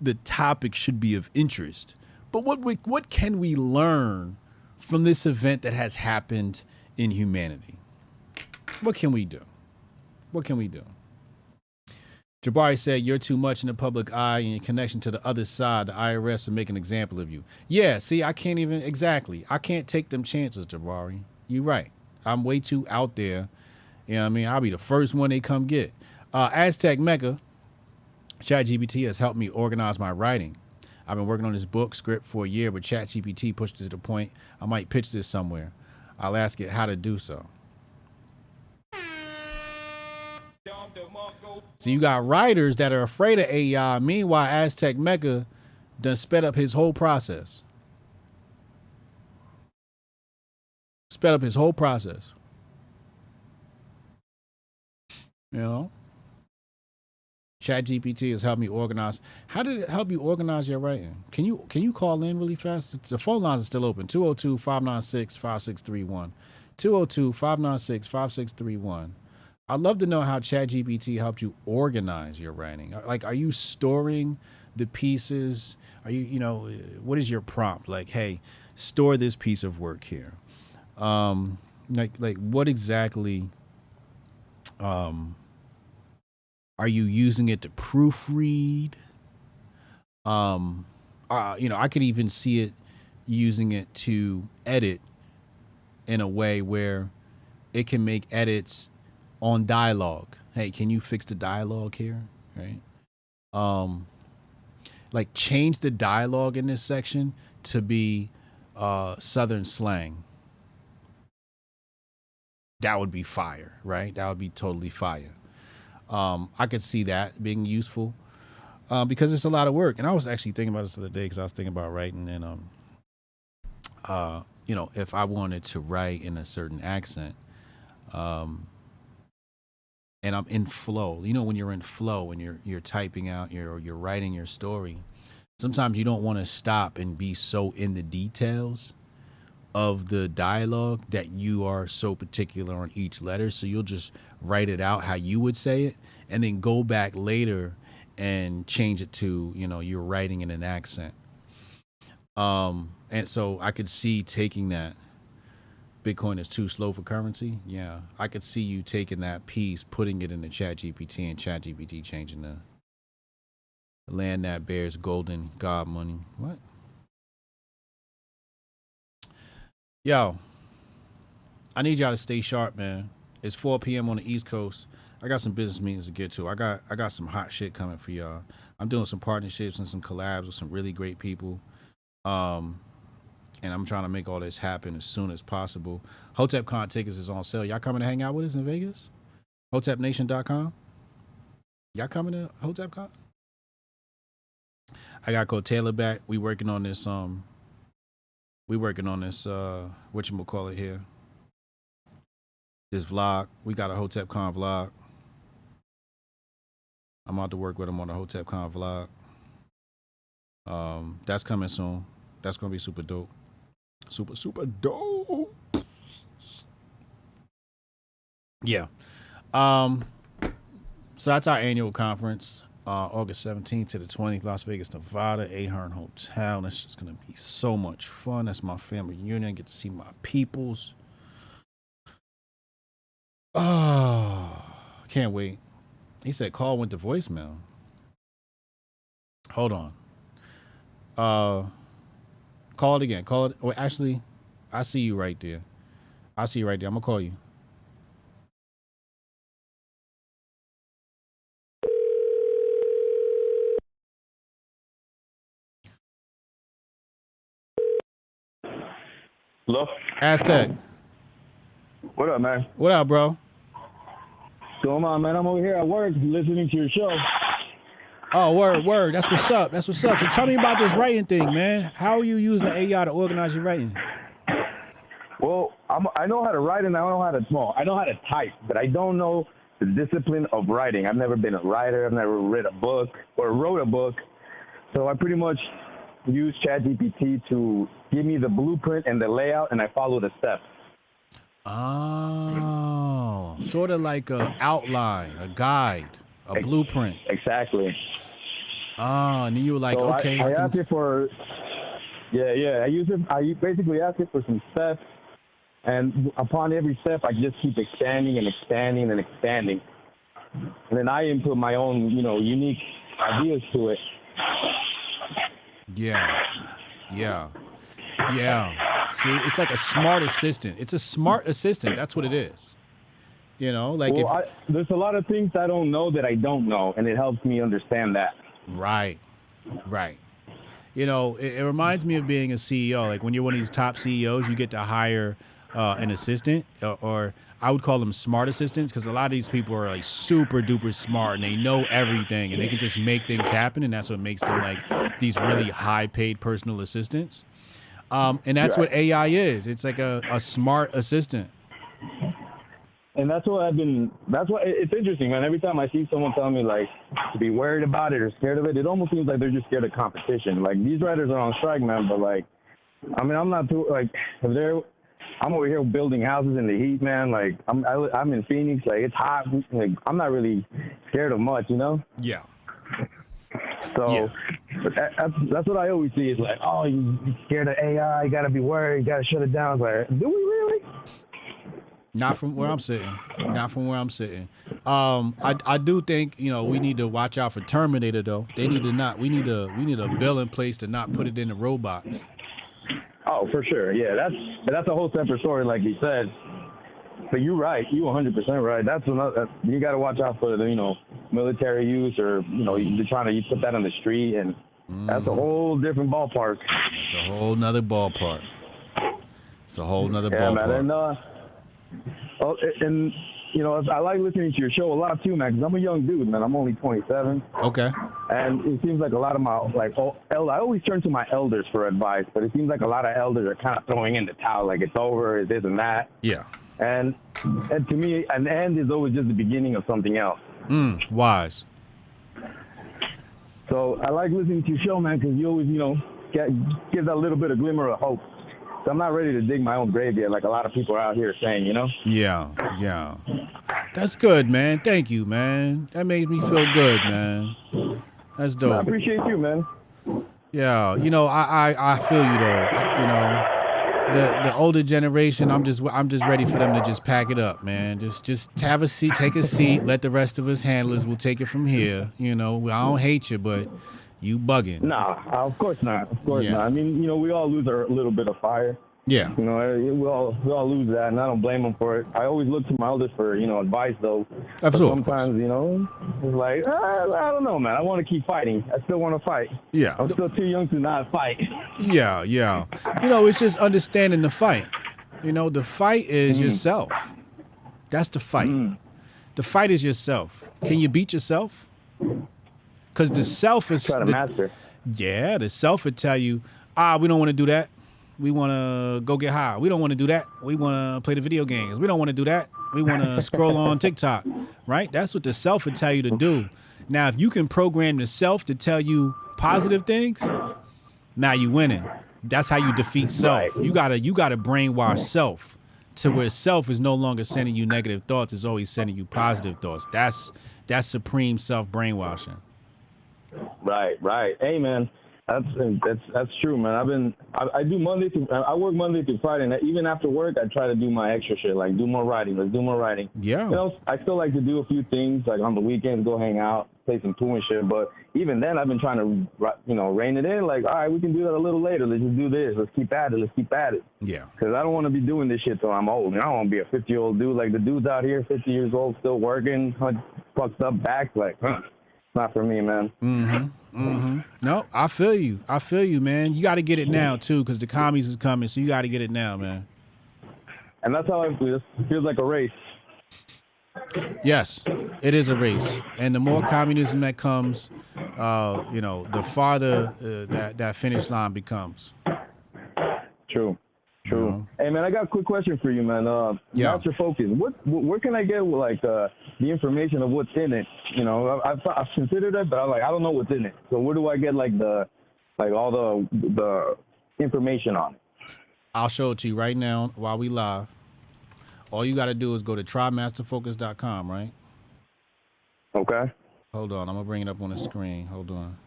the topic should be of interest, but what can we learn from this event that has happened in humanity? What can we do? What can we do? Jabari said, you're too much in the public eye and your connection to the other side. The IRS will make an example of you. Yeah, see, I can't even, exactly. I can't take them chances, Jabari. You're right. I'm way too out there. You know what I mean? I'll be the first one they come get. Aztec Mecca, ChatGPT has helped me organize my writing. I've been working on this book script for a year, but ChatGPT pushed it to the point I might pitch this somewhere. I'll ask it how to do so. So you got writers that are afraid of AI. Meanwhile, Aztec Mecca done sped up his whole process. Sped up his whole process. You know? ChatGPT has helped me organize. How did it help you organize your writing? Can you call in really fast? The phone lines are still open. 202-596-5631. 202-596-5631. I'd love to know how ChatGPT helped you organize your writing. Like, are you storing the pieces? Are you know, what is your prompt? Like, hey, store this piece of work here. Like what exactly are you using it to proofread? You know, I could even see it using it to edit in a way where it can make edits on dialogue. Hey, can you fix the dialogue here? Right. Like change the dialogue in this section to be Southern slang. That would be fire, right? That would be totally fire. I could see that being useful because it's a lot of work. And I was actually thinking about this the other day because I was thinking about writing and, you know, if I wanted to write in a certain accent, and I'm in flow. You know, when you're in flow and you're typing out, you're writing your story, sometimes you don't want to stop and be so in the details of the dialogue that you are so particular on each letter. So you'll just write it out how you would say it and then go back later and change it to, you know, you're writing in an accent. And so I could see taking that. Bitcoin is too slow for currency. Yeah, I could see you taking that piece, putting it in the ChatGPT, and ChatGPT changing the land that bears golden god money. What? Yo, I need y'all to stay sharp, man. It's 4 p.m. on the East Coast. I got some business meetings to get to. I got some hot shit coming for y'all. I'm doing some partnerships and some collabs with some really great people. And I'm trying to make all this happen as soon as possible. Hotep Con tickets is on sale. Y'all coming to hang out with us in Vegas? HotepNation.com. Y'all coming to Hotep Con? I got Taylor back. We working on this whatchamacallit here. This vlog. We got a Hotep Con vlog. I'm out to work with him on the Hotep Con vlog. That's coming soon. That's gonna be super dope. Super dope. Yeah. So that's our annual conference, August 17th to the 20th, Las Vegas, Nevada, Ahern Hotel. That's just gonna be so much fun. That's my family reunion. I get to see my peoples. Oh, can't wait. He said call went to voicemail. Hold on. Call it again. Call it. Wait, actually, I see you right there. I'm gonna call you. Hello? Aztec. What up, man? What up, bro? What's going on, man? I'm over here at work listening to your show. Oh, word. That's what's up. So tell me about this writing thing, man. How are you using the AI to organize your writing? Well, I know how to write and I know how to type, but I don't know the discipline of writing. I've never been a writer. I've never read a book or wrote a book. So I pretty much use ChatGPT to give me the blueprint and the layout, and I follow the steps. Oh, sort of like a outline, a guide, a blueprint. Exactly. Oh, and then you were like, so okay. I asked it for, I basically asked it for some steps, and upon every step, I just keep expanding and expanding and expanding. And then I input my own, unique ideas to it. Yeah. See, it's like a smart assistant. It's a smart assistant. That's what it is. There's a lot of things I don't know that I don't know, and it helps me understand that. Right. It reminds me of being a CEO. Like when you're one of these top CEOs, you get to hire an assistant, or I would call them smart assistants, because a lot of these people are like super duper smart and they know everything and they can just make things happen, and that's what makes them like these really high paid personal assistants. And that's what AI is. It's like a smart assistant. And that's why it's interesting, man. Every time I see someone tell me like to be worried about it or scared of it, it almost seems like they're just scared of competition. Like these writers are on strike, man, but like, I mean, I'm not too like I'm over here building houses in the heat, man. Like I'm in Phoenix, like it's hot. Like I'm not really scared of much, Yeah. So but that's what I always see is like, oh, you scared of AI? You gotta be worried. You gotta shut it down. It's like, do we really? Not from where I'm sitting. I do think, we need to watch out for Terminator though. We need a bill in place to not put it in the robots. Oh, for sure. Yeah, that's a whole separate story, like you said. But you're right. You 100% right. That's another. You got to watch out for the military use, or you're trying to put that on the street, and that's a whole different ballpark. It's a whole nother ballpark. Man, and I like listening to your show a lot too, man, because I'm a young dude, man. I'm only 27. Okay. And it seems like a lot of my, I always turn to my elders for advice, but it seems like a lot of elders are kind of throwing in the towel, like it's over, it's this and that. Yeah. And to me, an end is always just the beginning of something else. Wise. So I like listening to your show, man, because you always, give that little bit of glimmer of hope. So I'm not ready to dig my own grave yet, like a lot of people are out here saying, Yeah. That's good, man. Thank you, man. That makes me feel good, man. That's dope. I appreciate you, man. Yeah, I feel you though. The older generation, I'm just ready for them to just pack it up, man. Just have a seat, take a seat, let the rest of us handlers, we'll take it from here. I don't hate you, but you bugging. Nah, of course not. Of course not. I mean, we all lose a little bit of fire. Yeah. You know, we all lose that, and I don't blame them for it. I always look to my elders for, you know, advice, though. But sometimes, you know, it's like, I don't know, man. I want to keep fighting. I still want to fight. Yeah. I'm still too young to not fight. Yeah. You know, it's just understanding the fight. You know, the fight is yourself. That's the fight. The fight is yourself. Can you beat yourself? Because the self is... Try to master. Yeah, the self would tell you, we don't want to do that. We want to go get high. We don't want to do that. We want to play the video games. We don't want to do that. We want to scroll on TikTok, right? That's what the self would tell you to do. Now, if you can program the self to tell you positive things, now you winning. That's how you defeat self. Right. You gotta brainwash self to where self is no longer sending you negative thoughts. It's always sending you positive thoughts. That's supreme self brainwashing. Right. Hey, man. That's true, man. I do I work Monday through Friday, and even after work, I try to do my extra shit, like do more writing. Let's do more writing. Yeah. You know, I still like to do a few things, like on the weekends, go hang out, play some pool and shit. But even then, I've been trying to, you know, rein it in. Like, all right, we can do that a little later. Let's just do this. Let's keep at it. Yeah. Because I don't want to be doing this shit till I'm old. I don't want to be a 50-year-old dude. Like the dudes out here, 50 years old, still working, fucked up back. Like, not for me, man. No, I feel you, man. You got to get it now too, because the commies is coming, so you got to get it now, man. And that's how I feel. It feels like a race. Yes, it is a race, and the more communism that comes, you know, the farther that finish line becomes. True. Hey, man, I got a quick question for you, man. Master Focus. Where can I get like the information of what's in it? You know, I've considered it, but I'm like, I don't know what's in it. So where do I get all the information on it? I'll show it to you right now while we live. All you got to do is go to trymasterfocus.com, right? Okay. Hold on, I'm gonna bring it up on the screen. Hold on.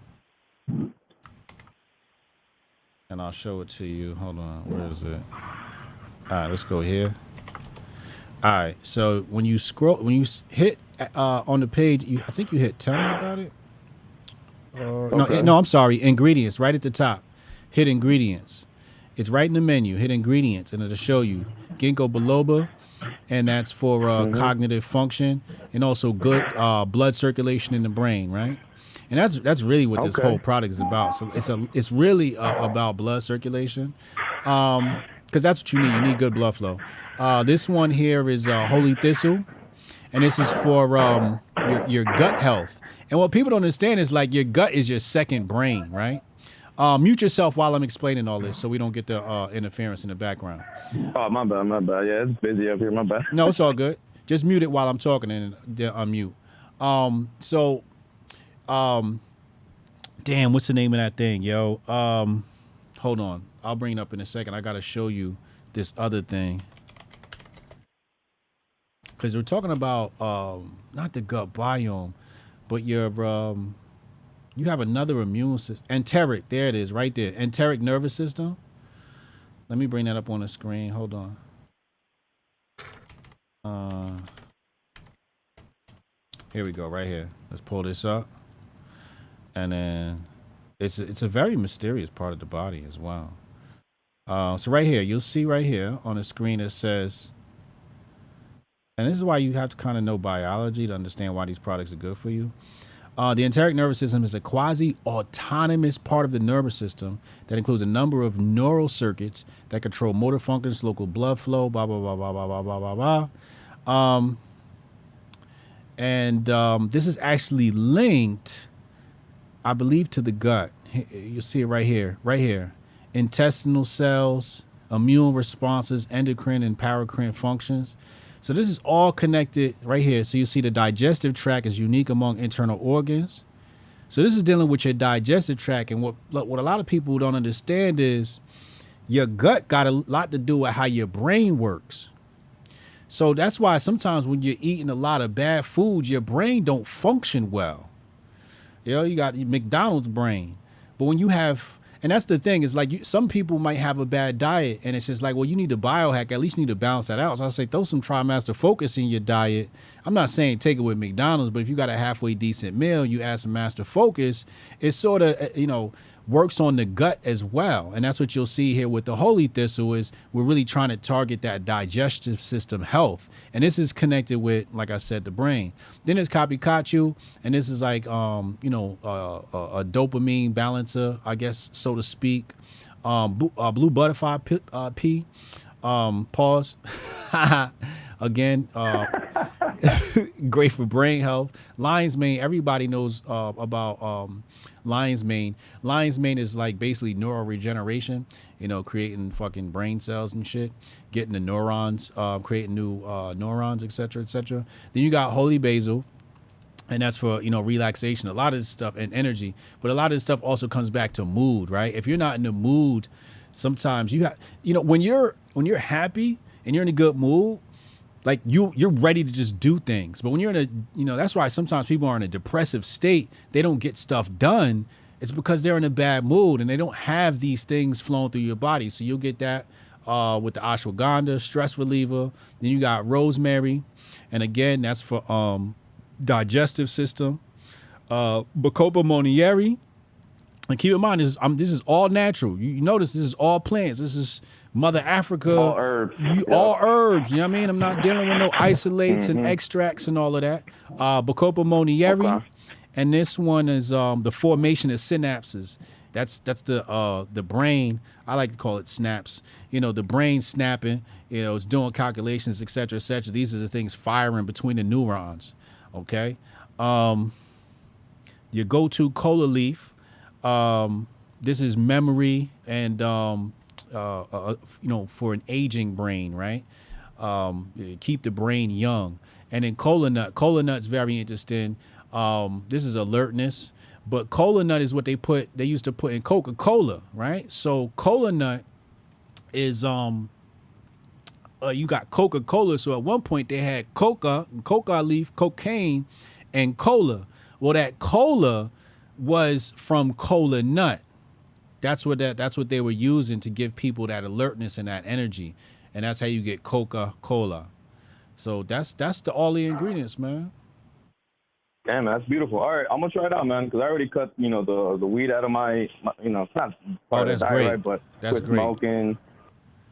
And I'll show it to you. Hold on, where is it? All right, let's go here. All right, so when you hit on the page, I think you hit tell me about it. Okay. No, I'm sorry, ingredients, right at the top. Hit ingredients. It's right in the menu. Hit ingredients, and it'll show you ginkgo biloba, and that's for cognitive function and also good blood circulation in the brain, right? And that's really what this whole product is about. So it's really about blood circulation, because that's what you need. You need good blood flow. This one here is holy thistle, and this is for your gut health. And what people don't understand is like your gut is your second brain, right? Mute yourself while I'm explaining all this so we don't get the interference in the background. Oh, my bad. Yeah, it's busy up here. My bad. No, it's all good. Just mute it while I'm talking and then unmute. Damn, what's the name of that thing, yo? Hold on. I'll bring it up in a second. I got to show you this other thing. Because we're talking about not the gut biome, but your you have another immune system. Enteric, there it is, right there. Enteric nervous system. Let me bring that up on the screen. Hold on. Here we go, right here. Let's pull this up. And then it's a very mysterious part of the body as well. So right here, you'll see right here on the screen it says, and this is why you have to kind of know biology to understand why these products are good for you. The enteric nervous system is a quasi-autonomous part of the nervous system that includes a number of neural circuits that control motor functions, local blood flow, blah, blah, blah, blah, blah, blah, blah, blah, blah. This is actually linked, I believe, to the gut. You'll see it right here. Intestinal cells, immune responses, endocrine and paracrine functions. So this is all connected right here. So you see the digestive tract is unique among internal organs. So this is dealing with your digestive tract. And what a lot of people don't understand is your gut got a lot to do with how your brain works. So that's why sometimes when you're eating a lot of bad foods, your brain don't function well. You know, you got McDonald's brain. But when you have, and that's the thing, is like some people might have a bad diet and it's just like, well, you need to biohack, at least you need to balance that out. So I say throw some TriMaster Focus in your diet. I'm not saying take it with McDonald's, but if you got a halfway decent meal, you add some Master Focus, it's sort of, you know, works on the gut as well. And that's what you'll see here with the holy thistle is we're really trying to target that digestive system health. And this is connected with, like I said, the brain. Then there's Kapikachu, and this is like, a dopamine balancer, I guess, so to speak. Blue butterfly pea, pause. Again, great for brain health. Lion's mane, everybody knows about lion's mane. Lion's mane is like basically neural regeneration, creating fucking brain cells and shit, getting the neurons, creating new neurons, et cetera, et cetera. Then you got holy basil, and that's for, relaxation, a lot of this stuff, and energy. But a lot of this stuff also comes back to mood, right? If you're not in the mood, sometimes you have, when you're happy and you're in a good mood, like you're ready to just do things. But when you're in a, that's why sometimes people are in a depressive state. They don't get stuff done. It's because they're in a bad mood and they don't have these things flowing through your body. So you'll get that with the ashwagandha, stress reliever. Then you got rosemary. And again, that's for digestive system. Bacopa monieri. And keep in mind, this is all natural. You notice this is all plants. This is Mother Africa. All herbs. All herbs. You know what I mean? I'm not dealing with no isolates and extracts and all of that. Bacopa monieri. Okay. And this one is the formation of synapses. That's the brain. I like to call it snaps. The brain snapping. It's doing calculations, et cetera, et cetera. These are the things firing between the neurons. Okay. Your go-to cola leaf. This is memory and, for an aging brain, right? Keep the brain young. And then cola nut's very interesting. This is alertness, but cola nut is what they used to put in Coca-Cola, right? So cola nut is, you got Coca-Cola. So at one point they had coca leaf, cocaine, and cola. Well, that cola was from cola nut. That's what they were using to give people that alertness and that energy. And that's how you get Coca-Cola. So that's all the ingredients, man. Damn, that's beautiful. All right, I'm gonna try it out, man, because I already cut, the weed out of my it's not part of the diet, right, but that's quit smoking.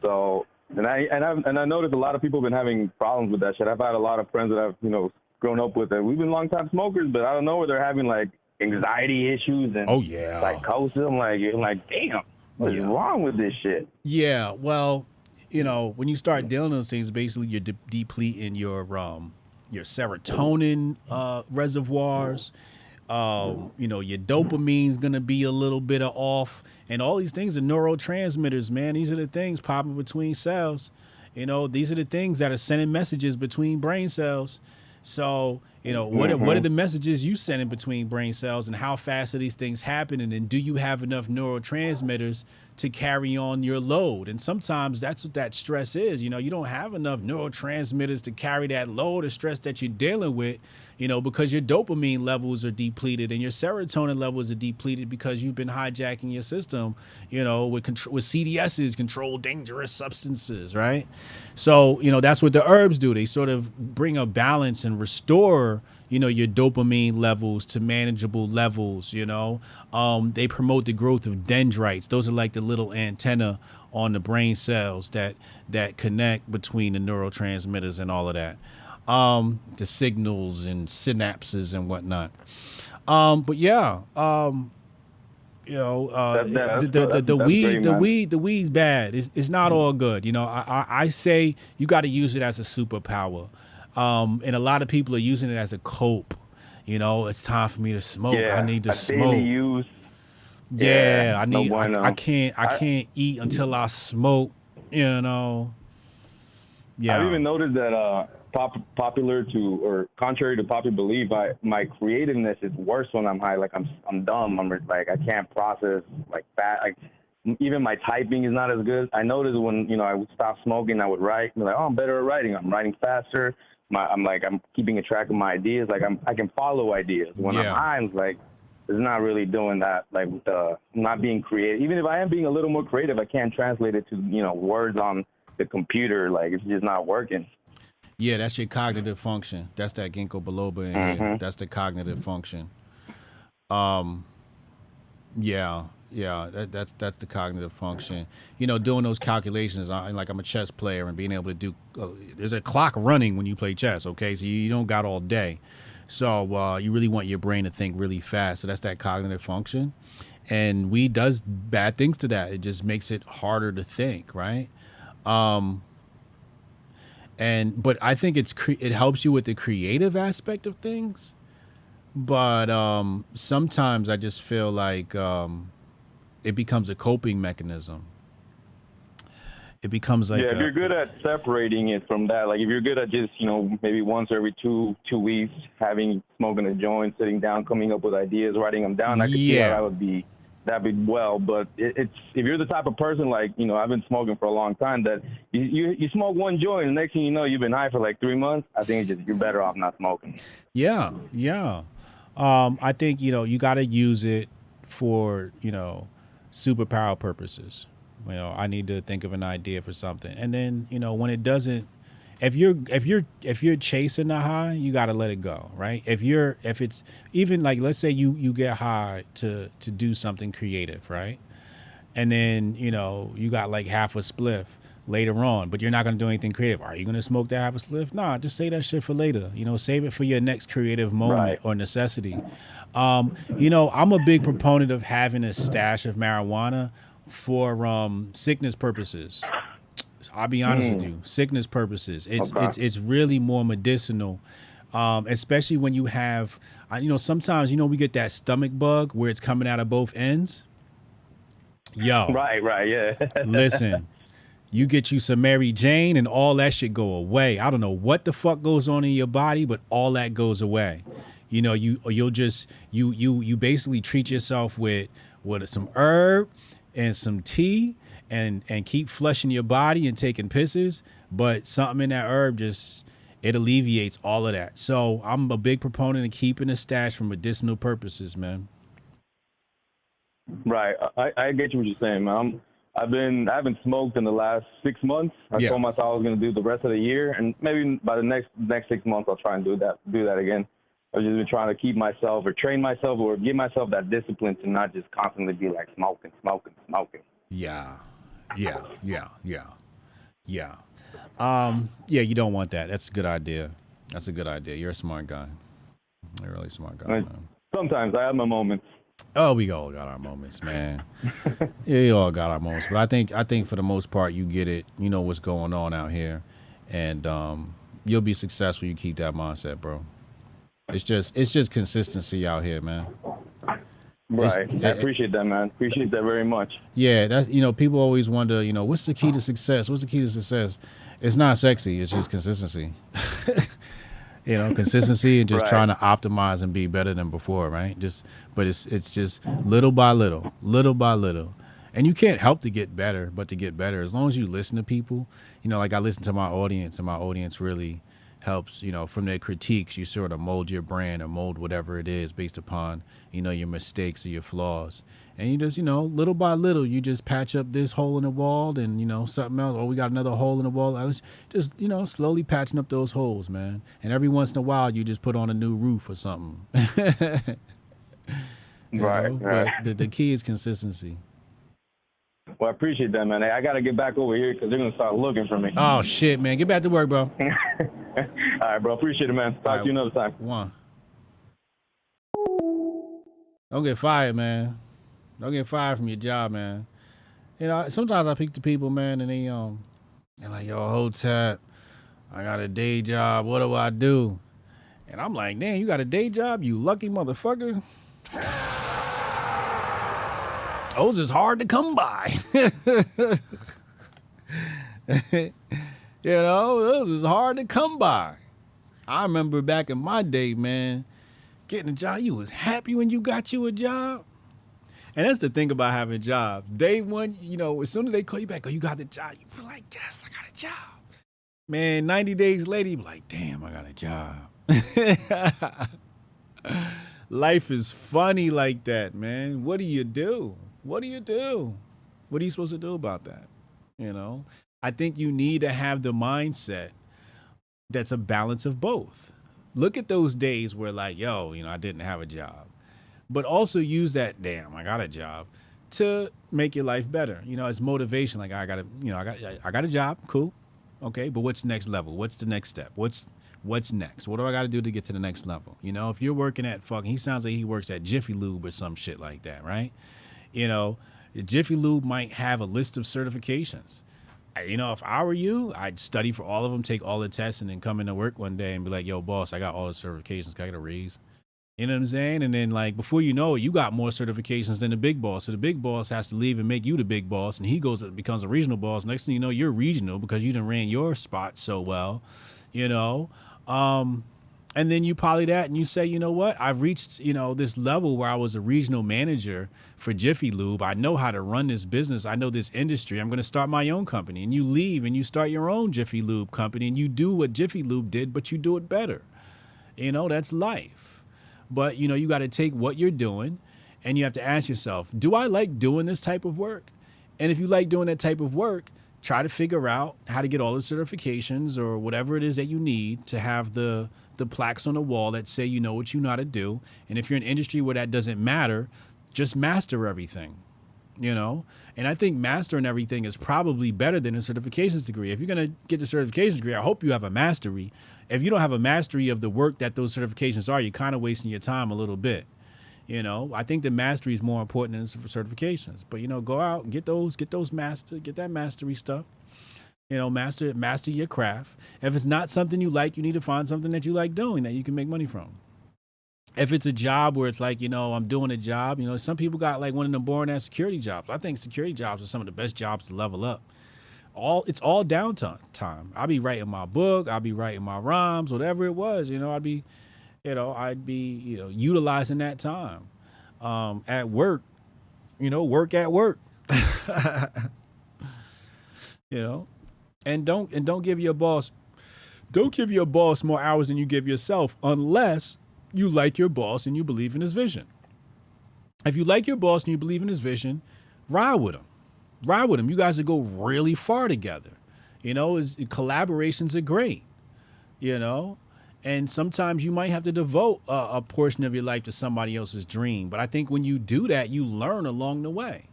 So, and I noticed a lot of people have been having problems with that shit. I've had a lot of friends that I've, grown up with, and we've been long time smokers, but I don't know where they're having like anxiety issues and psychosis. I'm like, damn, what is wrong with this shit? Yeah, well, when you start dealing with those things, basically you're depleting your serotonin reservoirs. Your dopamine's gonna be a little bit off, and all these things are neurotransmitters, man. These are the things popping between cells. These are the things that are sending messages between brain cells. So, what are the messages you sending between brain cells, and how fast are these things happening? And do you have enough neurotransmitters to carry on your load? And sometimes that's what that stress is. You don't have enough neurotransmitters to carry that load of stress that you're dealing with, because your dopamine levels are depleted and your serotonin levels are depleted because you've been hijacking your system, with CDSs, controlled dangerous substances, right? So, that's what the herbs do. They sort of bring a balance and restore, your dopamine levels to manageable levels, They promote the growth of dendrites. Those are like the little antenna on the brain cells that connect between the neurotransmitters and all of that. The signals and synapses and whatnot. But yeah, the weed's bad. It's not all good. I say you got to use it as a superpower. And a lot of people are using it as a cope. It's time for me to smoke. I need to smoke. Use. Yeah, I need. I can't eat until I smoke. Yeah. I've even noticed that contrary to popular belief, my creativeness is worse when I'm high. Like I'm dumb. I'm like I can't process like fat. Like even my typing is not as good. I noticed when I would stop smoking, I would write. I'm like, oh, I'm better at writing. I'm writing faster. I'm keeping a track of my ideas. Like I can follow ideas. When I'm high, I'm like, it's not really doing that. Like not being creative. Even if I am being a little more creative, I can't translate it to words on the computer. Like it's just not working. Yeah, that's your cognitive function. That's that ginkgo biloba in here. That's the cognitive function. Yeah. Yeah, that's the cognitive function. You know, doing those calculations. Like I'm a chess player and being able to do. There's a clock running when you play chess. Okay, so you don't got all day. So you really want your brain to think really fast. So that's that cognitive function, and weed does bad things to that. It just makes it harder to think, right? But I think it helps you with the creative aspect of things. But sometimes I just feel like it becomes a coping mechanism. It becomes like if you're good at separating it from that, like if you're good at just, you know, maybe once every two weeks smoking a joint, sitting down, coming up with ideas, writing them down, I could see how that'd be well. But it's if you're the type of person, like, you know, I've been smoking for a long time, that you smoke one joint and the next thing you know you've been high for like 3 months. I think you're better off not smoking. Yeah. I think, you know, you got to use it for, you know, superpower purposes. You know, I need to think of an idea for something, and then, you know, when it doesn't, if you're chasing the high, you got to let it go, right? If it's even like, let's say you get high to do something creative, right? And then, you know, you got like half a spliff later on, but you're not going to do anything creative. Are you going to smoke that half a spliff? Nah, just say that shit for later. You know, save it for your next creative moment or necessity. You know, I'm a big proponent of having a stash of marijuana for sickness purposes. I'll be honest with you, sickness purposes. It's really more medicinal, especially when you have, you know, sometimes, you know, we get that stomach bug where it's coming out of both ends. Yo, right, yeah. Listen, you get you some Mary Jane and all that shit go away. I don't know what the fuck goes on in your body, but all that goes away. You know, you'll just you basically treat yourself with some herb and some tea and keep flushing your body and taking pisses, but something in that herb it alleviates all of that. So I'm a big proponent of keeping a stash for medicinal purposes, man. Right. I get you what you're saying, man. I haven't smoked in the last 6 months. I told myself I was going to do the rest of the year, and maybe by the next 6 months I'll try and do that again. I've just been trying to keep myself or train myself or give myself that discipline to not just constantly be like smoking. Yeah. You don't want that. That's a good idea. You're a smart guy. You're a really smart guy, man. Sometimes I have my moments. Oh, we all got our moments, man. Yeah, we all got our moments. But I think for the most part, you get it. You know what's going on out here, and you'll be successful. You keep that mindset, bro. It's just consistency out here, man. Right. I appreciate that, man. Appreciate that very much. Yeah, that's, you know, people always wonder, you know, what's the key to success? What's the key to success? It's not sexy. It's just consistency. You know, consistency and just trying to optimize and be better than before, right? But it's just little by little. And you can't help to get better, but to get better. As long as you listen to people, you know, like I listen to my audience, and my audience really helps, you know, from their critiques, you sort of mold your brand or mold whatever it is based upon, you know, your mistakes or your flaws. And you just, you know, little by little, you just patch up this hole in the wall and, you know, something else. Oh, we got another hole in the wall. Just, you know, slowly patching up those holes, man. And every once in a while, you just put on a new roof or something. Right. But the key is consistency. Well, I appreciate that, man. I got to get back over here because they're going to start looking for me. Oh, shit, man. Get back to work, bro. All right, bro. Appreciate it, man. Talk to you another time. One. Don't get fired, man. Don't get fired from your job, man. You know, sometimes I speak to people, man, and they're like, yo, Hotep, I got a day job. What do I do? And I'm like, damn, you got a day job? You lucky motherfucker. Those is hard to come by. You know, those is hard to come by. I remember back in my day, man, getting a job, you was happy when you got you a job. And that's the thing about having a job. Day one, you know, as soon as they call you back, oh, you got the job, you feel like, yes, I got a job. Man, 90 days later, you be like, damn, I got a job. Life is funny like that, man. What do you do? What are you supposed to do about that? You know, I think you need to have the mindset that's a balance of both. Look at those days where like, yo, you know, I didn't have a job, but also use that, damn, I got a job, to make your life better. You know, it's motivation. Like I got a job, cool, okay, but what's the next level? What's the next step? What's next? What do I got to do to get to the next level? You know, if you're working at he sounds like he works at Jiffy Lube or some shit like that, right? You know, Jiffy Lube might have a list of certifications. You know, if I were you, I'd study for all of them, take all the tests, and then come into work one day and be like, yo, boss, I got all the certifications. Can I get a raise? You know what I'm saying? And then, like, before you know it, you got more certifications than the big boss. So the big boss has to leave and make you the big boss, and he becomes a regional boss. Next thing you know, you're regional because you done ran your spot so well, you know? And then you poly that and you say, you know what? I've reached, you know, this level where I was a regional manager for Jiffy Lube. I know how to run this business. I know this industry. I'm going to start my own company. And you leave and you start your own Jiffy Lube company and you do what Jiffy Lube did, but you do it better. You know, that's life. But, you know, you got to take what you're doing and you have to ask yourself, do I like doing this type of work? And if you like doing that type of work, try to figure out how to get all the certifications or whatever it is that you need to have the plaques on the wall that say you know what you know how to do. And if you're in an industry where that doesn't matter, just master everything, you know? And I think mastering everything is probably better than a certifications degree. If you're going to get the certifications degree, I hope you have a mastery. If you don't have a mastery of the work that those certifications are, you're kind of wasting your time a little bit. You know, I think the mastery is more important than certifications. But, you know, go out, get that mastery stuff. You know, master your craft. If it's not something you like, you need to find something that you like doing that you can make money from. If it's a job where it's like, you know, I'm doing a job, you know, some people got like one of them boring ass security jobs. I think security jobs are some of the best jobs to level up. It's all downtime. I'll be writing my book. I'll be writing my rhymes, whatever it was, you know, I'd be utilizing that time at work, you know, work at work, you know. And don't give your boss more hours than you give yourself unless you like your boss and you believe in his vision. If you like your boss and you believe in his vision, ride with him. Ride with him. You guys will go really far together. You know, collaborations are great, you know. And sometimes you might have to devote a portion of your life to somebody else's dream. But I think when you do that, you learn along the way.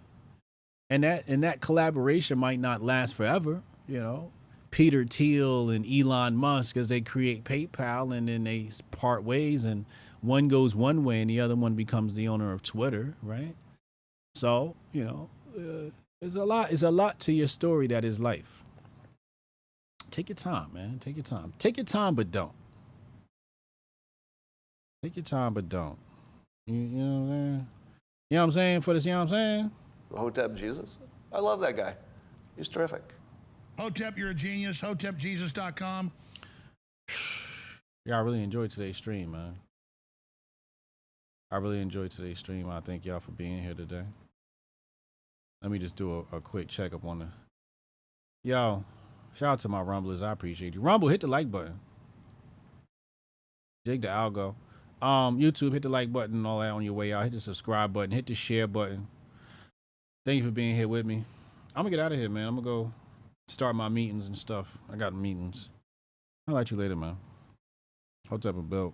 And that collaboration might not last forever. You know, Peter Thiel and Elon Musk, as they create PayPal and then they part ways and one goes one way and the other one becomes the owner of Twitter, right? So, you know, there's a lot to your story that is life. Take your time, man. Take your time. Take your time, but don't. Take your time, but don't. You know what I'm saying? You know what I'm saying? For this, you know what I'm saying? Hotep Jesus. I love that guy. He's terrific. Hotep, you're a genius. HotepJesus.com. Yeah, I really enjoyed today's stream, man. I really enjoyed today's stream. I thank y'all for being here today. Let me just do a quick checkup on the... Yo, shout out to my Rumblers. I appreciate you. Rumble, hit the like button. Jake the Algo. YouTube, hit the like button and all that on your way out. Hit the subscribe button. Hit the share button. Thank you for being here with me. I'm going to get out of here, man. I'm going to go start my meetings and stuff. I got meetings. I'll let you later, man. Hotep and Bill.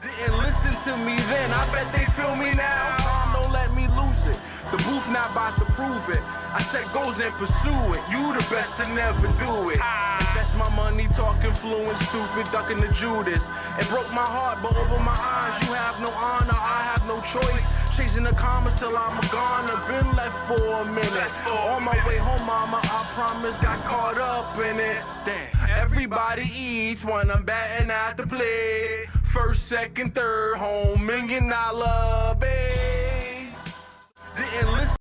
Didn't listen to me then, I bet they feel me now. Don't let me lose it. The booth not about to prove it. I said goes and pursue it. You the best to never do it. Invest my money talking fluent, stupid, ducking the Judas. It broke my heart, but over my eyes, you have no honor, I have no choice. Chasing the commas till I'm gone. I've been left for a minute. On my way home, mama, I promise, got caught up in it. Damn. Everybody eats when I'm batting at the plate. First, second, third, home, $1 million base. Didn't listen.